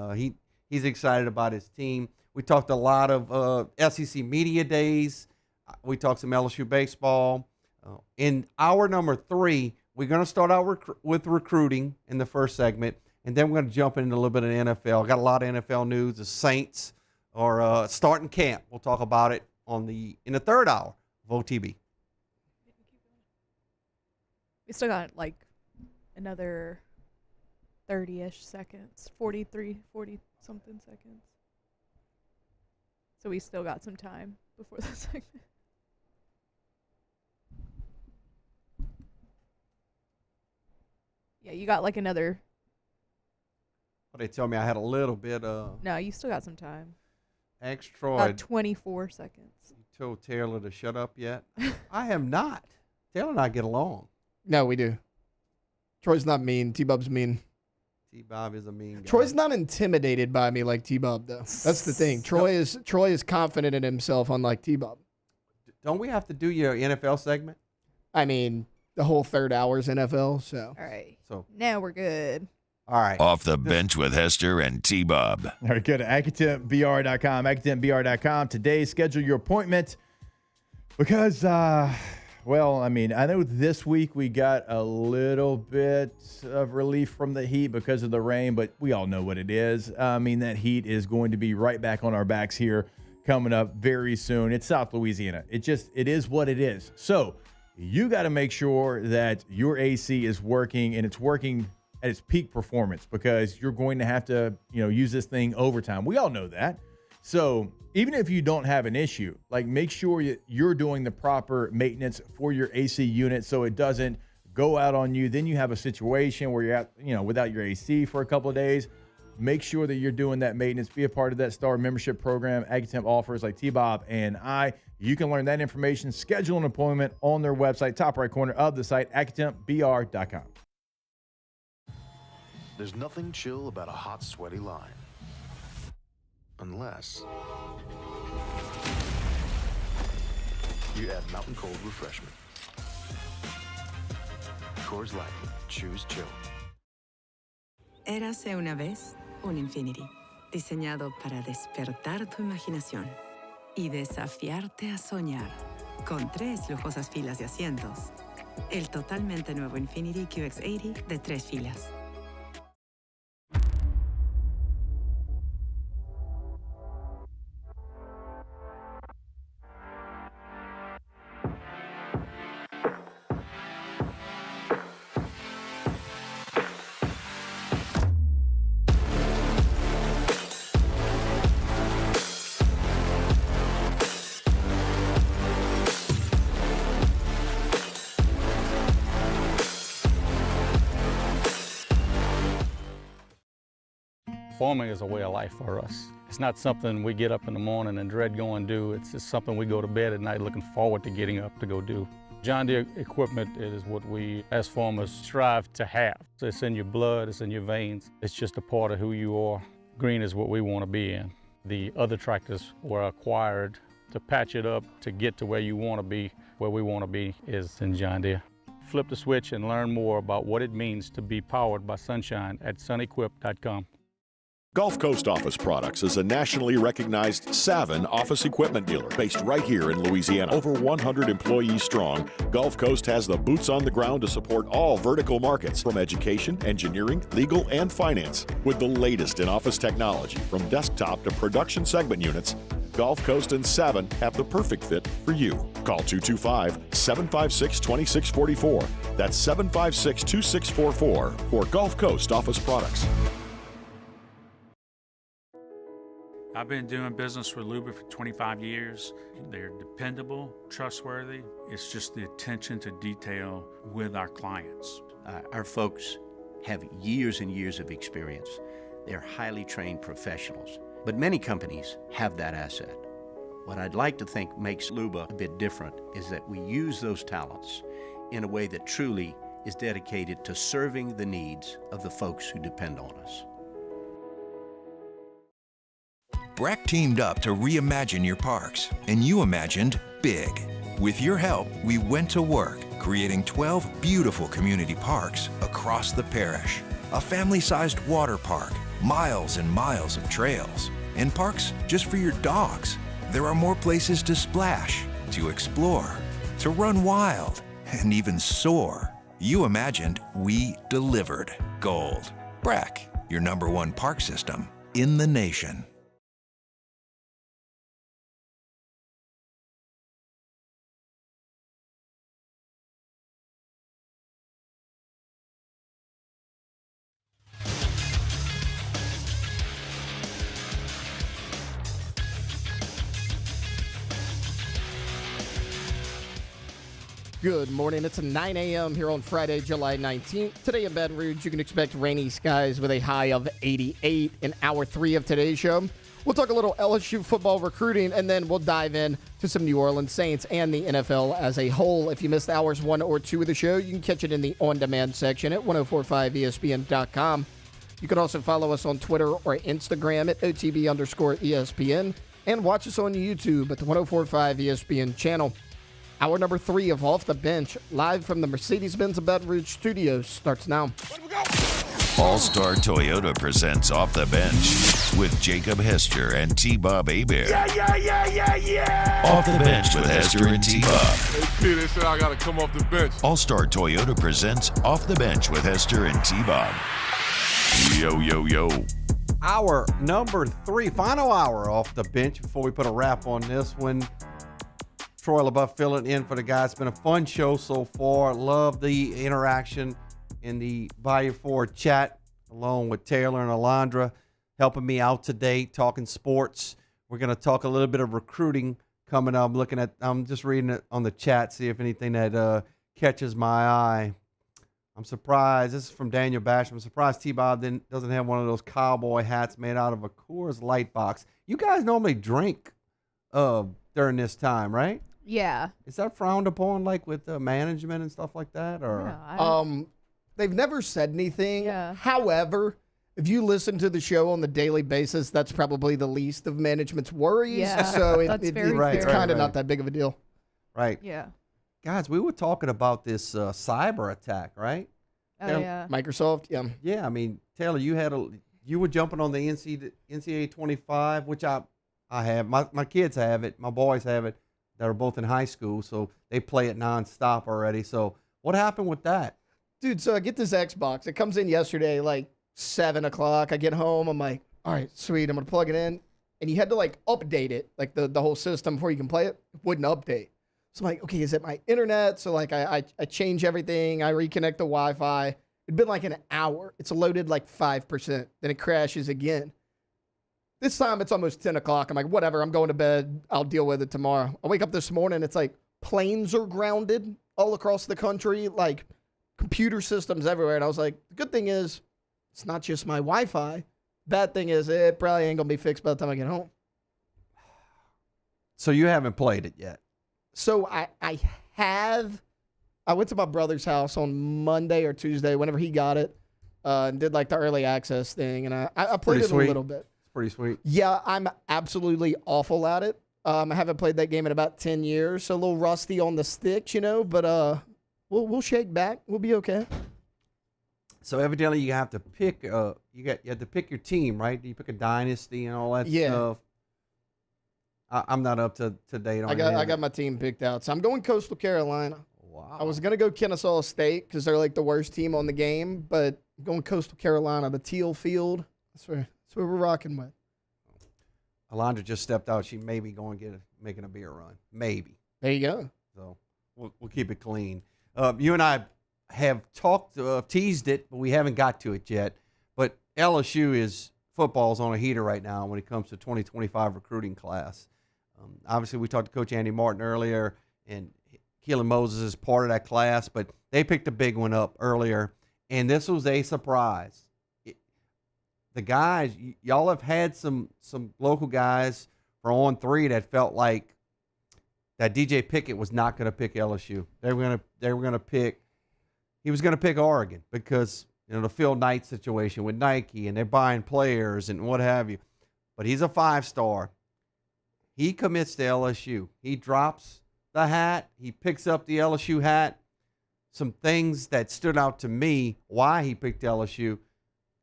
he's excited about his team. We talked a lot of SEC Media Days. We talked some LSU baseball. In hour number 3, we're going to start out with recruiting in the first segment, and then we're going to jump into a little bit of NFL. Got a lot of NFL news. The Saints are starting camp. We'll talk about it in the third hour of OTB. We still got like another 30-ish seconds, 40-something seconds. So we still got some time before the segment. Yeah, you got like another. Well, they told me I had a little bit of. No, you still got some time. Extra. About 24 seconds. You told Taylor to shut up yet? I have not. Taylor and I get along. No, we do. Troy's not mean. T-Bob's mean. T-Bob is a mean guy. Troy's not intimidated by me like T-Bob, though. That's the thing. Troy is confident in himself, unlike T-Bob. Don't we have to do your NFL segment? I mean, the whole third hour's NFL, so. All right. So now we're good. All right. Off the Bench with Hester and T-Bob. All right, go to AccuTempBR.com. AccuTempBR.com. Today, schedule your appointment because, well, I mean, I know this week we got a little bit of relief from the heat because of the rain, but we all know what it is. I mean, that heat is going to be right back on our backs here coming up very soon. It's South Louisiana. It is what it is. So you got to make sure that your AC is working and it's working at its peak performance because you're going to have to, use this thing overtime. We all know that. So even if you don't have an issue, like make sure you're doing the proper maintenance for your AC unit so it doesn't go out on you. Then you have a situation where you're at, without your AC for a couple of days. Make sure that you're doing that maintenance. Be a part of that STAR membership program. AccuTemp offers like T-Bob and I. You can learn that information, schedule an appointment on their website, top right corner of the site, AccuTempBR.com. There's nothing chill about a hot, sweaty line. Unless you add Mountain Cold Refreshment. Coors Light. Choose chill. Érase una vez un Infinity, diseñado para despertar tu imaginación y desafiarte a soñar. con 3 lujosas filas de asientos. El totalmente nuevo Infiniti QX80 de 3 filas. Farming is a way of life for us. It's not something we get up in the morning and dread going do. It's just something we go to bed at night looking forward to getting up to go do. John Deere equipment is what we as farmers strive to have. So it's in your blood, it's in your veins. It's just a part of who you are. Green is what we want to be in. The other tractors were acquired to patch it up to get to where you want to be. Where we want to be is in John Deere. Flip the switch and learn more about what it means to be powered by sunshine at sunequip.com. Gulf Coast Office Products is a nationally recognized Saban office equipment dealer based right here in Louisiana. Over 100 employees strong, Gulf Coast has the boots on the ground to support all vertical markets from education, engineering, legal, and finance. With the latest in office technology from desktop to production segment units, Gulf Coast and Saban have the perfect fit for you. Call 225-756-2644. That's 756-2644 for Gulf Coast Office Products. I've been doing business with Luba for 25 years. They're dependable, trustworthy. It's just the attention to detail with our clients. Our folks have years and years of experience. They're highly trained professionals. But many companies have that asset. What I'd like to think makes Luba a bit different is that we use those talents in a way that truly is dedicated to serving the needs of the folks who depend on us. Breck teamed up to reimagine your parks, and you imagined big. With your help, we went to work, creating 12 beautiful community parks across the parish. A family-sized water park, miles and miles of trails, and parks just for your dogs. There are more places to splash, to explore, to run wild, and even soar. You imagined, we delivered. Gold. Breck, your #1 park system in the nation. Good morning. It's 9 a.m. here on Friday, July 19th. Today in Baton Rouge, you can expect rainy skies with a high of 88 in hour 3 of today's show. We'll talk a little LSU football recruiting, and then we'll dive in to some New Orleans Saints and the NFL as a whole. If you missed hours 1 or 2 of the show, you can catch it in the on-demand section at 1045ESPN.com. You can also follow us on Twitter or Instagram at OTB_ESPN and watch us on YouTube at the 1045 ESPN channel. Hour number 3 of Off the Bench, live from the Mercedes-Benz of Baton Rouge studios, starts now. All-Star Toyota presents Off the Bench with Jacob Hester and T-Bob Hebert. Yeah. Off the Bench with Hester and T-Bob. Hey, P, they said I got to come off the bench. All-Star Toyota presents Off the Bench with Hester and T-Bob. Yo. Hour number 3, final hour off the bench before we put a wrap on this one. Troy LaBeouf filling in for the guys. It's been a fun show so far. Love the interaction in the Bayou 4 chat, along with Taylor and Alondra, helping me out today, talking sports. We're going to talk a little bit of recruiting coming up. I'm just reading it on the chat, see if anything that catches my eye. I'm surprised. This is from Daniel Bash. I'm surprised T-Bob doesn't have one of those cowboy hats made out of a Coors Light box. You guys normally drink during this time, right? Yeah. Is that frowned upon, like with management and stuff like that, or? Yeah, they've never said anything. Yeah. However, if you listen to the show on the daily basis, that's probably the least of management's worries. Yeah, so that's very it's fair. kind of not that big of a deal. Right. Yeah. Guys, we were talking about this cyber attack, right? Oh, yeah. Microsoft, yeah. Yeah, I mean, Taylor, you were jumping on the NCAA 25, which I have. My kids have it. My boys have it. that are both in high school, so they play it nonstop already. So what happened with that? Dude, so I get this Xbox. It comes in yesterday, like 7 o'clock. I get home. I'm like, all right, sweet. I'm going to plug it in. And you had to, like, update it, like the whole system before you can play it. It wouldn't update. So I'm like, okay, is it my internet? So, like, I change everything. I reconnect the Wi-Fi. It'd been like an hour. It's loaded like 5%. Then it crashes again. This time it's almost 10 o'clock. I'm like, whatever, I'm going to bed. I'll deal with it tomorrow. I wake up this morning. It's like planes are grounded all across the country, like computer systems everywhere. And I was like, the good thing is it's not just my Wi-Fi. Bad thing is it probably ain't going to be fixed by the time I get home. So you haven't played it yet? So I have. I went to my brother's house on Monday or Tuesday, whenever he got it, and did like the early access thing. And I played it a little bit. It's pretty sweet. Yeah, I'm absolutely awful at it. I haven't played that game in about 10 years, so a little rusty on the sticks, but we'll shake back. We'll be okay. So evidently you have to pick you have to pick your team, right? You pick a dynasty and all that stuff. I'm not up to date on I got my team picked out. So I'm going Coastal Carolina. Wow. I was going to go Kennesaw State because they're like the worst team on the game, but I'm going Coastal Carolina, the teal field. That's where we're rocking with. Alondra just stepped out. She may be going to making a beer run. Maybe. There you go. So we'll keep it clean. You and I have teased it, but we haven't got to it yet. But LSU football's on a heater right now when it comes to 2025 recruiting class. Obviously, we talked to Coach Andy Martin earlier, and Keelan Moses is part of that class, but they picked a big one up earlier, and this was a surprise. The guys, y'all have had some local guys for On 3 that felt like that DJ Pickett was not going to pick LSU. He was going to pick Oregon because the Phil Knight situation with Nike, and they're buying players and what have you. But he's a 5-star. He commits to LSU. He drops the hat. He picks up the LSU hat. Some things that stood out to me why he picked LSU.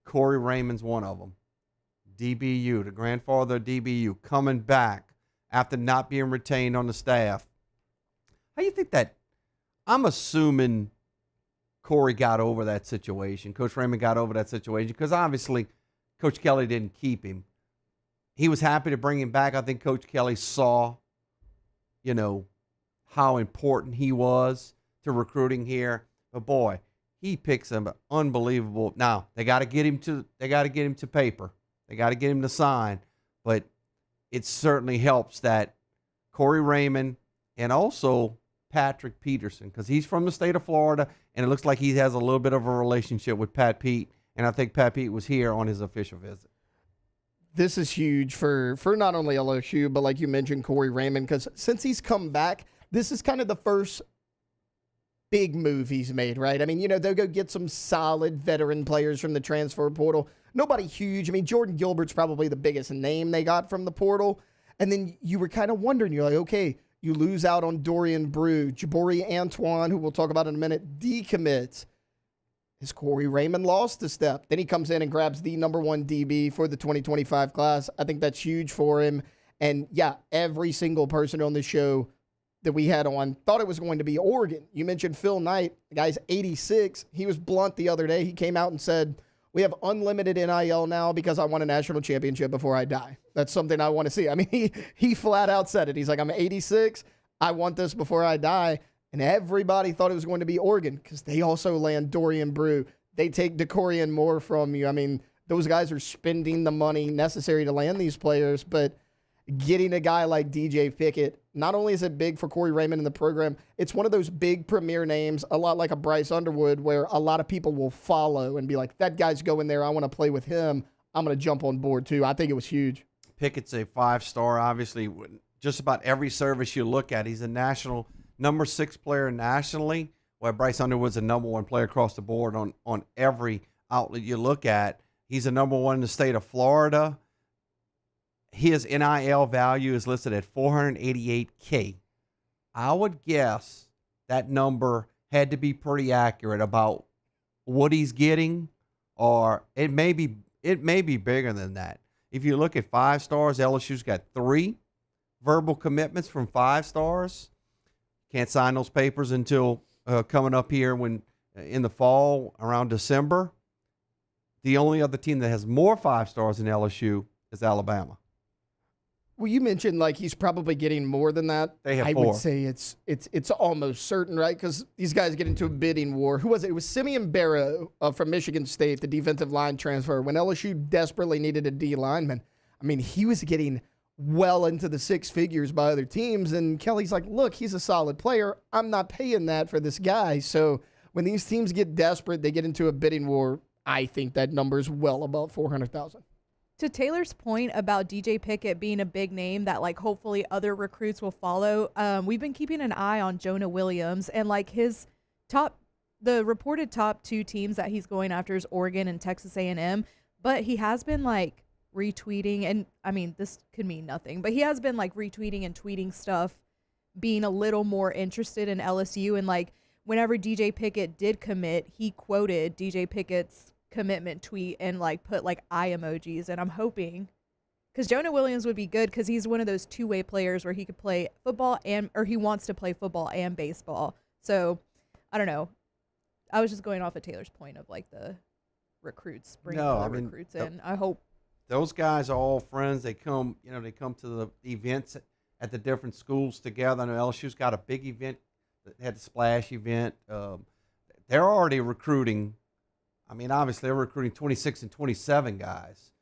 Corey Raymond's one of them. DBU, the grandfather of DBU, coming back after not being retained on the staff. How do you think that? I'm assuming Corey got over that situation. Coach Raymond got over that situation because obviously Coach Kelly didn't keep him. He was happy to bring him back. I think Coach Kelly saw, how important he was to recruiting here. But boy, he picks him unbelievable. Now they got to get him to paper. They got to get him to sign. But it certainly helps that Corey Raymond and also Patrick Peterson, because he's from the state of Florida, and it looks like he has a little bit of a relationship with Pat Pete. And I think Pat Pete was here on his official visit. This is huge for not only LSU, but like you mentioned, Corey Raymond, because since he's come back, this is kind of the first big move he's made, right? I mean, they'll go get some solid veteran players from the transfer portal. Nobody huge. I mean, Jordan Gilbert's probably the biggest name they got from the portal. And then you were kind of wondering, you're like, okay, you lose out on Dorian Brew, Jabari Antoine, who we'll talk about in a minute, decommits. Has Corey Raymond lost a step? Then he comes in and grabs the number 1 DB for the 2025 class. I think that's huge for him. And yeah, every single person on the show that we had on thought it was going to be Oregon. You mentioned Phil Knight. The guy's 86. He was blunt the other day. He came out and said, we have unlimited NIL now because I want a national championship before I die. That's something I want to see. I mean, he flat out said it. He's like, I'm 86. I want this before I die. And everybody thought it was going to be Oregon because they also land Dorian Brew. They take DeCorian Moore from you. I mean, those guys are spending the money necessary to land these players, but getting a guy like DJ Pickett, not only is it big for Corey Raymond in the program, it's one of those big premier names, a lot like a Bryce Underwood, where a lot of people will follow and be like, that guy's going there. I want to play with him. I'm going to jump on board too. I think it was huge. Pickett's a 5-star, obviously. Just about every service you look at, he's a national number 6 player nationally, while Bryce Underwood's a number 1 player across the board on every outlet you look at. He's a number 1 in the state of Florida. His NIL value is listed at $488K. I would guess that number had to be pretty accurate about what he's getting, or it may be bigger than that. If you look at 5 stars, LSU's got 3. verbal commitments from 5 stars. Can't sign those papers until coming up here when in the fall around December. The only other team that has more 5 stars than LSU is Alabama. Well, you mentioned like he's probably getting more than that. They have I 4. would say it's almost certain, right? Because these guys get into a bidding war. Who was it? It was Simeon Barrow from Michigan State, the defensive line transfer. When LSU desperately needed a D lineman, I mean, he was getting well into the 6 figures by other teams. And Kelly's like, look, he's a solid player. I'm not paying that for this guy. So when these teams get desperate, they get into a bidding war. I think that number is well above 400,000. To Taylor's point about DJ Pickett being a big name that, like, hopefully other recruits will follow, we've been keeping an eye on Jonah Williams, and, like, the reported top 2 teams that he's going after is Oregon and Texas A&M, but he has been, like, retweeting, and, I mean, this could mean nothing, but he has been, like, retweeting and tweeting stuff, being a little more interested in LSU, and, like, whenever DJ Pickett did commit, he quoted DJ Pickett's commitment tweet and like put like eye emojis, and I'm hoping because Jonah Williams would be good because he's one of those 2-way players where he could play football or he wants to play football and baseball. So I don't know. I was just going off of Taylor's point of like the recruits, bringing recruits in. I hope those guys are all friends. They come, they come to the events at the different schools together. I know LSU's got a big event. They had the Splash event. They're already recruiting. I mean, obviously, they're recruiting 26 and 27 guys.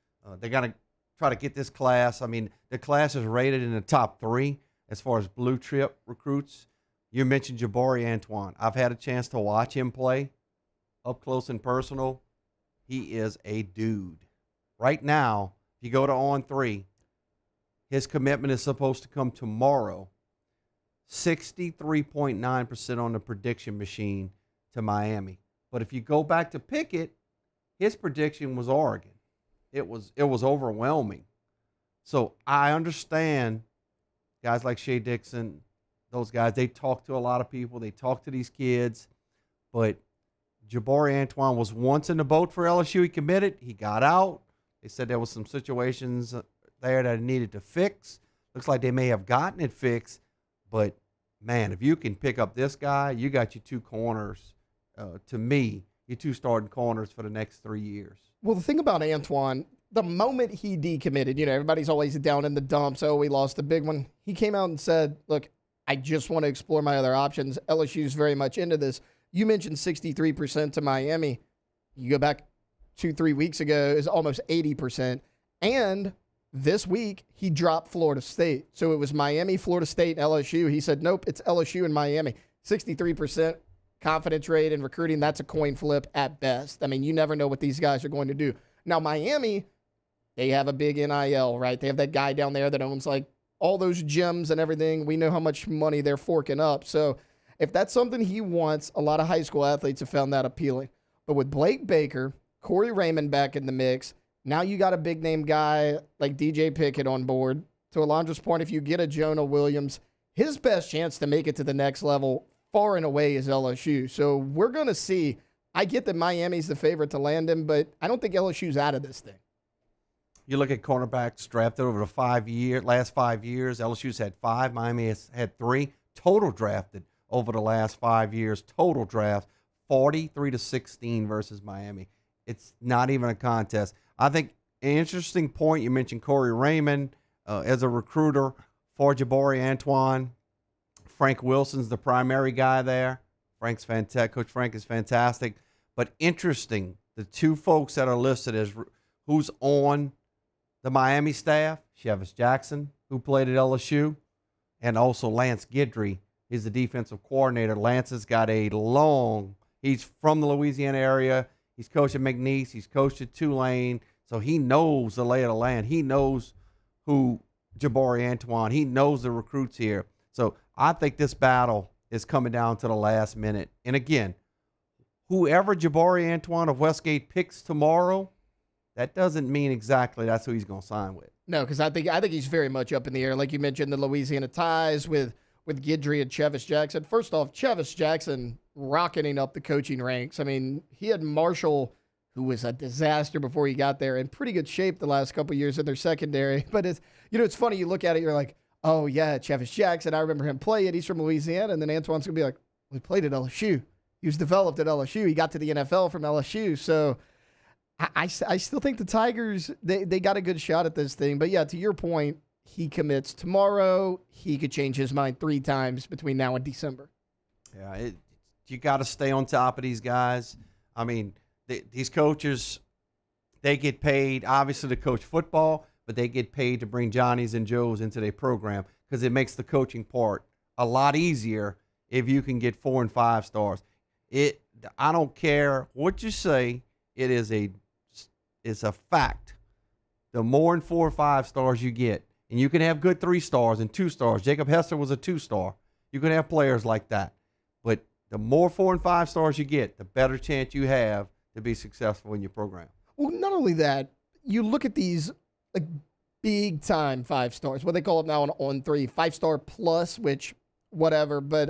They got to try to get this class. I mean, the class is rated in the top 3 as far as blue chip recruits. You mentioned Jabari Antoine. I've had a chance to watch him play up close and personal. He is a dude. Right now, if you go to On3, his commitment is supposed to come tomorrow. 63.9% on the prediction machine to Miami. But if you go back to Pickett, his prediction was Oregon. It was overwhelming. So I understand guys like Shea Dixon, those guys, they talk to a lot of people. They talk to these kids. But Jabari Antoine was once in the boat for LSU. He committed. He got out. They said there was some situations there that needed to fix. Looks like they may have gotten it fixed. But, man, if you can pick up this guy, you got your 2 corners. To me, your 2 starting corners for the next 3 years. Well, the thing about Antoine, the moment he decommitted, everybody's always down in the dumps. Oh, we lost a big one. He came out and said, look, I just want to explore my other options. LSU's very much into this. You mentioned 63% to Miami. You go back 2-3 weeks ago, is almost 80%. And this week, he dropped Florida State. So it was Miami, Florida State, LSU. He said, nope, it's LSU and Miami. 63%. Confidence rate in recruiting, that's a coin flip at best. I mean, you never know what these guys are going to do. Now, Miami, they have a big NIL, right? They have that guy down there that owns like all those gyms and everything. We know how much money they're forking up. So if that's something he wants, a lot of high school athletes have found that appealing. But with Blake Baker, Corey Raymond back in the mix, now you got a big name guy like DJ Pickett on board. To Alondra's point, if you get a Jonah Williams, his best chance to make it to the next level far and away is LSU. So we're going to see. I get that Miami's the favorite to land him, but I don't think LSU's out of this thing. You look at cornerbacks drafted over the last 5 years. LSU's had 5. Miami has had 3. Total drafted over the last 5 years. Total draft 43-16 versus Miami. It's not even a contest. I think an interesting point, you mentioned Corey Raymond as a recruiter for Jabari Antoine. Frank Wilson's the primary guy there. Frank's fantastic. Coach Frank is fantastic. But interesting, the 2 folks that are listed as who's on the Miami staff, Chevis Jackson, who played at LSU, and also Lance Guidry. He's the defensive coordinator. Lance has got he's from the Louisiana area. He's coached at McNeese. He's coached at Tulane. So he knows the lay of the land. He knows who Jabari Antoine. He knows the recruits here. So I think this battle is coming down to the last minute. And again, whoever Jabari Antoine of Westgate picks tomorrow, that doesn't mean exactly that's who he's going to sign with. No, because I think he's very much up in the air. Like you mentioned, the Louisiana ties with Guidry and Chevis Jackson. First off, Chevis Jackson rocketing up the coaching ranks. I mean, he had Marshall, who was a disaster before he got there, in pretty good shape the last couple of years in their secondary. But it's funny, you look at it, you're like, oh, yeah, Chavis Jackson. I remember him play it. He's from Louisiana. And then Antoine's going to be like, well, he played at LSU. He was developed at LSU. He got to the NFL from LSU. So I still think the Tigers, they got a good shot at this thing. But, yeah, to your point, he commits tomorrow. He could change his mind 3 times between now and December. Yeah, you got to stay on top of these guys. I mean, these coaches, they get paid, obviously, to coach football, but they get paid to bring Johnnies and Joes into their program because it makes the coaching part a lot easier if you can get 4 and 5 stars. I don't care what you say. It's a fact. The more than 4 or 5 stars you get, and you can have good 3 stars and 2 stars. Jacob Hester was a 2-star. You can have players like that. But the more 4 and 5 stars you get, the better chance you have to be successful in your program. Well, not only that, you look at these like big-time 5 stars, what they call it now on 3, 5-star plus, which whatever. But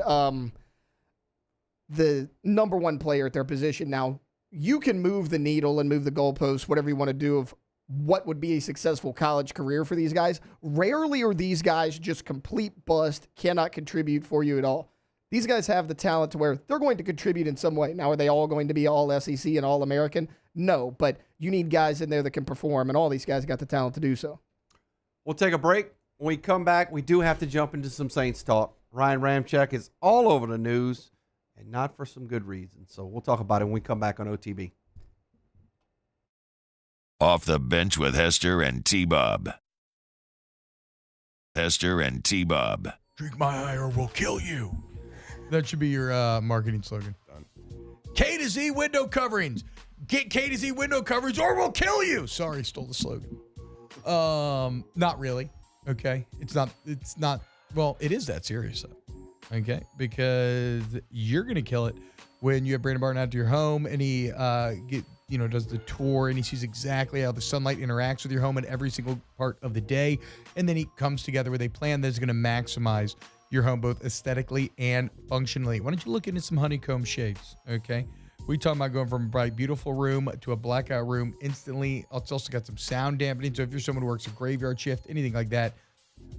the number 1 player at their position now, you can move the needle and move the goalposts, whatever you want to do of what would be a successful college career for these guys. Rarely are these guys just complete bust, cannot contribute for you at all. These guys have the talent to where they're going to contribute in some way. Now, are they all going to be all SEC and all American? No, but you need guys in there that can perform, and all these guys got the talent to do so. We'll take a break. When we come back, we do have to jump into some Saints talk. Ryan Ramczyk is all over the news, and not for some good reason. So we'll talk about it when we come back on OTB. Off the Bench with Hester and T-Bob. Hester and T-Bob. Drink my eye or we'll kill you. That should be your marketing slogan. Done. K to Z window coverings. Get K to Z window coverings or we'll kill you. Sorry, stole the slogan. Not really. Okay. It's not. Well, it is that serious though. Okay. Because you're going to kill it when you have Brandon Barton out to your home and he does the tour and he sees exactly how the sunlight interacts with your home at every single part of the day. And then he comes together with a plan that's going to maximize your home both aesthetically and functionally. Why don't you look into some honeycomb shades, okay? We talking about going from a bright, beautiful room to a blackout room instantly. It's also got some sound dampening, so if you're someone who works a graveyard shift, anything like that,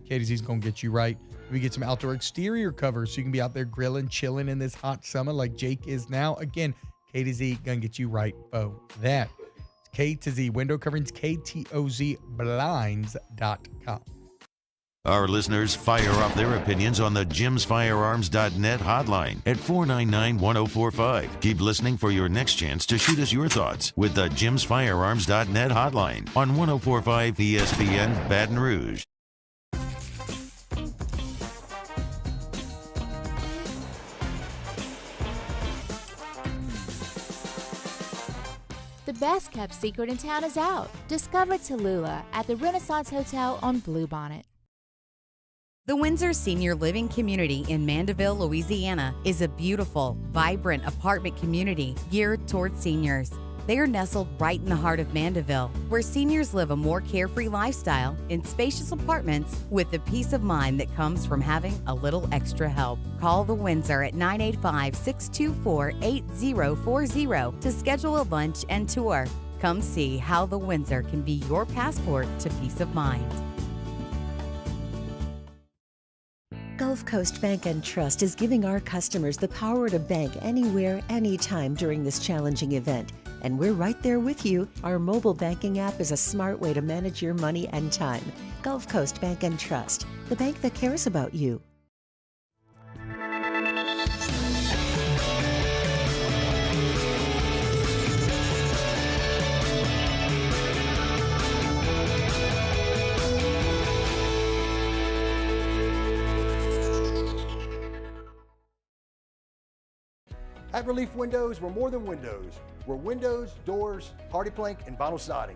KTZ's going to get you right. We get some outdoor exterior covers so you can be out there grilling, chilling in this hot summer like Jake is now. Again, K2Z going to get you right for that. K2Z window coverings, KTOZblinds.com. Our listeners fire off their opinions on the JimsFirearms.net hotline at 499-1045. Keep listening for your next chance to shoot us your thoughts with the JimsFirearms.net hotline on 1045 ESPN Baton Rouge. The best kept secret in town is out. Discover Tallulah at the Renaissance Hotel on Bluebonnet. The Windsor Senior Living Community in Mandeville, Louisiana is a beautiful, vibrant apartment community geared toward seniors. They are nestled right in the heart of Mandeville, where seniors live a more carefree lifestyle in spacious apartments with the peace of mind that comes from having a little extra help. Call the Windsor at 985-624-8040 to schedule a lunch and tour. Come see how the Windsor can be your passport to peace of mind. Gulf Coast Bank and Trust is giving our customers the power to bank anywhere, anytime during this challenging event. And we're right there with you. Our mobile banking app is a smart way to manage your money and time. Gulf Coast Bank and Trust, the bank that cares about you. At Relief Windows, we're more than windows. We're windows, doors, hardy plank, and vinyl siding.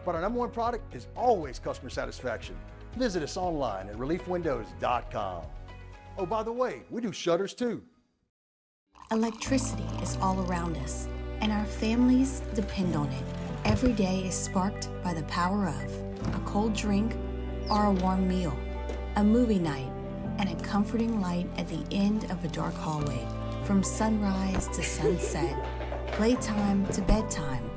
But our #1 product is always customer satisfaction. Visit us online at reliefwindows.com. Oh, by the way, we do shutters too. Electricity is all around us, and our families depend on it. Every day is sparked by the power of a cold drink or a warm meal, a movie night, and a comforting light at the end of a dark hallway. From sunrise to sunset, playtime to bedtime,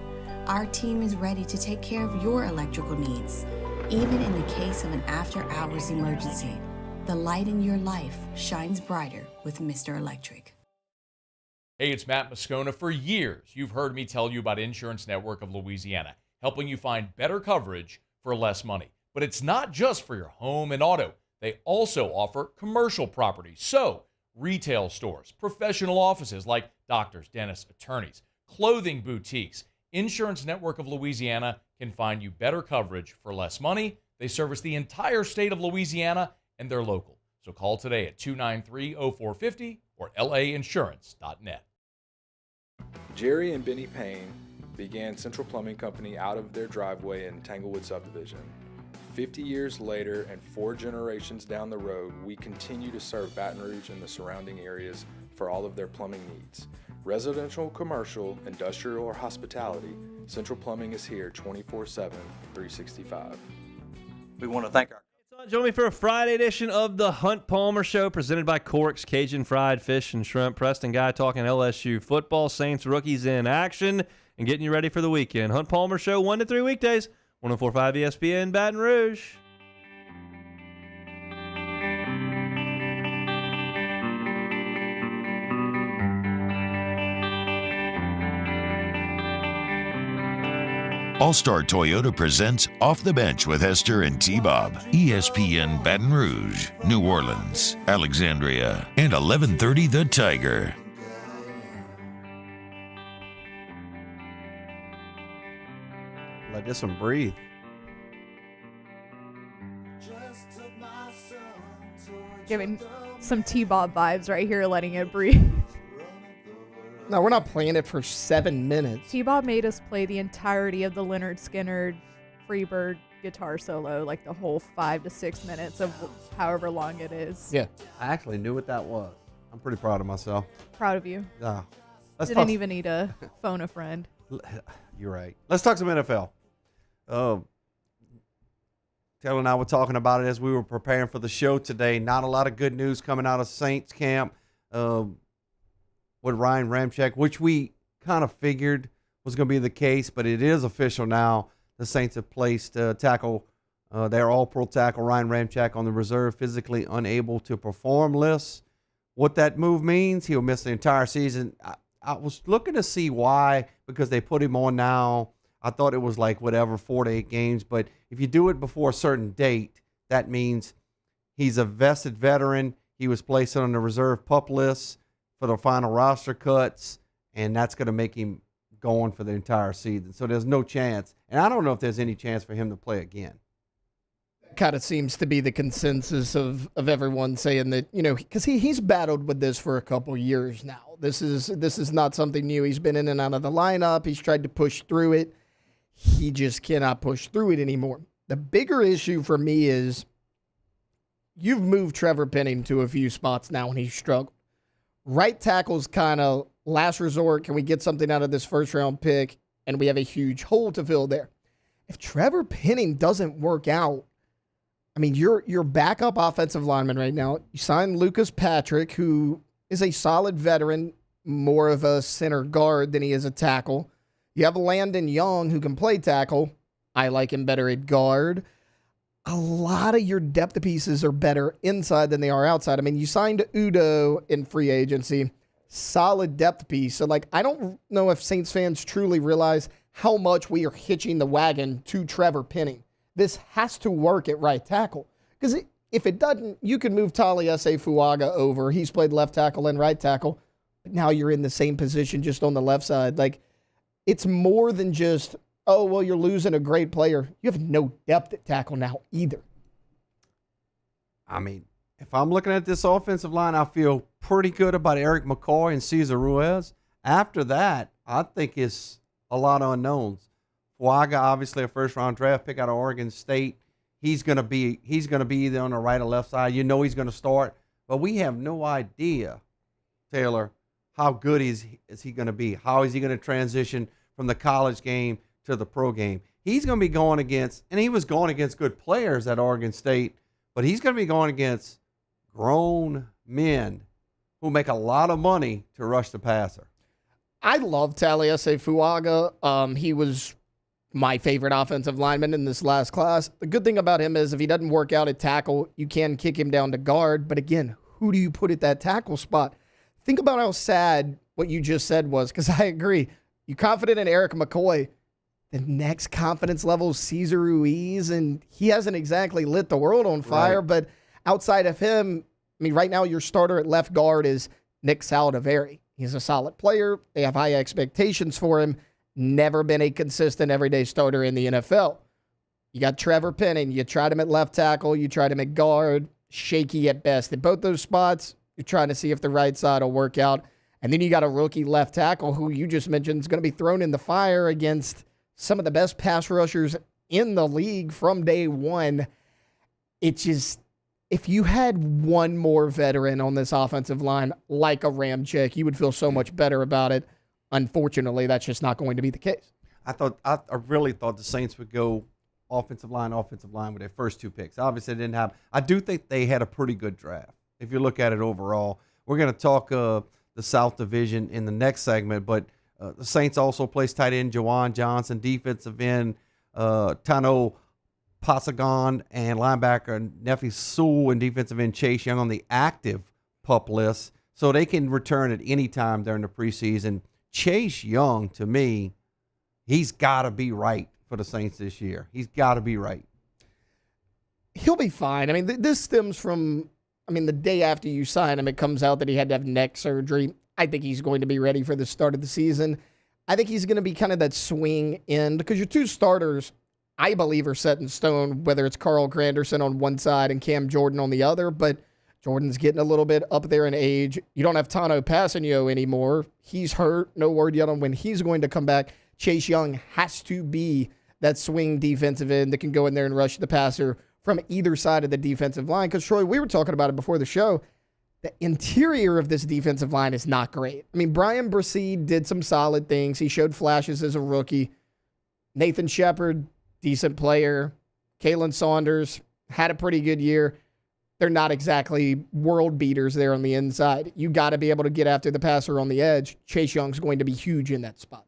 our team is ready to take care of your electrical needs, even in the case of an after-hours emergency. The light in your life shines brighter with Mr. Electric. Hey, it's Matt Moscona. For years, you've heard me tell you about Insurance Network of Louisiana, helping you find better coverage for less money. But it's not just for your home and auto. They also offer commercial property. So, retail stores, professional offices like doctors, dentists, attorneys, clothing boutiques. Insurance Network of Louisiana can find you better coverage for less money. They service the entire state of Louisiana, and they're local. So call today at 293-0450 or lainsurance.net. Jerry and Benny Payne began Central Plumbing Company out of their driveway in Tanglewood subdivision. 50 years later and 4 generations down the road, we continue to serve Baton Rouge and the surrounding areas for all of their plumbing needs. Residential, commercial, industrial, or hospitality, Central Plumbing is here 24/7, 365. We want to thank our... Join me for a Friday edition of the Hunt Palmer Show, presented by Cork's Cajun Fried Fish and Shrimp. Preston Guy talking LSU football, Saints rookies in action, and getting you ready for the weekend. Hunt Palmer Show, 1 to 3 weekdays, 104.5 ESPN, Baton Rouge. All-Star Toyota presents Off the Bench with Hester and T-Bob. ESPN Baton Rouge, New Orleans, Alexandria, and 1130 The Tiger. Let this one breathe. Giving some T-Bob vibes right here, letting it breathe. No, we're not playing it for 7 minutes. T-Bob made us play the entirety of the Leonard Skinner Freebird guitar solo, like the whole 5 to 6 minutes of however long it is. Yeah. I actually knew what that was. I'm pretty proud of myself. Proud of you. Didn't even need to phone a friend. You're right. Let's talk some NFL. Taylor and I were talking about it as we were preparing for the show today. Not a lot of good news coming out of Saints camp. With Ryan Ramczyk, which we kind of figured was going to be the case, but it is official now. The Saints have placed tackle, their all-pro tackle, Ryan Ramczyk, on the reserve physically unable to perform list. What that move means, he'll miss the entire season. I was looking to see why, because they put him on now. I thought it was like 4 to 8 games, but if you do it before a certain date, that means he's a vested veteran. He was placed on the reserve pup list for the final roster cuts, and that's going to make him going for the entire season. So there's no chance, and I don't know if there's any chance for him to play again. Kind of seems to be the consensus of everyone saying that, because he's battled with this for a couple years now. This is not something new. He's been in and out of the lineup. He's tried to push through it. He just cannot push through it anymore. The bigger issue for me is you've moved Trevor Penning to a few spots now and he's struggled. Right tackle's kind of last resort. Can we get something out of this first-round pick? And we have a huge hole to fill there. If Trevor Penning doesn't work out, I mean, your backup offensive lineman right now, you signed Lucas Patrick, who is a solid veteran, more of a center guard than he is a tackle. You have Landon Young, who can play tackle. I like him better at guard. A lot of your depth pieces are better inside than they are outside. I mean, you signed Udo in free agency, solid depth piece. So, I don't know if Saints fans truly realize how much we are hitching the wagon to Trevor Penning. This has to work at right tackle. Because if it doesn't, you can move Taliese Fuaga over. He's played left tackle and right tackle. But now you're in the same position just on the left side. It's more than just, oh, well, you're losing a great player. You have no depth at tackle now either. I mean, if I'm looking at this offensive line, I feel pretty good about Eric McCoy and Cesar Ruiz. After that, I think it's a lot of unknowns. Fuaga, obviously a first-round draft pick out of Oregon State. He's going to be either on the right or left side. You know he's going to start. But we have no idea, Taylor, how good is he going to be? How is he going to transition from the college game to the pro game? He's going to be going against, and he was going against good players at Oregon State, but he's going to be going against grown men who make a lot of money to rush the passer. I love Taliese Fuaga. He was my favorite offensive lineman in this last class. The good thing about him is if he doesn't work out at tackle, you can kick him down to guard. But again, who do you put at that tackle spot? Think about how sad what you just said was, because I agree. You confident in Eric McCoy. The next confidence level is Cesar Ruiz, and he hasn't exactly lit the world on fire. Right. But outside of him, I mean, right now your starter at left guard is Nick Saldiveri. He's a solid player. They have high expectations for him. Never been a consistent everyday starter in the NFL. You got Trevor Penning. You tried him at left tackle. You tried him at guard. Shaky at best. At both those spots, you're trying to see if the right side will work out. And then you got a rookie left tackle who you just mentioned is going to be thrown in the fire against some of the best pass rushers in the league from day one. It's just, if you had one more veteran on this offensive line, like a Ramczyk, you would feel so much better about it. Unfortunately, that's just not going to be the case. I really thought the Saints would go offensive line with their first two picks. Obviously, it didn't happen. I do think they had a pretty good draft. If you look at it overall, we're going to talk the South Division in the next segment, but the Saints also placed tight end Jawan Johnson, defensive end Tano Pasagon, and linebacker Nefi Sewell, and defensive end Chase Young on the active PUP list, so they can return at any time during the preseason. Chase Young, to me, he's got to be right for the Saints this year. He's got to be right. He'll be fine. I mean, this stems from, the day after you sign him, it comes out that he had to have neck surgery. I think he's going to be ready for the start of the season. I think he's going to be kind of that swing end, because your two starters, I believe, are set in stone, whether it's Carl Granderson on one side and Cam Jordan on the other, but Jordan's getting a little bit up there in age. You don't have Tano Passanio anymore. He's hurt. No word yet on when he's going to come back. Chase Young has to be that swing defensive end that can go in there and rush the passer from either side of the defensive line. Because, Troy, we were talking about it before the show. The interior of this defensive line is not great. I mean, Brian Bracede did some solid things. He showed flashes as a rookie. Nathan Shepard, decent player. Kalen Saunders had a pretty good year. They're not exactly world beaters there on the inside. You got to be able to get after the passer on the edge. Chase Young's going to be huge in that spot.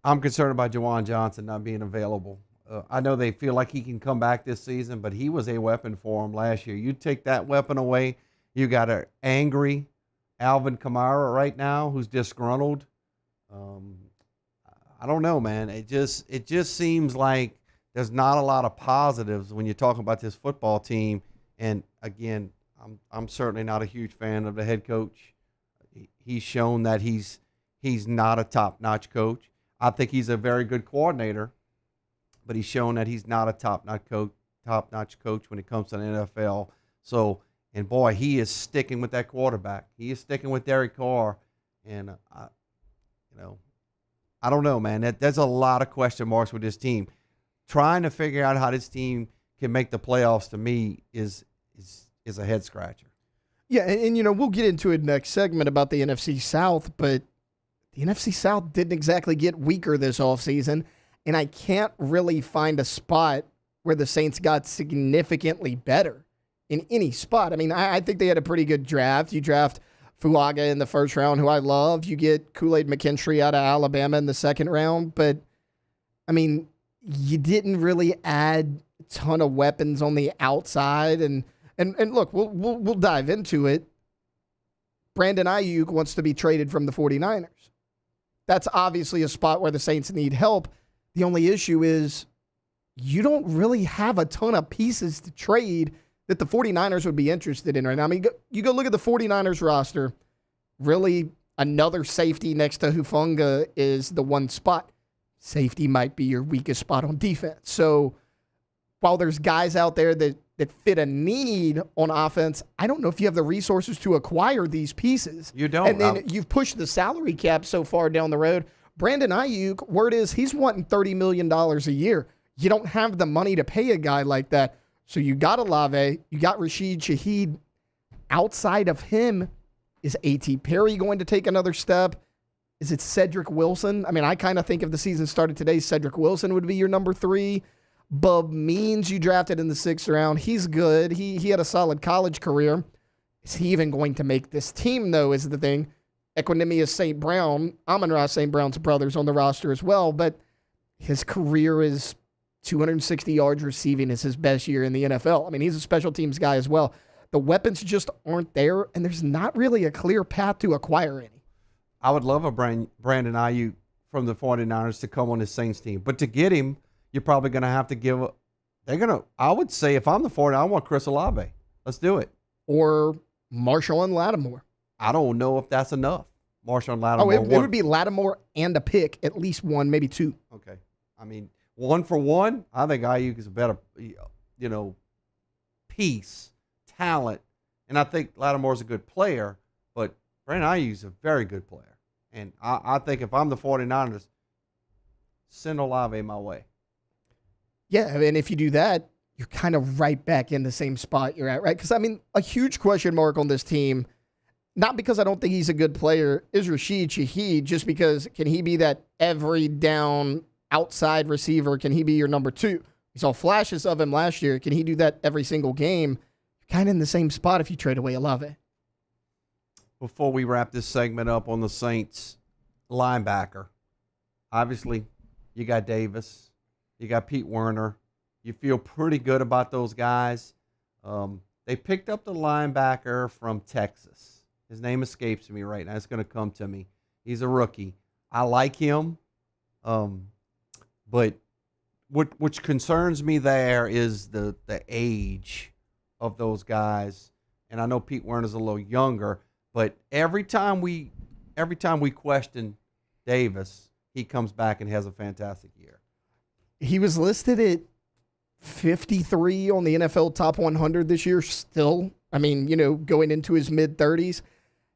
I'm concerned about Jawan Johnson not being available. I know they feel like he can come back this season, but he was a weapon for him last year. You take that weapon away, you got an angry Alvin Kamara right now who's disgruntled. I don't know, man. It just seems like there's not a lot of positives when you're talking about this football team. And again, I'm certainly not a huge fan of the head coach. He's shown that he's not a top-notch coach. I think he's a very good coordinator, but he's shown that he's not a top-notch coach when it comes to the NFL. So, and boy, he is sticking with that quarterback. He is sticking with Derek Carr, and I don't know, man. There's a lot of question marks with this team. Trying to figure out how this team can make the playoffs, to me, is a head scratcher. Yeah, and we'll get into it next segment about the NFC South, but the NFC South didn't exactly get weaker this offseason, and I can't really find a spot where the Saints got significantly better in any spot. I mean, I think they had a pretty good draft. You draft Fuaga in the first round, who I love. You get Kool-Aid McKinstry out of Alabama in the second round, but, I mean, you didn't really add a ton of weapons on the outside. And look, we'll dive into it. Brandon Ayuk wants to be traded from the 49ers. That's obviously a spot where the Saints need help. The only issue is you don't really have a ton of pieces to trade that the 49ers would be interested in right now. I mean, you go look at the 49ers roster. Really, another safety next to Hufanga is the one spot. Safety might be your weakest spot on defense. So while there's guys out there that fit a need on offense, I don't know if you have the resources to acquire these pieces. You don't. And then you've pushed the salary cap so far down the road. Brandon Ayuk, word is he's wanting $30 million a year. You don't have the money to pay a guy like that. So you got Olave, you got Rashid Shaheed. Outside of him, is A.T. Perry going to take another step? Is it Cedric Wilson? I mean, I kind of think if the season started today, Cedric Wilson would be your number 3. Bub Means, you drafted in the 6th round. He's good. He had a solid college career. Is he even going to make this team, though, is the thing. Equanimous St. Brown, Amon-Ra St. Brown's brother's on the roster as well. But His career is 260 yards receiving is his best year in the NFL. I mean, he's a special teams guy as well. The weapons just aren't there, and there's not really a clear path to acquire any. I would love a Brandon Ayuk from the 49ers to come on the Saints team. But to get him, you're probably going to have to give I would say if I'm the 49ers, I want Chris Olave. Let's do it. Or Marshawn Lattimore. I don't know if that's enough. Marshawn Lattimore. Oh, it would be Lattimore and a pick, at least one, maybe two. Okay. I mean, 1 for 1, I think Ayuk is a better, piece, talent. And I think Lattimore's a good player, but Brandon Ayuk is a very good player. And I think if I'm the 49ers, send Olave my way. Yeah, I mean, if you do that, you're kind of right back in the same spot you're at, right? Because, I mean, a huge question mark on this team, not because I don't think he's a good player, is Rashid Shaheed, just because can he be that every down outside receiver? Can he be your number 2? We saw flashes of him last year. Can he do that every single game? You're kind of in the same spot if you trade away Olave. Before we wrap this segment up on the Saints linebacker, obviously you got Davis, you got Pete Werner. You feel pretty good about those guys. They picked up the linebacker from Texas. His name escapes me right now. It's going to come to me. He's a rookie. I like him. But which concerns me there is the age of those guys. And I know Pete Werner's a little younger, but every time we question Davis, he comes back and has a fantastic year. He was listed at 53 on the NFL Top 100 this year still. I mean, going into his mid-30s.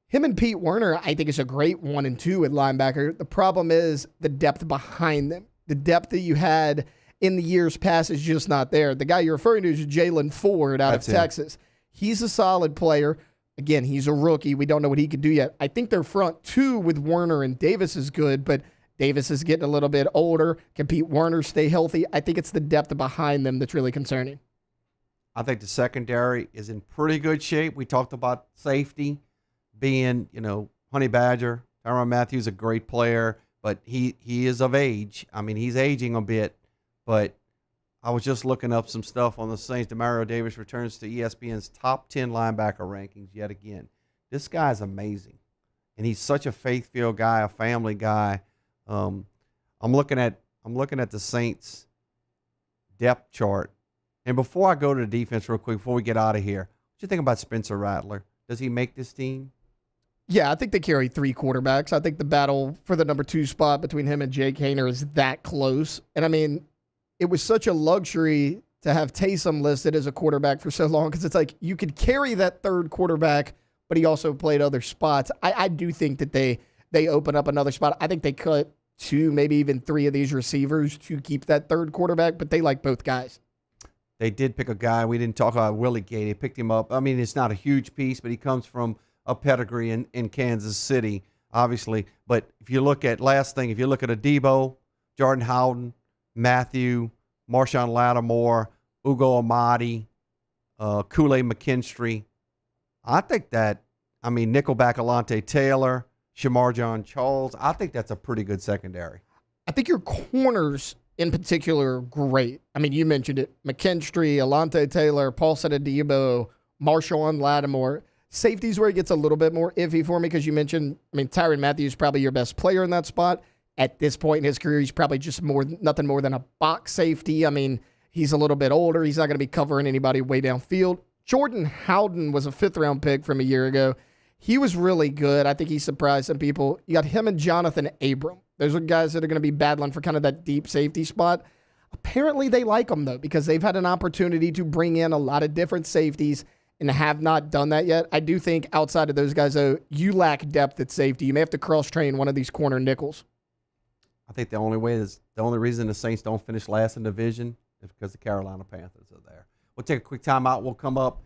Him and Pete Werner, I think, is a great 1 and 2 at linebacker. The problem is the depth behind them. The depth that you had in the years past is just not there. The guy you're referring to is Jalen Ford out of Texas. He's a solid player. Again, he's a rookie. We don't know what he could do yet. I think their front 2 with Werner and Davis is good, but Davis is getting a little bit older. Can Pete Werner stay healthy? I think it's the depth behind them that's really concerning. I think the secondary is in pretty good shape. We talked about safety being, Honey Badger. Tyrann Mathieu is a great player, but he is of age. I mean, he's aging a bit, but I was just looking up some stuff on the Saints. Demario Davis returns to ESPN's top 10 linebacker rankings yet again. This guy's amazing, and he's such a faith-filled guy, a family guy. I'm looking at the Saints depth chart, and before I go to the defense real quick, before we get out of here, what do you think about Spencer Rattler? Does he make this team? Yeah, I think they carry 3 quarterbacks. I think the battle for the number 2 spot between him and Jake Haener is that close. And I mean, it was such a luxury to have Taysom listed as a quarterback for so long because it's like you could carry that 3rd quarterback, but he also played other spots. I do think that they open up another spot. I think they cut 2, maybe even 3 of these receivers to keep that 3rd quarterback, but they like both guys. They did pick a guy. We didn't talk about Willie Gay. They picked him up. I mean, it's not a huge piece, but he comes from a pedigree in Kansas City, obviously. But if you look at Adebo, Jordan Howden, Matthew, Marshawn Lattimore, Ugo Amadi, Kool-Aid McKinstry, I think that, Nickelback Alante Taylor, Shamar John Charles, I think that's a pretty good secondary. I think your corners in particular are great. I mean, you mentioned it. McKinstry, Alante Taylor, Paulson Adebo, Marshawn Lattimore. Safety's where it gets a little bit more iffy for me because you mentioned, Tyrann Mathieu is probably your best player in that spot. At this point in his career, he's probably just nothing more than a box safety. I mean, he's a little bit older. He's not going to be covering anybody way downfield. Jordan Howden was a 5th-round pick from a year ago. He was really good. I think he surprised some people. You got him and Jonathan Abram. Those are guys that are going to be battling for kind of that deep safety spot. Apparently they like them, though, because they've had an opportunity to bring in a lot of different safeties and have not done that yet. I do think outside of those guys, though, you lack depth at safety. You may have to cross-train one of these corner nickels. I think the only reason the Saints don't finish last in the division is because the Carolina Panthers are there. We'll take a quick timeout. We'll come up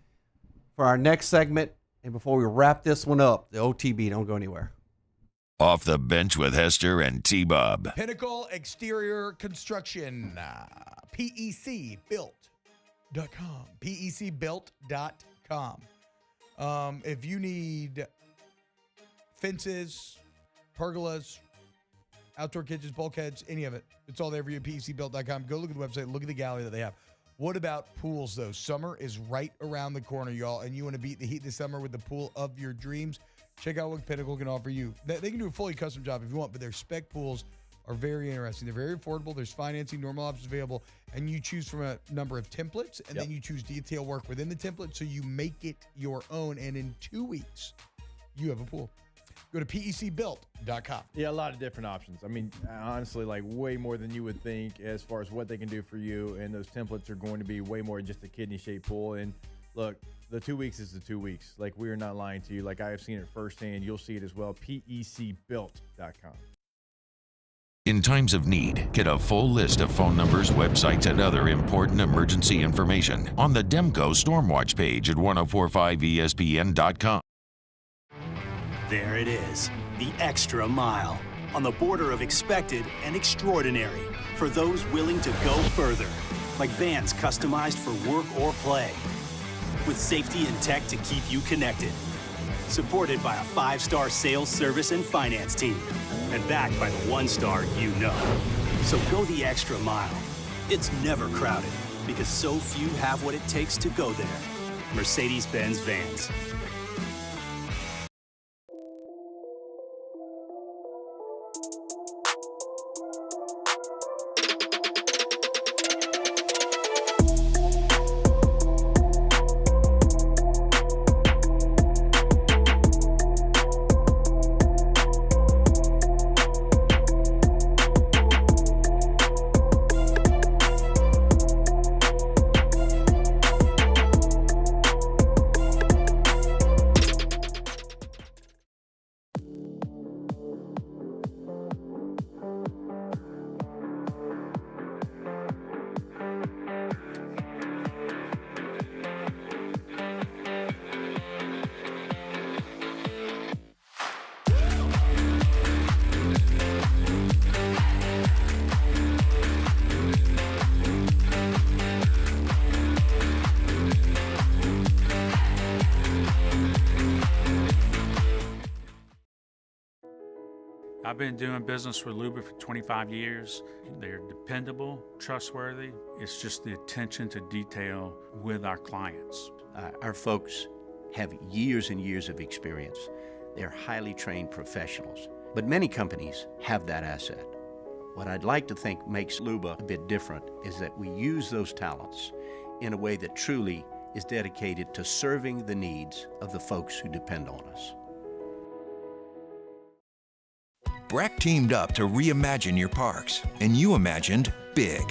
for our next segment. And before we wrap this one up, the OTB, don't go anywhere. Off the Bench with Hester and T-Bob. Pinnacle Exterior Construction, PECbuilt.com. PECbuilt.com. If you need fences, pergolas, outdoor kitchens, bulkheads, any of it. It's all there for you at PECbuilt.com. Go look at the website. Look at the gallery that they have. What about pools, though? Summer is right around the corner, y'all, and you want to beat the heat this summer with the pool of your dreams. Check out what Pinnacle can offer you. They can do a fully custom job if you want, but their spec pools are very interesting. They're very affordable. There's financing, normal options available, and you choose from a number of templates, and then you choose detail work within the template, so you make it your own, and in 2 weeks, you have a pool. Go to PECbuilt.com. Yeah, a lot of different options. I mean, honestly, like way more than you would think as far as what they can do for you. And those templates are going to be way more than just a kidney-shaped pool. And look, the 2 weeks is the 2 weeks. Like, we are not lying to you. Like, I have seen it firsthand. You'll see it as well. PECbuilt.com. In times of need, get a full list of phone numbers, websites, and other important emergency information on the Demco Stormwatch page at 1045ESPN.com. There it is, the extra mile, on the border of expected and extraordinary for those willing to go further, like vans customized for work or play, with safety and tech to keep you connected, supported by a 5-star sales, service, and finance team, and backed by the 1-star you know. So go the extra mile. It's never crowded, because so few have what it takes to go there. Mercedes-Benz Vans. I've been doing business with Luba for 25 years. They're dependable, trustworthy. It's just the attention to detail with our clients. Our folks have years and years of experience. They're highly trained professionals, but many companies have that asset. What I'd like to think makes Luba a bit different is that we use those talents in a way that truly is dedicated to serving the needs of the folks who depend on us. Breck teamed up to reimagine your parks, and you imagined big.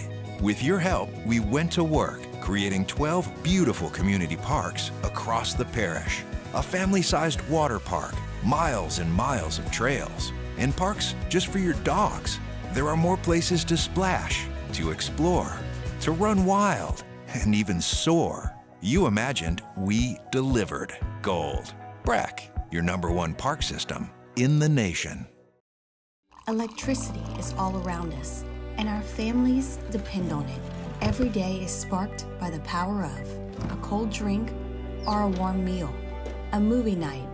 With your help, we went to work creating 12 beautiful community parks across the parish. A family-sized water park, miles and miles of trails, and parks just for your dogs. There are more places to splash, to explore, to run wild, and even soar. You imagined, we delivered. Gold. Breck, your #1 park system in the nation. Electricity is all around us, and our families depend on it. Every day is sparked by the power of a cold drink or a warm meal, a movie night,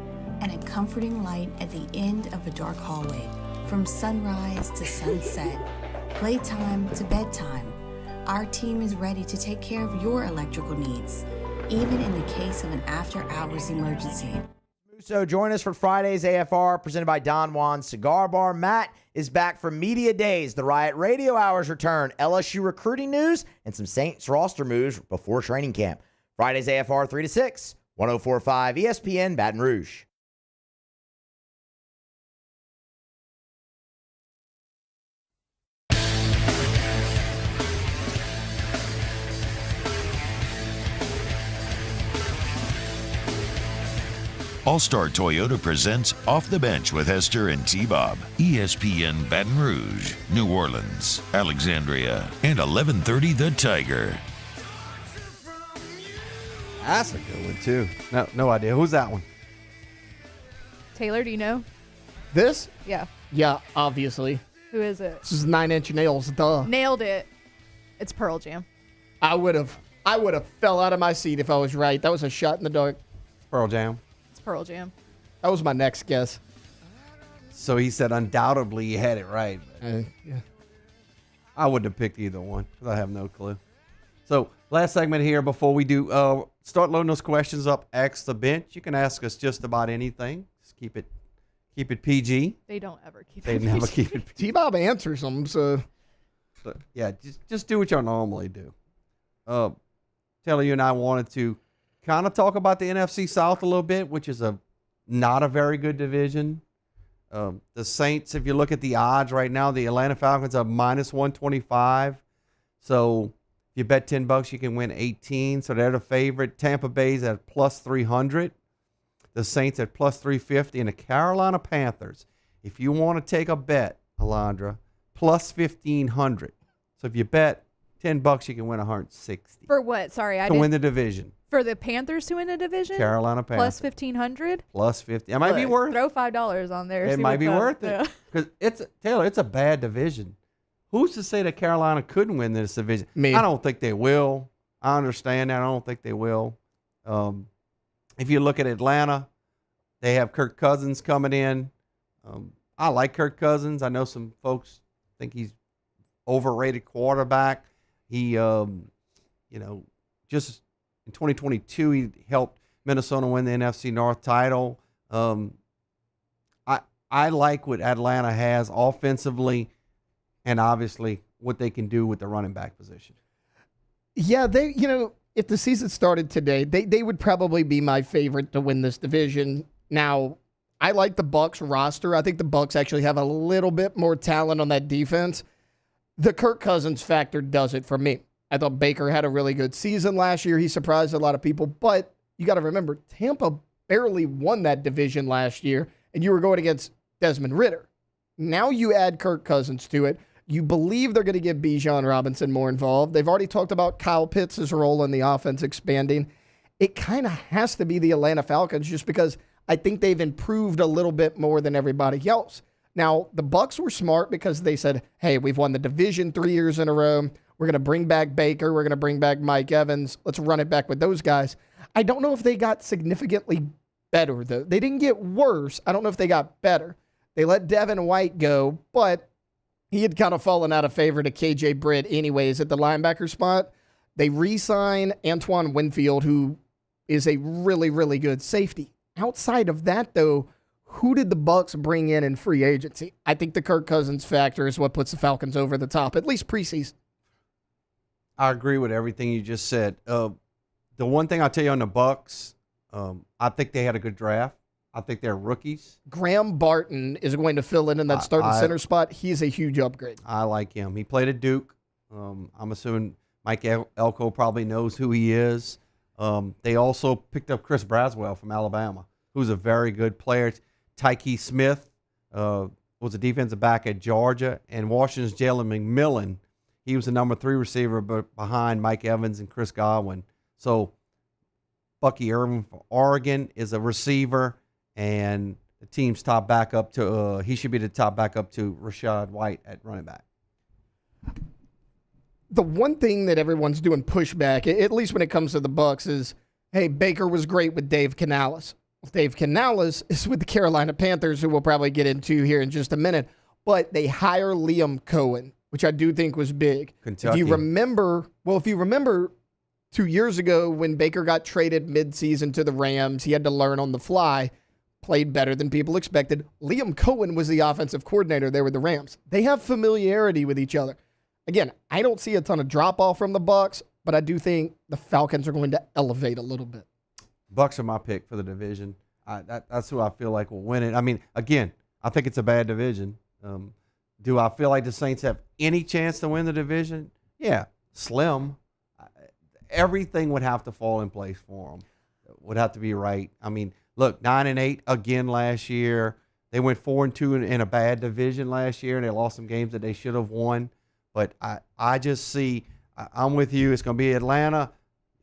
and a comforting light at the end of a dark hallway. From sunrise to sunset, playtime to bedtime, our team is ready to take care of your electrical needs, even in the case of an after-hours emergency. So join us for Friday's AFR presented by Don Juan Cigar Bar. Matt is back for Media Days. The Riot Radio Hours return, LSU recruiting news, and some Saints roster moves before training camp. Friday's AFR 3 to 6, 104.5 ESPN Baton Rouge. All-Star Toyota presents Off the Bench with Hester and T-Bob. ESPN Baton Rouge, New Orleans, Alexandria, and 1130 The Tiger. That's a good one, too. No idea. Who's that one? Taylor, do you know? This? Yeah. Yeah, obviously. Who is it? This is 9 Inch Nails, duh. Nailed it. It's Pearl Jam. I would have fell out of my seat if I was right. That was a shot in the dark. Pearl Jam. It's Pearl Jam. That was my next guess. So he said undoubtedly he had it right. Yeah. I wouldn't have picked either one because I have no clue. So last segment here before we do start loading those questions up. Ask the bench. You can ask us just about anything. Just keep it PG. They don't ever keep They it never PG. keep it. T-Bob answers them, so Yeah, just do what y'all normally do. Taylor, you and I wanted to kind of talk about the NFC South a little bit, which is not a very good division. The Saints, if you look at the odds right now, the Atlanta Falcons are -125. So if you bet $10, you can win 18. So they're the favorite. Tampa Bay's at +300. The Saints at +350. And the Carolina Panthers, if you want to take a bet, Alondra, +1,500. So if you bet $10, you can win 160 For what? Sorry, I to didn't. win the division. For the Panthers to win the division? Carolina Panthers. Plus 1,500? +50. It might be worth it. Throw $5 on there. It see might what's be up. worth it. Yeah. Because Taylor, it's a bad division. Who's to say that Carolina couldn't win this division? Me. I don't think they will. I understand that. I don't think they will. If you look at Atlanta, they have Kirk Cousins coming in. I like Kirk Cousins. I know some folks think he's overrated quarterback. He, just in 2022, he helped Minnesota win the NFC North title. I like what Atlanta has offensively and obviously what they can do with the running back position. yeah, if the season started today, they would probably be my favorite to win this division. Now, I like the Bucs roster. I think the Bucs actually have a little bit more talent on that defense. The Kirk Cousins factor does it for me. I thought Baker had a really good season last year. He surprised a lot of people, but you got to remember, Tampa barely won that division last year, and you were going against Desmond Ridder. Now you add Kirk Cousins to it. You believe they're going to get Bijan Robinson more involved. They've already talked about Kyle Pitts' role in the offense expanding. It kind of has to be the Atlanta Falcons just because I think they've improved a little bit more than everybody else. Now, the Bucs were smart because they said, hey, we've won the division 3 years in a row. We're going to bring back Baker. We're going to bring back Mike Evans. Let's run it back with those guys. I don't know if they got significantly better, though. They didn't get worse. I don't know if they got better. They let Devin White go, but he had kind of fallen out of favor to KJ Britt anyways at the linebacker spot. They re-sign Antoine Winfield, who is a really, really good safety. Outside of that, though, who did the Bucs bring in free agency? I think the Kirk Cousins factor is what puts the Falcons over the top, at least preseason. I agree with everything you just said. The one thing I'll tell you on the Bucs, I think they had a good draft. I think they're rookies. Graham Barton is going to fill in that starting center spot. He's a huge upgrade. I like him. He played at Duke. I'm assuming Mike Elko probably knows who he is. They also picked up Chris Braswell from Alabama, who's a very good player. Tyke Smith was a defensive back at Georgia, and Washington's Jalen McMillan. He was the number 3 receiver behind Mike Evans and Chris Godwin. So Bucky Irvin from Oregon is a receiver, and the team's top backup to he should be the top backup to Rashad White at running back. The one thing that everyone's doing pushback, at least when it comes to the Bucs, is, hey, Baker was great with Dave Canales. Dave Canales is with the Carolina Panthers, who we'll probably get into here in just a minute. But they hire Liam Cohen, which I do think was big. Kentucky. If you remember 2 years ago when Baker got traded midseason to the Rams, he had to learn on the fly, played better than people expected. Liam Cohen was the offensive coordinator there with the Rams. They have familiarity with each other. Again, I don't see a ton of drop-off from the Bucs, but I do think the Falcons are going to elevate a little bit. Bucs are my pick for the division. That's who I feel like will win it. I mean, again, I think it's a bad division. Do I feel like the Saints have any chance to win the division? Yeah, slim. Everything would have to fall in place for them. Would have to be right. I mean, look, 9-8 again last year. They went 4-2 in a bad division last year, and they lost some games that they should have won. But I just see, I'm with you. It's going to be Atlanta.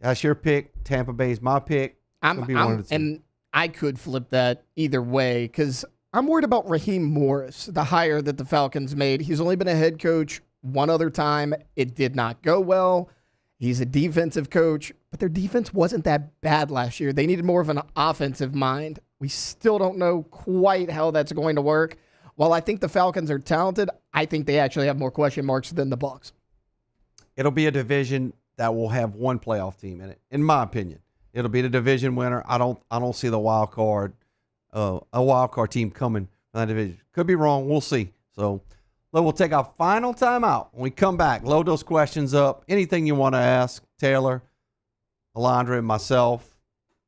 That's your pick. Tampa Bay is my pick. And I could flip that either way because I'm worried about Raheem Morris, the hire that the Falcons made. He's only been a head coach one other time. It did not go well. He's a defensive coach, but their defense wasn't that bad last year. They needed more of an offensive mind. We still don't know quite how that's going to work. while I think the Falcons are talented, I think they actually have more question marks than the Bucs. It'll be a division that will have one playoff team in it, in my opinion. It'll be the division winner. I don't see the wild card, a wild card team coming from that division. Could be wrong. We'll see. So we'll take our final timeout. When we come back, load those questions up. Anything you want to ask, Taylor, Alondra, myself,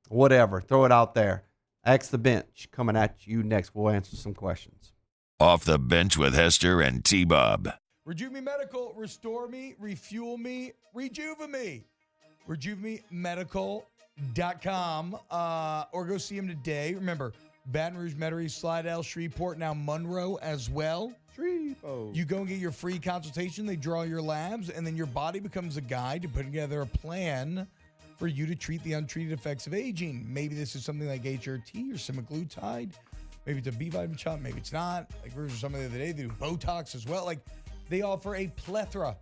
whatever. Throw it out there. Ask the bench. Coming at you next. We'll answer some questions. Off the Bench with Hester and T-Bob. Rejuve Me Medical, restore me, refuel me, rejuve me. RejuveMeMedical.com or go see him today. Remember, Baton Rouge, Metairie, Slidell, Shreveport, now Monroe as well. Shreveport. You go and get your free consultation. They draw your labs, and then your body becomes a guide to put together a plan for you to treat the untreated effects of aging. Maybe this is something like HRT or semaglutide. Maybe it's a B vitamin shot. Maybe it's not. Like we were something the other day, they do Botox as well. Like they offer a plethora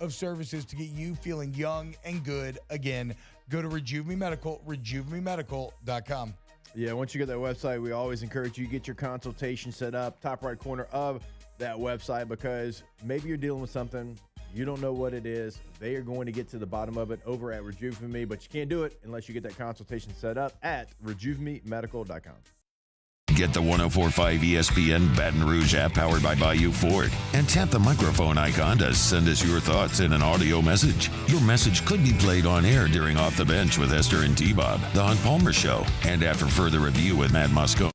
of services to get you feeling young and good again. Go to Rejuve Me Medical, RejuveMeMedical.com. Yeah, once you get that website, we always encourage you to get your consultation set up, top right corner of that website, because maybe you're dealing with something, you don't know what it is. They are going to get to the bottom of it over at Rejuve Me, but you can't do it unless you get that consultation set up at RejuveMeMedical.com. Get the 104.5 ESPN Baton Rouge app powered by Bayou Ford and tap the microphone icon to send us your thoughts in an audio message. Your message could be played on air during Off the Bench with Hester and T-Bob, The Hunt Palmer Show, and after further review with Matt Moscone.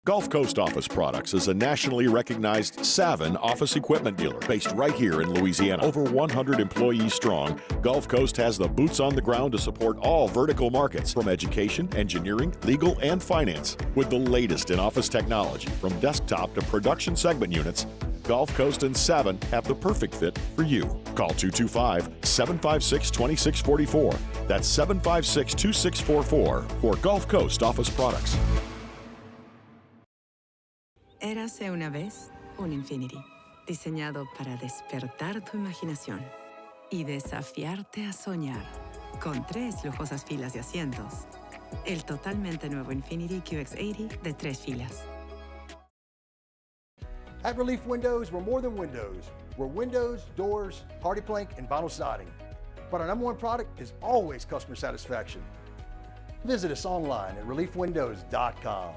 Gulf Coast Office Products is a nationally recognized Saban office equipment dealer based right here in Louisiana. Over 100 employees strong, Gulf Coast has the boots on the ground to support all vertical markets, from education, engineering, legal, and finance. With the latest in office technology, from desktop to production segment units, Gulf Coast and Saban have the perfect fit for you. Call 225-756-2644. That's 756-2644 for Gulf Coast Office Products. Érase una vez un Infinity, diseñado para despertar tu imaginación y desafiarte a soñar, con 3 lujosas filas de asientos. El totalmente nuevo Infinity QX80 de 3 filas. At Relief Windows, we're more than windows. We're windows, doors, hardy plank, and vinyl siding. But our #1 product is always customer satisfaction. Visit us online at reliefwindows.com.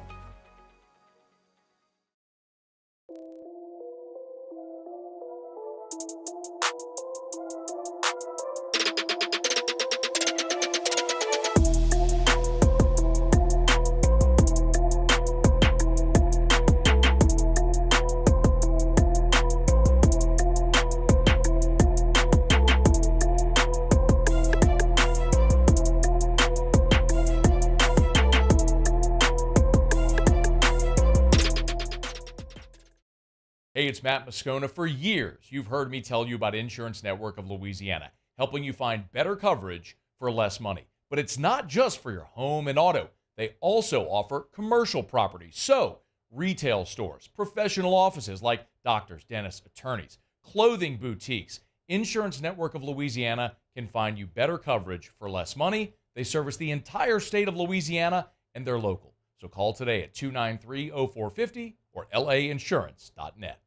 Hey, it's Matt Moscone. For years, you've heard me tell you about Insurance Network of Louisiana, helping you find better coverage for less money. But it's not just for your home and auto. They also offer commercial property. So, retail stores, professional offices like doctors, dentists, attorneys, clothing boutiques. Insurance Network of Louisiana can find you better coverage for less money. They service the entire state of Louisiana, and they're local. So call today at 293-0450 or lainsurance.net.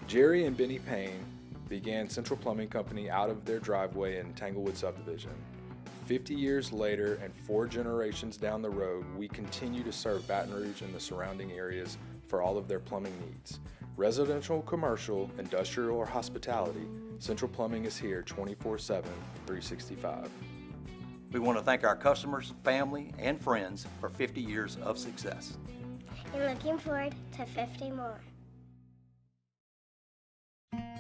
Jerry and Benny Payne began Central Plumbing Company out of their driveway in Tanglewood Subdivision. 50 years later and 4 generations down the road, we continue to serve Baton Rouge and the surrounding areas for all of their plumbing needs. Residential, commercial, industrial, or hospitality, Central Plumbing is here 24/7, 365. We want to thank our customers, family, and friends for 50 years of success. And looking forward to 50 more.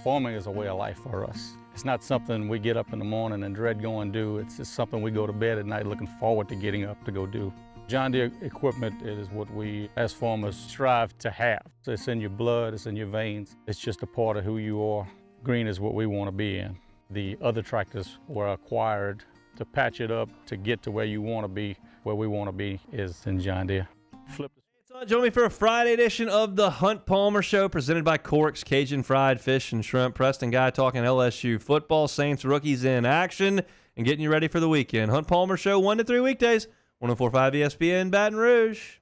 Farming is a way of life for us. It's not something we get up in the morning and dread going do. It's just something we go to bed at night looking forward to getting up to go do. John Deere equipment is what we as farmers strive to have. So it's in your blood, it's in your veins. It's just a part of who you are. Green is what we want to be in. The other tractors were acquired to patch it up to get to where you want to be. Where we want to be is in John Deere. Join me for a Friday edition of the Hunt Palmer Show, presented by Cork's Cajun Fried Fish and Shrimp. Preston Guy talking LSU football, Saints rookies in action, and getting you ready for the weekend. Hunt Palmer Show, 1 to 3 weekdays, 104.5 ESPN Baton Rouge.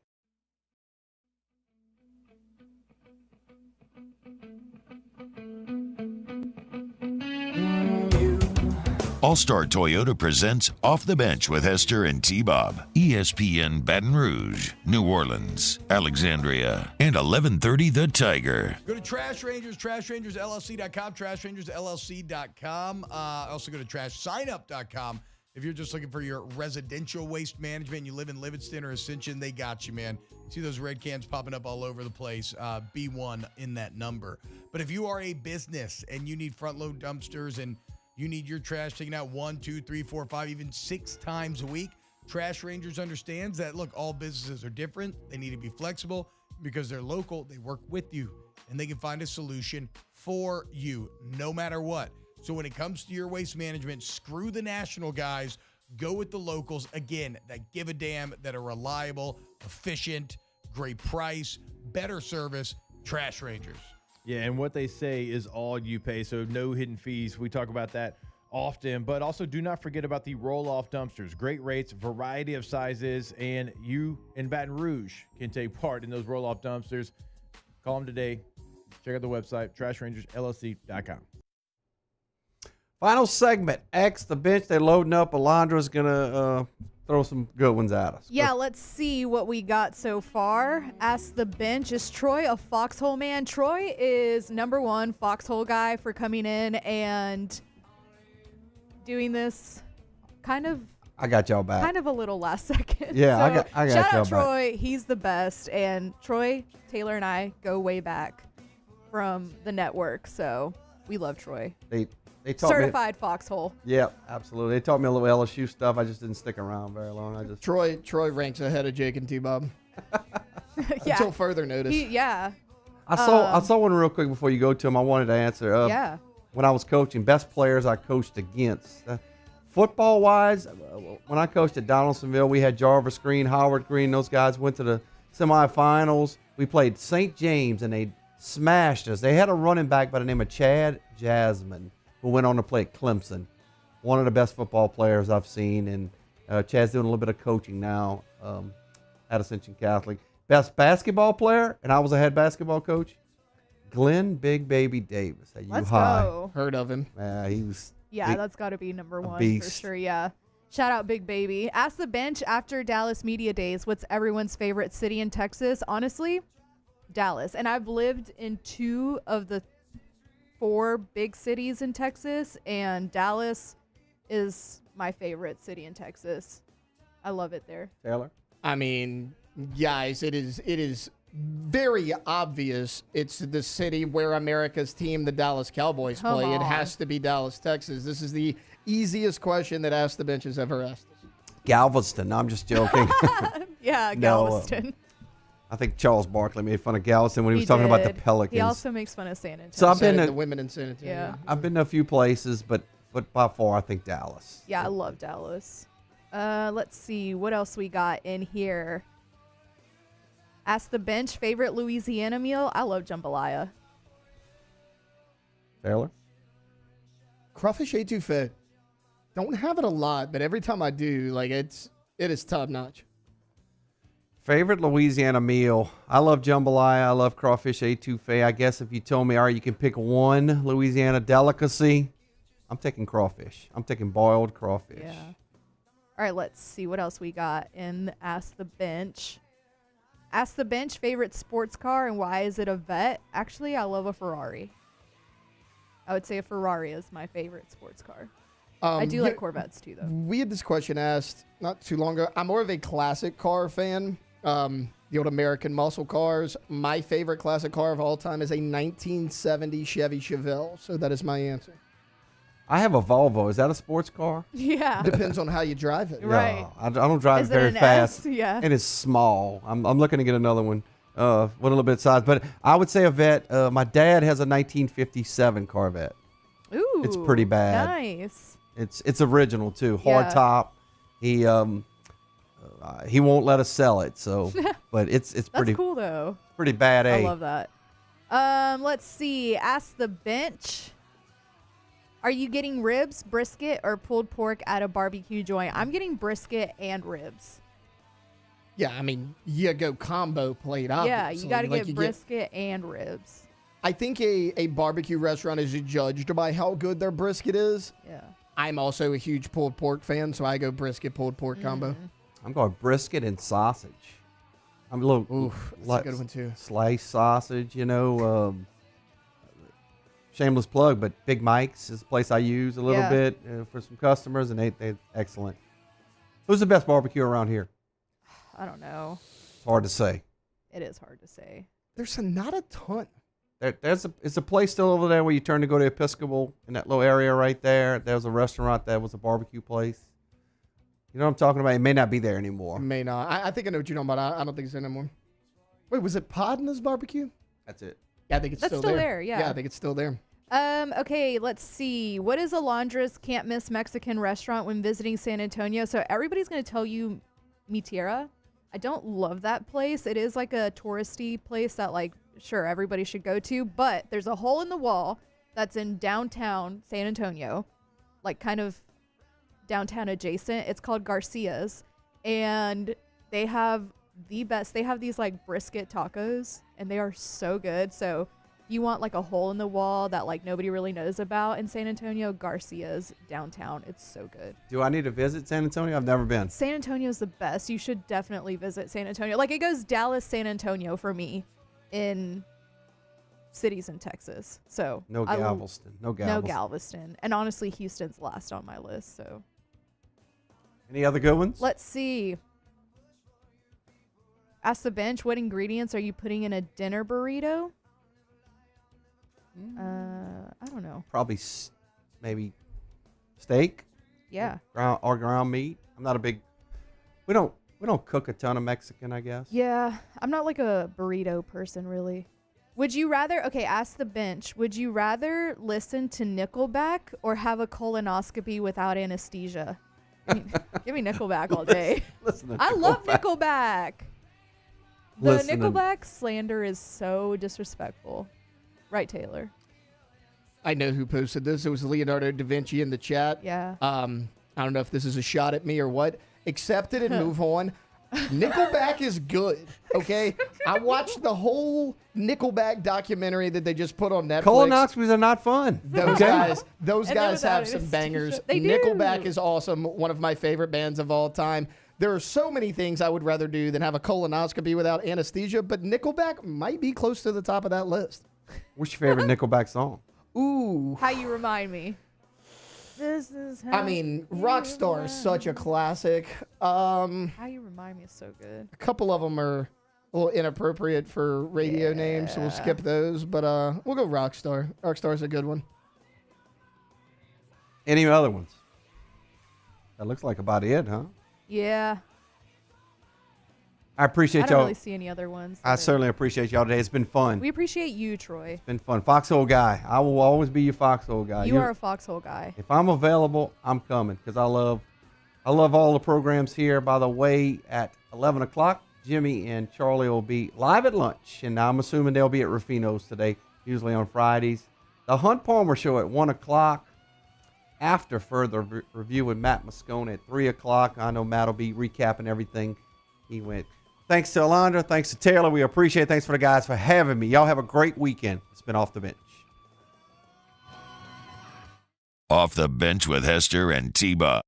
All-Star Toyota presents Off the Bench with Hester and T-Bob. ESPN Baton Rouge, New Orleans, Alexandria, and 1130 The Tiger. Go to Trash Rangers, TrashRangersLLC.com, TrashRangersLLC.com. Also go to TrashSignup.com. If you're just looking for your residential waste management, you live in Livingston or Ascension, they got you, man. See those red cans popping up all over the place. Be one in that number. But if you are a business and you need front-load dumpsters and you need your trash taken out 1, 2, 3, 4, 5, even 6 times a week, Trash Rangers understands that, look, all businesses are different. They need to be flexible. Because they're local, they work with you, and they can find a solution for you no matter what. So when it comes to your waste management, screw the national guys. Go with the locals, again, that give a damn, that are reliable, efficient, great price, better service. Trash Rangers. Yeah, and what they say is all you pay, so no hidden fees. We talk about that often, but also do not forget about the roll-off dumpsters. Great rates, variety of sizes, and you in Baton Rouge can take part in those roll-off dumpsters. Call them today. Check out the website, TrashRangersLLC.com. Final segment, X the bench. They're loading up. Alondra's going to throw some good ones at us. Yeah, let's see what we got so far. Ask the bench. Is Troy a foxhole man? Troy is #1 foxhole guy for coming in and doing this kind of. I got y'all back. Kind of a little last second. Yeah, so I got shout y'all out back. Troy. He's the best. And Troy, Taylor, and I go way back from the network. So we love Troy. They taught Certified foxhole. Yeah, absolutely. They taught me a little LSU stuff. I just didn't stick around very long. Troy ranks ahead of Jake and T-Bob. Yeah. Until further notice. I saw one real quick before you go to him. I wanted to answer. Yeah. When I was coaching, best players I coached against. Football-wise, when I coached at Donaldsonville, we had Jarvis Green, Howard Green. Those guys went to the semifinals. We played St. James, and they smashed us. They had a running back by the name of Chad Jasmine, who went on to play at Clemson. One of the best football players I've seen, and Chad's doing a little bit of coaching now at Ascension Catholic. Best basketball player, and I was a head basketball coach, Glenn Big Baby Davis at Let's U-High. go. Heard of him. He was. Yeah, that's got to be #1 for beast. sure. Yeah. Shout out Big Baby. Ask the bench after Dallas Media Days. What's everyone's favorite city in Texas? Honestly, Dallas. And I've lived in 2 of the 4 big cities in Texas, and Dallas is my favorite city in Texas. I love it there. Taylor? I mean, guys, it is very obvious it's the city where America's team, the Dallas Cowboys, Come play. It on. has to be Dallas, Texas. This is the easiest question that Ask the Bench has ever asked us. Galveston. I'm just joking. Yeah, No, Galveston. I think Charles Barkley made fun of Galveston when he was He talking about the did. Pelicans. He also makes fun of San Antonio. So I've been the to, women in San Antonio. Yeah. I've been to a few places, but by far I think Dallas. Yeah, I love Dallas. Let's see what else we got in here. Ask the bench favorite Louisiana meal. I love jambalaya. Taylor? Crawfish etouffee. Don't have it a lot, but every time I do, like it is top notch. Favorite Louisiana meal? I love jambalaya. I love crawfish etouffee. I guess if you told me, all right, you can pick one Louisiana delicacy, I'm taking crawfish. I'm taking boiled crawfish. Yeah. All right, let's see what else we got in Ask the Bench. Ask the bench favorite sports car and why is it a Vet? Actually, I love a Ferrari. I would say a Ferrari is my favorite sports car. I do like Corvettes too, though. We had this question asked not too long ago. I'm more of a classic car fan. The old American muscle cars. My favorite classic car of all time is a 1970 Chevy Chevelle. So that is my answer. I have a Volvo. Is that a sports car? Yeah. Depends on how you drive it. Right. No, I don't drive Is it it very an fast. S? Yeah. And it's small. I'm looking to get another one with a little bit of size. But I would say a Vet. My dad has a 1957 Corvette. Ooh. It's pretty bad. Nice. It's original too. Hard Yeah. top. He won't let us sell it. So, but it's That's pretty cool though. pretty bad. I love that. Let's see. Ask the bench. Are you getting ribs, brisket, or pulled pork at a barbecue joint? I'm getting brisket and ribs. Yeah, I mean, you go combo plate, Yeah, obviously. you got to Like, get you brisket and ribs. I think a barbecue restaurant is judged by how good their brisket is. Yeah. I'm also a huge pulled pork fan, so I go brisket pulled pork combo. I'm going brisket and sausage. I'm a little that's a good one too. Sliced sausage, shameless plug, but Big Mike's is a place I use a little bit for some customers, and they're excellent. Who's the best barbecue around here? I don't know. It's hard to say. It is hard to say. There's not a ton. It's a place still over there where you turn to go to Episcopal in that little area right there. There's a restaurant that was a barbecue place. You know what I'm talking about? It may not be there anymore. It may not. I think I know what you're talking about. I don't think it's there anymore. Wait, was it Podna's Barbecue? That's it. Yeah, I think it's That's still there. Yeah. Yeah, I think it's still there. Okay, let's see. What is Alondra's can't miss Mexican restaurant when visiting San Antonio? So everybody's going to tell you Mi Tierra. I don't love that place. It is like a touristy place that, like, sure, everybody should go to, but there's a hole in the wall that's in downtown San Antonio, like kind of downtown adjacent. It's called Garcia's, and they have the best. They have these like brisket tacos, and they are so good. So if you want like a hole in the wall that like nobody really knows about in San Antonio, Garcia's downtown. It's so good. Do I need to visit San Antonio? I've never been. San Antonio is the best. You should definitely visit San Antonio. Like, it goes Dallas, San Antonio for me in cities in Texas. So No Galveston. No Galveston. And honestly, Houston's last on my list. So any other good ones? let's see. Ask the bench, what ingredients are you putting in a dinner burrito? I don't know. Probably maybe steak. Yeah. Or ground meat. I'm not a big. We don't cook a ton of Mexican, I guess. Yeah, I'm not like a burrito person, really. Would you rather, okay, ask the bench, would you rather listen to Nickelback or have a colonoscopy without anesthesia? Give me Nickelback all day. Listen to I love Nickelback. The Listen to- Nickelback slander is so disrespectful. Right, Taylor? I know who posted this. It was Leonardo da Vinci in the chat. Yeah. I don't know if this is a shot at me or what. Accept it and move on. Nickelback is good, okay? I watched the whole Nickelback documentary that they just put on Netflix. Colonoscopies are not fun. Those okay? guys have some bangers. They do. Nickelback is awesome. One of my favorite bands of all time. There are so many things I would rather do than have a colonoscopy without anesthesia, but Nickelback might be close to the top of that list. What's your favorite Nickelback song? Ooh. How You Remind Me. This is how I mean, Rockstar is such a classic. How You Remind Me is so good. A couple of them are a little inappropriate for radio names, so we'll skip those. But we'll go Rockstar. Rockstar's a good one. Any other ones? That looks like about it, huh? Yeah. I appreciate I don't y'all. really see any other ones. I certainly appreciate y'all today. It's been fun. We appreciate you, Troy. It's been fun. Foxhole guy. I will always be your foxhole guy. You are a foxhole guy. If I'm available, I'm coming because I love all the programs here. By the way, at 11 o'clock, Jimmy and Charlie will be live at lunch, and I'm assuming they'll be at Rufino's today, usually on Fridays. The Hunt Palmer Show at 1 o'clock. After further review with Matt Moscone at 3 o'clock. I know Matt will be recapping everything he went. Thanks to Alondra. Thanks to Taylor. We appreciate it. Thanks for the guys for having me. Y'all have a great weekend. It's been Off the Bench. Off the Bench with Hester and T-Bob.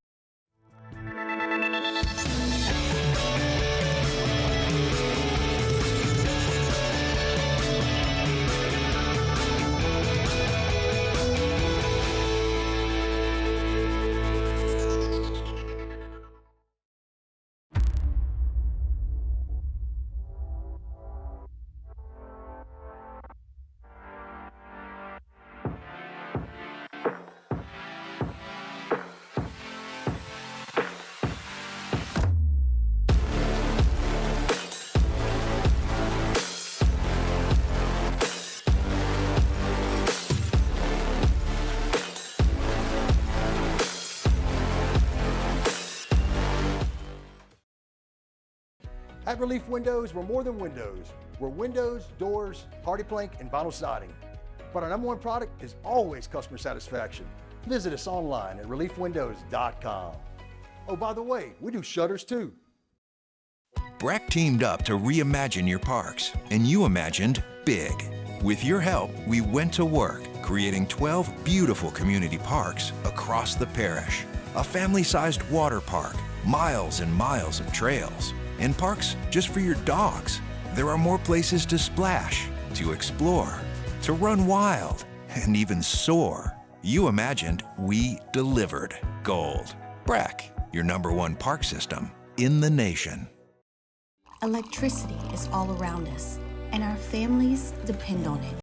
At Relief Windows, we're more than windows. We're windows, doors, hardy plank, and vinyl siding. But our number one product is always customer satisfaction. Visit us online at reliefwindows.com. Oh, by the way, we do shutters too. Breck teamed up to reimagine your parks, and you imagined big. With your help, we went to work, creating 12 beautiful community parks across the parish. A family-sized water park, miles and miles of trails, and parks just for your dogs. There are more places to splash, to explore, to run wild, and even soar. You imagined, we delivered. Gold. BRAC, your #1 park system in the nation. Electricity is all around us, and our families depend on it.